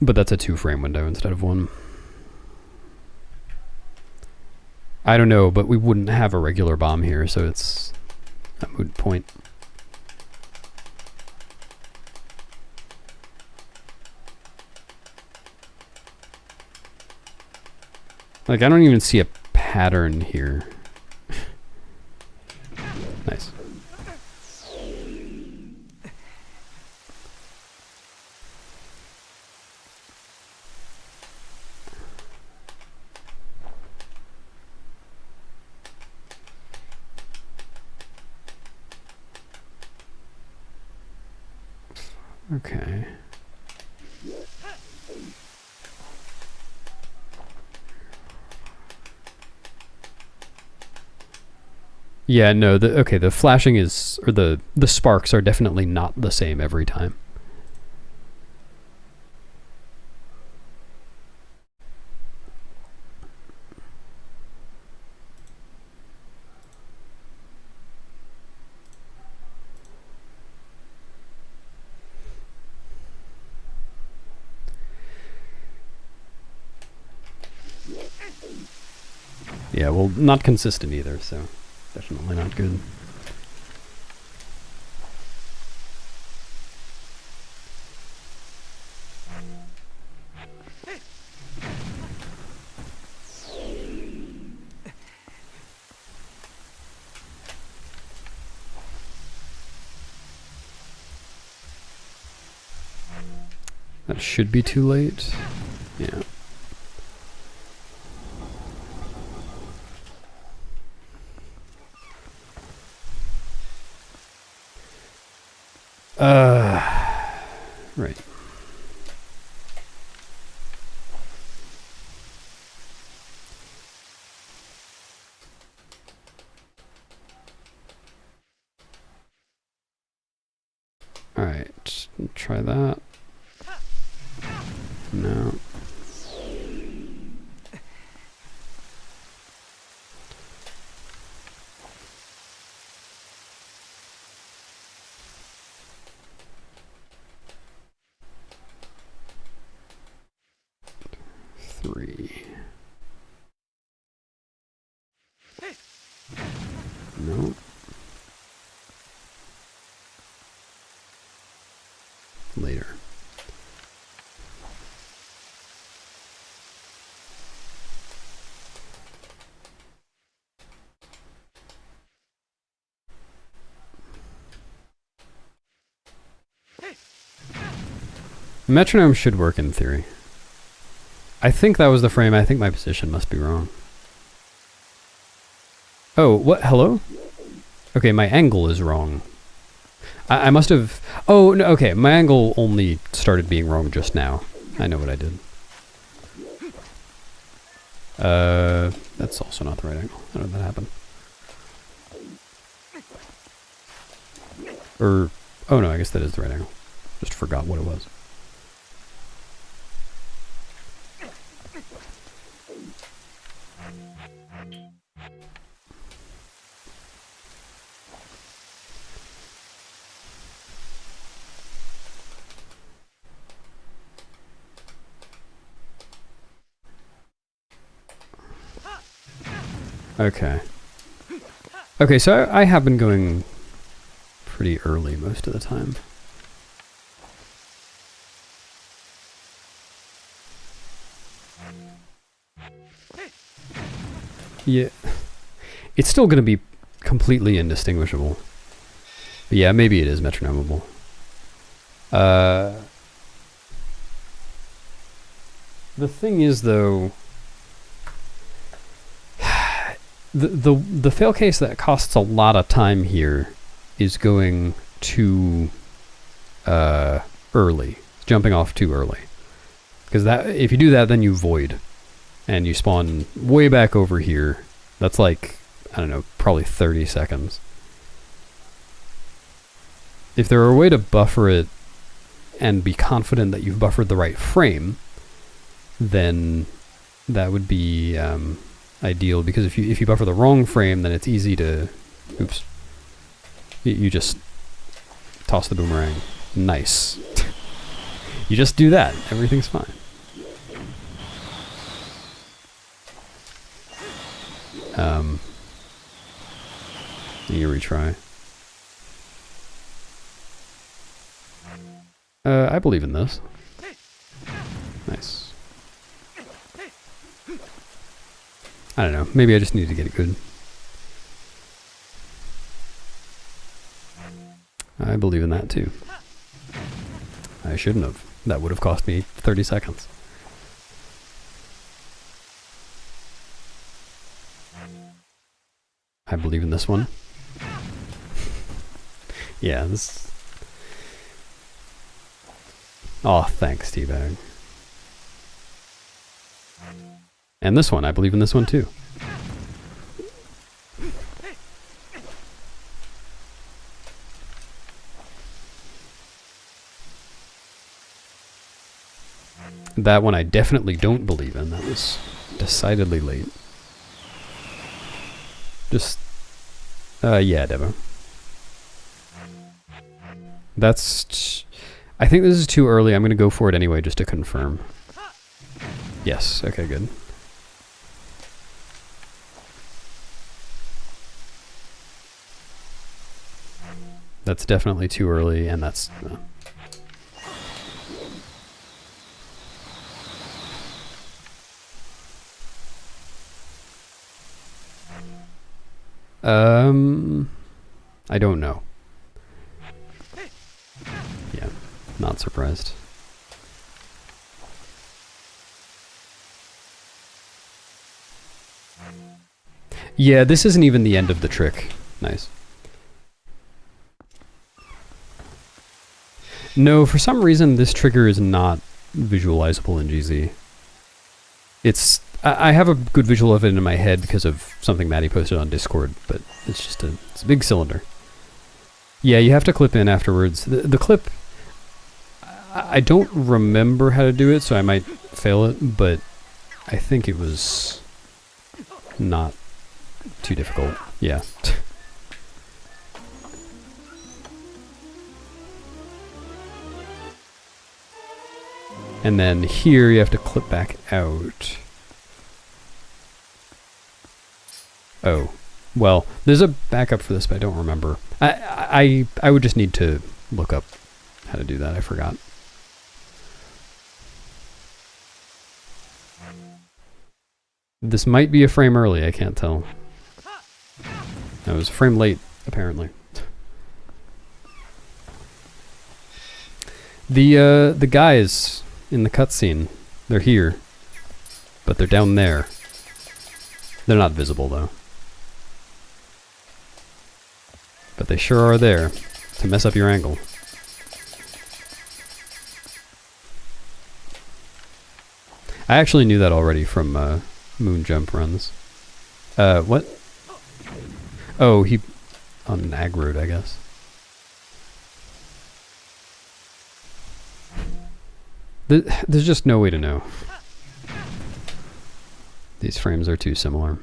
But that's a 2-frame window instead of 1. I don't know, but we wouldn't have a regular bomb here, so it's a moot point. Like, I don't even see a pattern here. Nice. Okay. Yeah, no, the flashing is, or the sparks are definitely not the same every time. Yeah, well, not consistent either, so definitely not good. That should be too late. Yeah. Right. Alright, try that. No. Three. No. Later. Metronome should work in theory. I think that was the frame. I think my position must be wrong. Oh, what? Hello? Okay, my angle is wrong. I must have... Oh, no, okay. My angle only started being wrong just now. I know what I did. That's also not the right angle. How did that happen? Or... Oh no, I guess that is the right angle. Just forgot what it was. Okay. Okay, so I have been going pretty early most of the time. Yeah. It's still going to be completely indistinguishable. But yeah, maybe it is metronomable. The thing is, though... The fail case that costs a lot of time here is going too early, jumping off too early. Because that, if you do that, then you void, and you spawn way back over here. That's like, I don't know, probably 30 seconds. If there were a way to buffer it and be confident that you've buffered the right frame, then that would be ideal, because if you buffer the wrong frame, then it's easy to, oops, you just toss the boomerang. Nice. You just do that, everything's fine. You retry. I believe in this. Nice. I don't know, maybe I just need to get it good. I believe in that too. I shouldn't have. That would have cost me 30 seconds. I believe in this one. Yeah, this... Oh, thanks, Teabag. And this one, I believe in this one too. That one I definitely don't believe in. That was decidedly late. Just... yeah, Devo. That's... I think this is too early. I'm going to go for it anyway, just to confirm. Yes, okay, good. That's definitely too early, and that's... I don't know. Yeah, not surprised. Yeah, this isn't even the end of the trick. Nice. No, for some reason this trigger is not visualizable in GZ. It's... I have a good visual of it in my head because of something Maddie posted on Discord, but it's just it's a big cylinder. Yeah, you have to clip in afterwards. The clip... I don't remember how to do it, so I might fail it, but I think it was not too difficult. Yeah. And then here you have to clip back out. Oh. Well, there's a backup for this, but I don't remember. I would just need to look up how to do that. I forgot. This might be a frame early, I can't tell. No, it was a frame late, apparently. The guys in the cutscene, they're here, but they're down there. They're not visible, though. But they sure are there to mess up your angle. I actually knew that already from moon jump runs. What? Oh, he... on an ag road, I guess. There's just no way to know. These frames are too similar.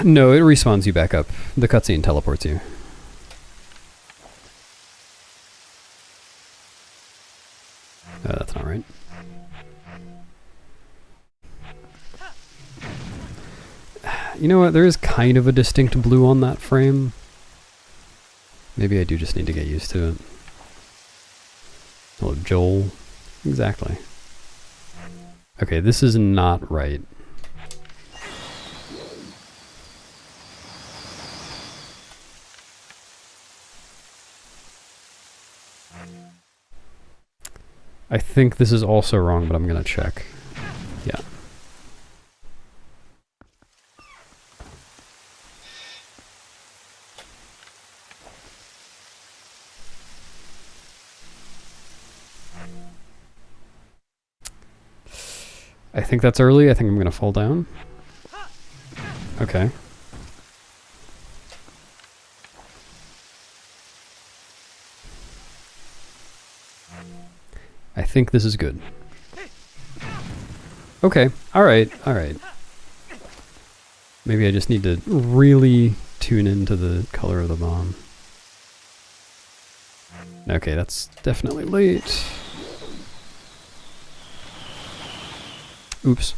No, it respawns you back up. The cutscene teleports you. That's not right. You know what? There is kind of a distinct blue on that frame. Maybe I do just need to get used to it. Hello, Joel. Exactly. Okay, this is not right. I think this is also wrong, but I'm gonna check. Yeah. I think that's early. I think I'm gonna fall down. Okay. I think this is good. Okay, alright, alright. Maybe I just need to really tune into the color of the bomb. Okay, that's definitely late. Oops.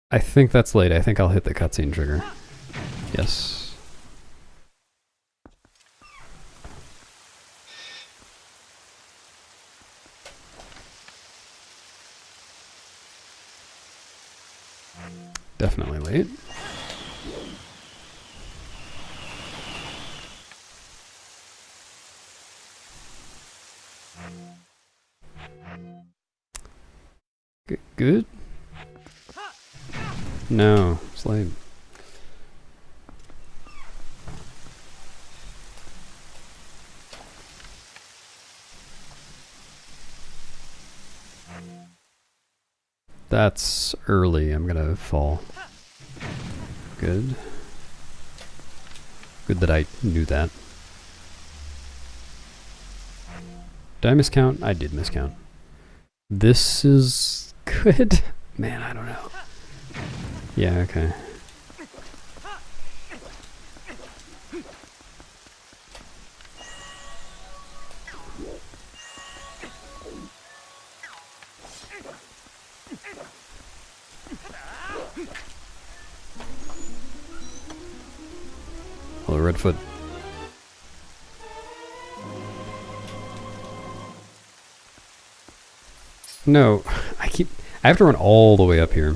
I think that's late. I think I'll hit the cutscene trigger. Yes. Definitely late. Good? No, it's late. That's early. I'm gonna fall. Good. Good that I knew that. Did I miscount? I did miscount. This is good. Man, I don't know. Yeah, okay. Hello, Redfoot. No, I have to run all the way up here.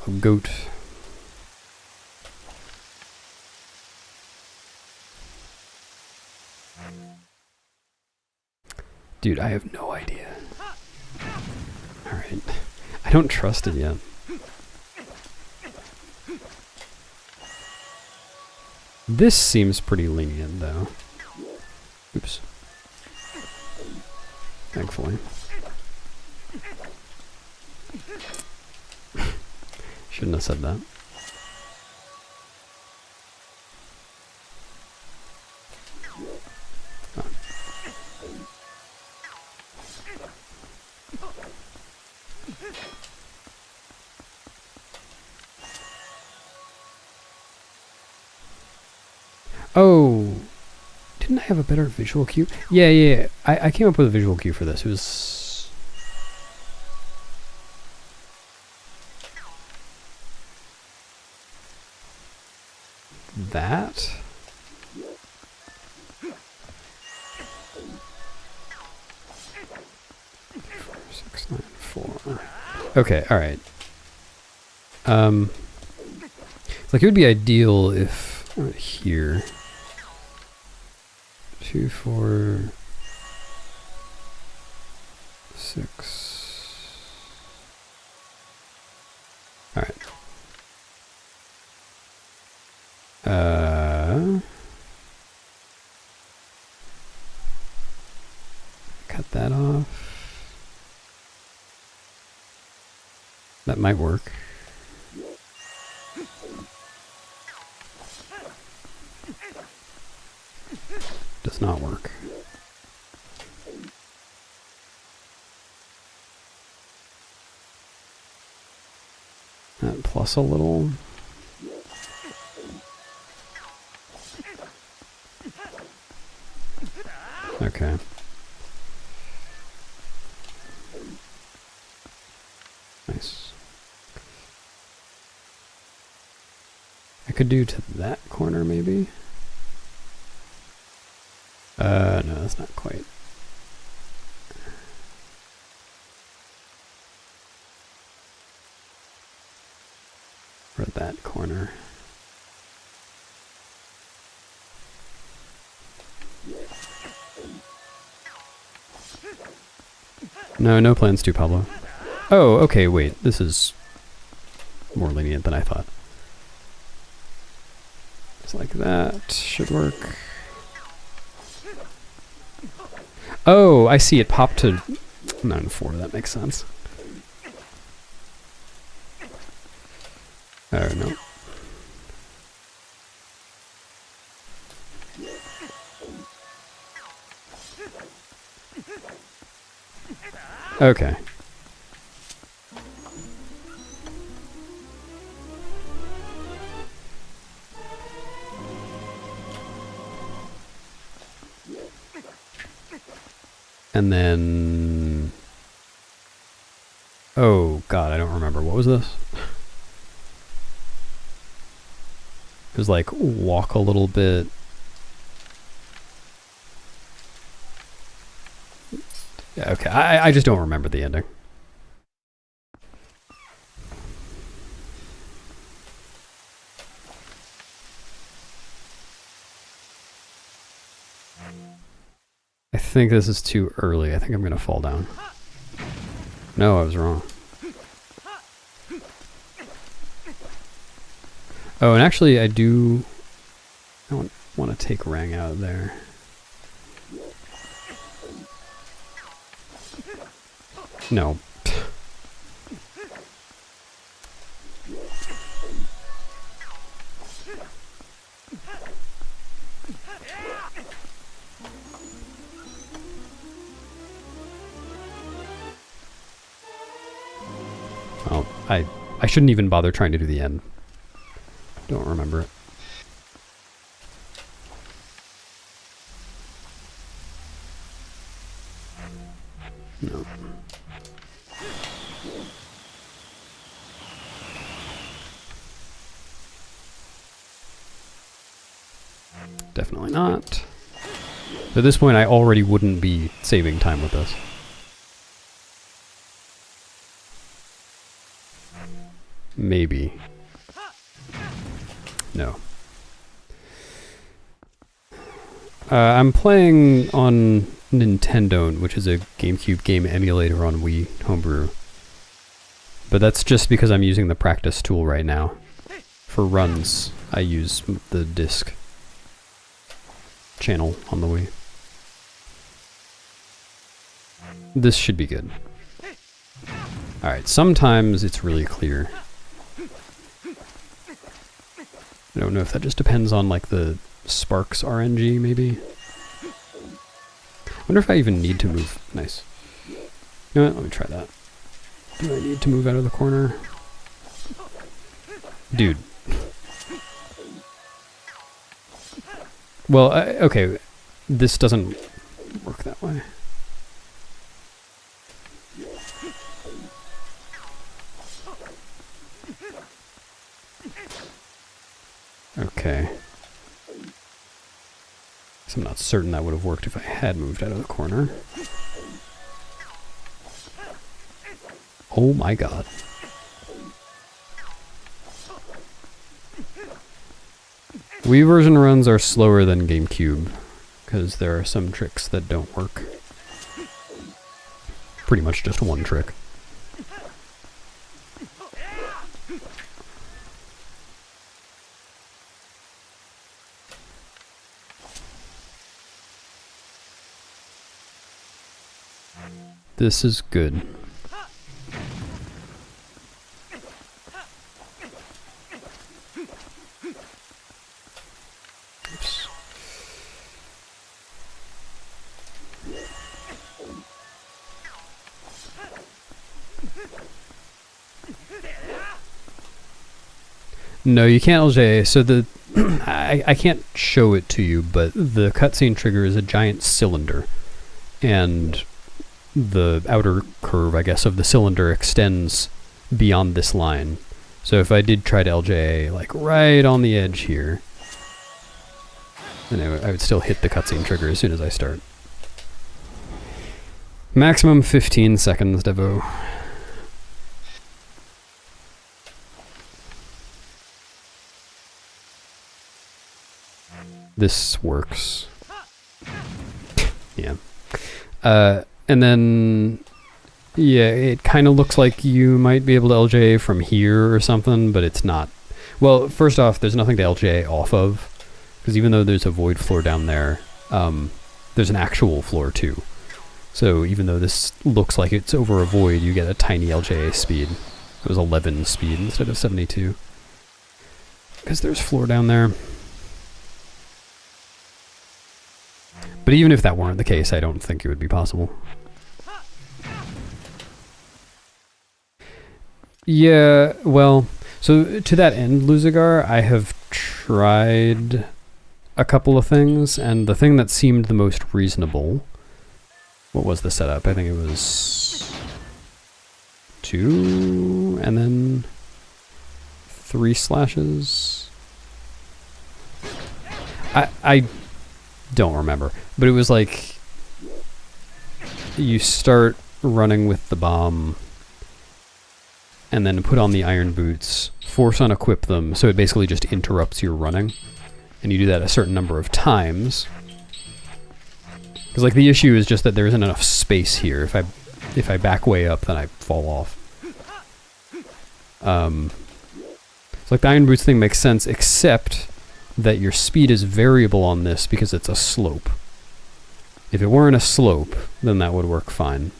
A goat. Dude, I have no idea. Alright. I don't trust it yet. This seems pretty lenient, though. Oops. Thankfully. Shouldn't have said that. Oh, didn't I have a better visual cue? Yeah. I came up with a visual cue for this. It was... that? Six, 9, 4. Okay, alright. Like it would be ideal if here 2, 4, 6. All right. Cut that off. That might work. Does not work. That plus a little. Okay. Nice. I could do to that corner maybe. No, that's not quite. For that corner. No plans to, Pablo. Oh, okay, wait. This is more lenient than I thought. It's like that. Should work. Oh, I see. It popped to 9 4. That makes sense. Oh, no. Okay. And then... oh, God, I don't remember. What was this? It was like, walk a little bit. Yeah, okay, I just don't remember the ending. I think this is too early. I think I'm going to fall down. No, I was wrong. Oh, and actually I don't want to take Rang out of there. No. Well, I shouldn't even bother trying to do the end. Don't remember it. No. Definitely not. At this point, I already wouldn't be saving time with this. Maybe. No. I'm playing on Nintendo, which is a GameCube game emulator on Wii Homebrew. But that's just because I'm using the practice tool right now. For runs, I use the disc channel on the Wii. This should be good. Alright, sometimes it's really clear. I don't know if that just depends on like the Sparks RNG maybe. I wonder if I even need to move. Nice. You know what? Let me try that. Do I need to move out of the corner? Dude. Well, okay. This doesn't work that way. Okay. So I'm not certain that would have worked if I had moved out of the corner. Oh my god. Wii version runs are slower than GameCube, because there are some tricks that don't work. Pretty much just one trick. This is good. Oops. No, you can't LJ. So the I can't show it to you, but the cutscene trigger is a giant cylinder, and the outer curve, I guess, of the cylinder extends beyond this line. So if I did try to LJ like right on the edge here, then I would still hit the cutscene trigger as soon as I start. Maximum 15 seconds, Devo. This works. Yeah. And then, yeah, it kind of looks like you might be able to LJ from here or something, but it's not. Well, first off, there's nothing to LJ off of, because even though there's a void floor down there, there's an actual floor too. So even though this looks like it's over a void, you get a tiny LJ speed. It was 11 speed instead of 72. Because there's floor down there. But even if that weren't the case, I don't think it would be possible. Yeah, well, so to that end, Luzigar, I have tried a couple of things, and the thing that seemed the most reasonable, what was the setup? I think it was 2, and then 3 slashes. I don't remember, but it was like you start running with the bomb and then put on the iron boots, force on equip them, so it basically just interrupts your running, and you do that a certain number of times. Because like the issue is just that there isn't enough space here. If I back way up, then I fall off. So like the iron boots thing makes sense, except that your speed is variable on this because it's a slope. If it weren't a slope, then that would work fine.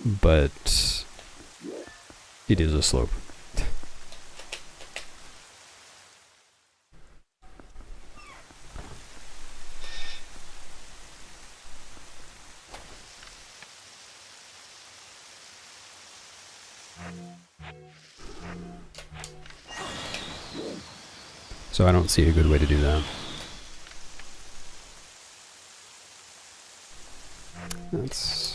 but it is a slope. So I don't see a good way to do that. That's...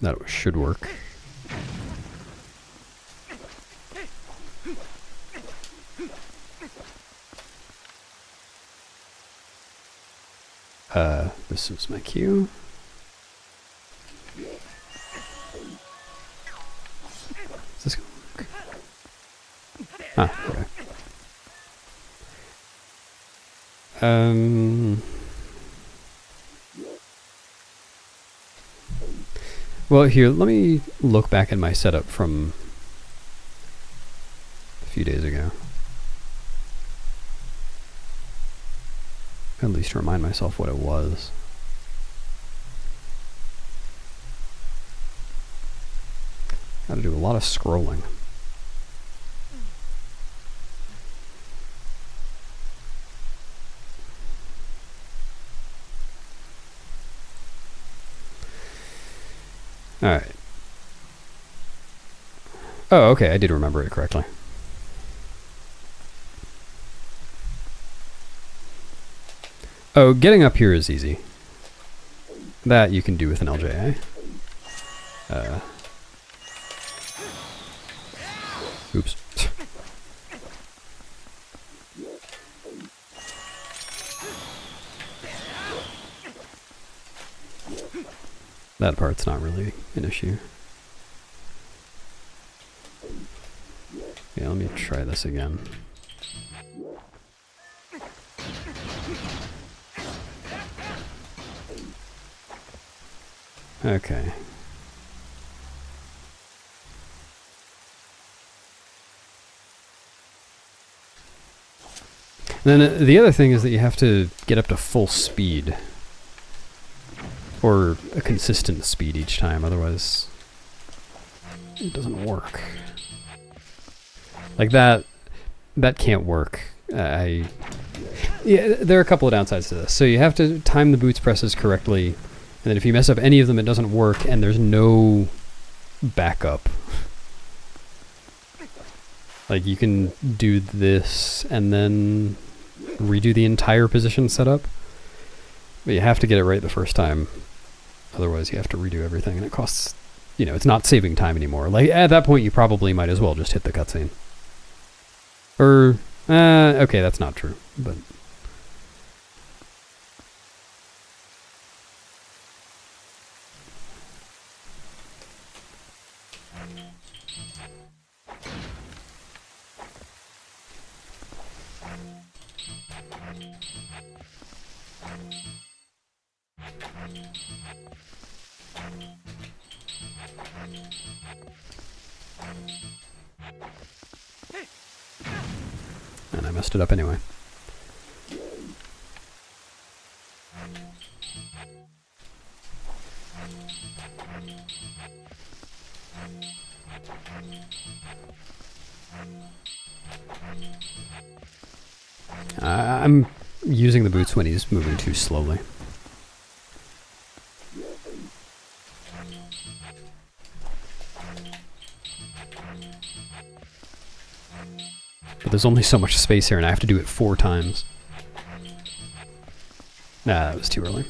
that should work. This is my cue. Is this gonna work? Ah, okay. Well, here, let me look back at my setup from a few days ago. At least remind myself what it was. Got to do a lot of scrolling. All right. Oh, okay, I did remember it correctly. Oh, getting up here is easy. That you can do with an LJA. Oops. That part's not really an issue. Yeah, let me try this again. Okay. Then the other thing is that you have to get up to full speed. Or a consistent speed each time, otherwise it doesn't work. Like that can't work. Yeah, there are a couple of downsides to this. So you have to time the boots presses correctly, and then if you mess up any of them, it doesn't work, and there's no backup. Like you can do this and then redo the entire position setup, but you have to get it right the first time. Otherwise you have to redo everything, and it costs, you know, it's not saving time anymore. Like at that point you probably might as well just hit the cutscene. Or, okay, that's not true, but... And I messed it up anyway. I'm using the boots when he's moving too slowly. But there's only so much space here, and I have to do it 4 times. Nah, that was too early.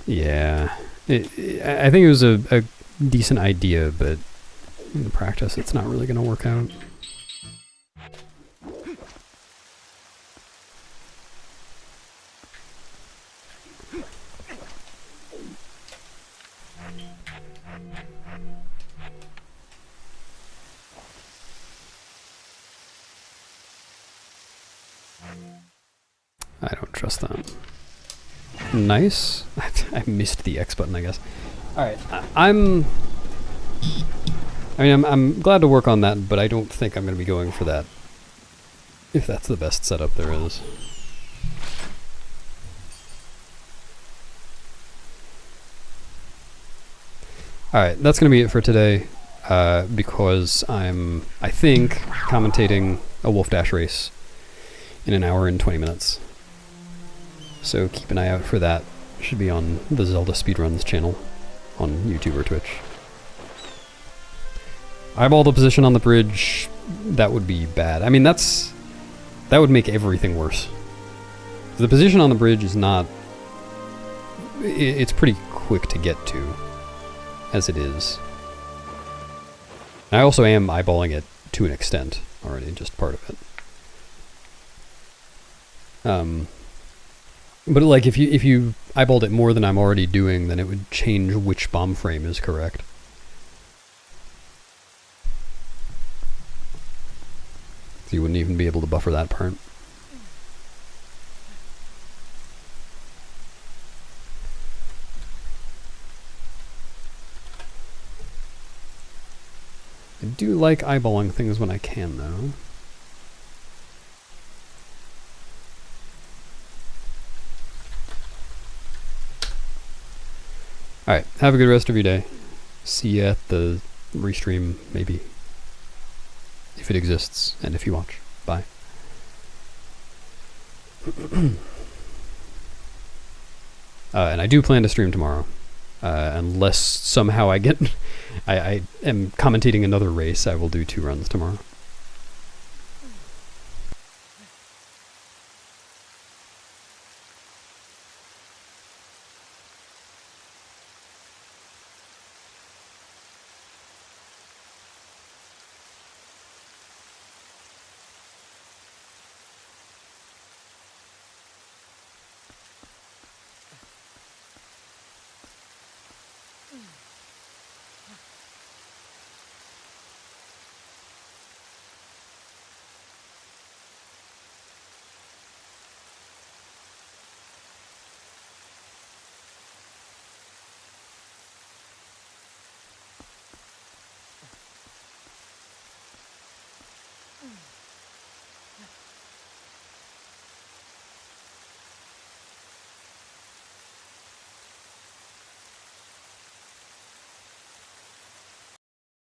Yeah, I think it was a decent idea, but in practice it's not really going to work out. I don't trust that. Nice. I missed the X button, I guess. Alright, I'm glad to work on that, but I don't think I'm going to be going for that. If that's the best setup there is. Alright, that's going to be it for today, because I think, commentating a Wolf Dash race in an hour and 20 minutes. So keep an eye out for that. Should be on the Zelda Speedruns channel on YouTube or Twitch. Eyeball the position on the bridge, that would be bad. I mean, that would make everything worse. The position on the bridge is not... It's pretty quick to get to, as it is. I also am eyeballing it to an extent already, just part of it. But like, if you eyeballed it more than I'm already doing, then it would change which bomb frame is correct. So you wouldn't even be able to buffer that part. I do like eyeballing things when I can, though. Alright, have a good rest of your day. See you at the restream, maybe. If it exists, and if you watch. Bye. And I do plan to stream tomorrow. Unless somehow I am commentating another race, I will do 2 runs tomorrow.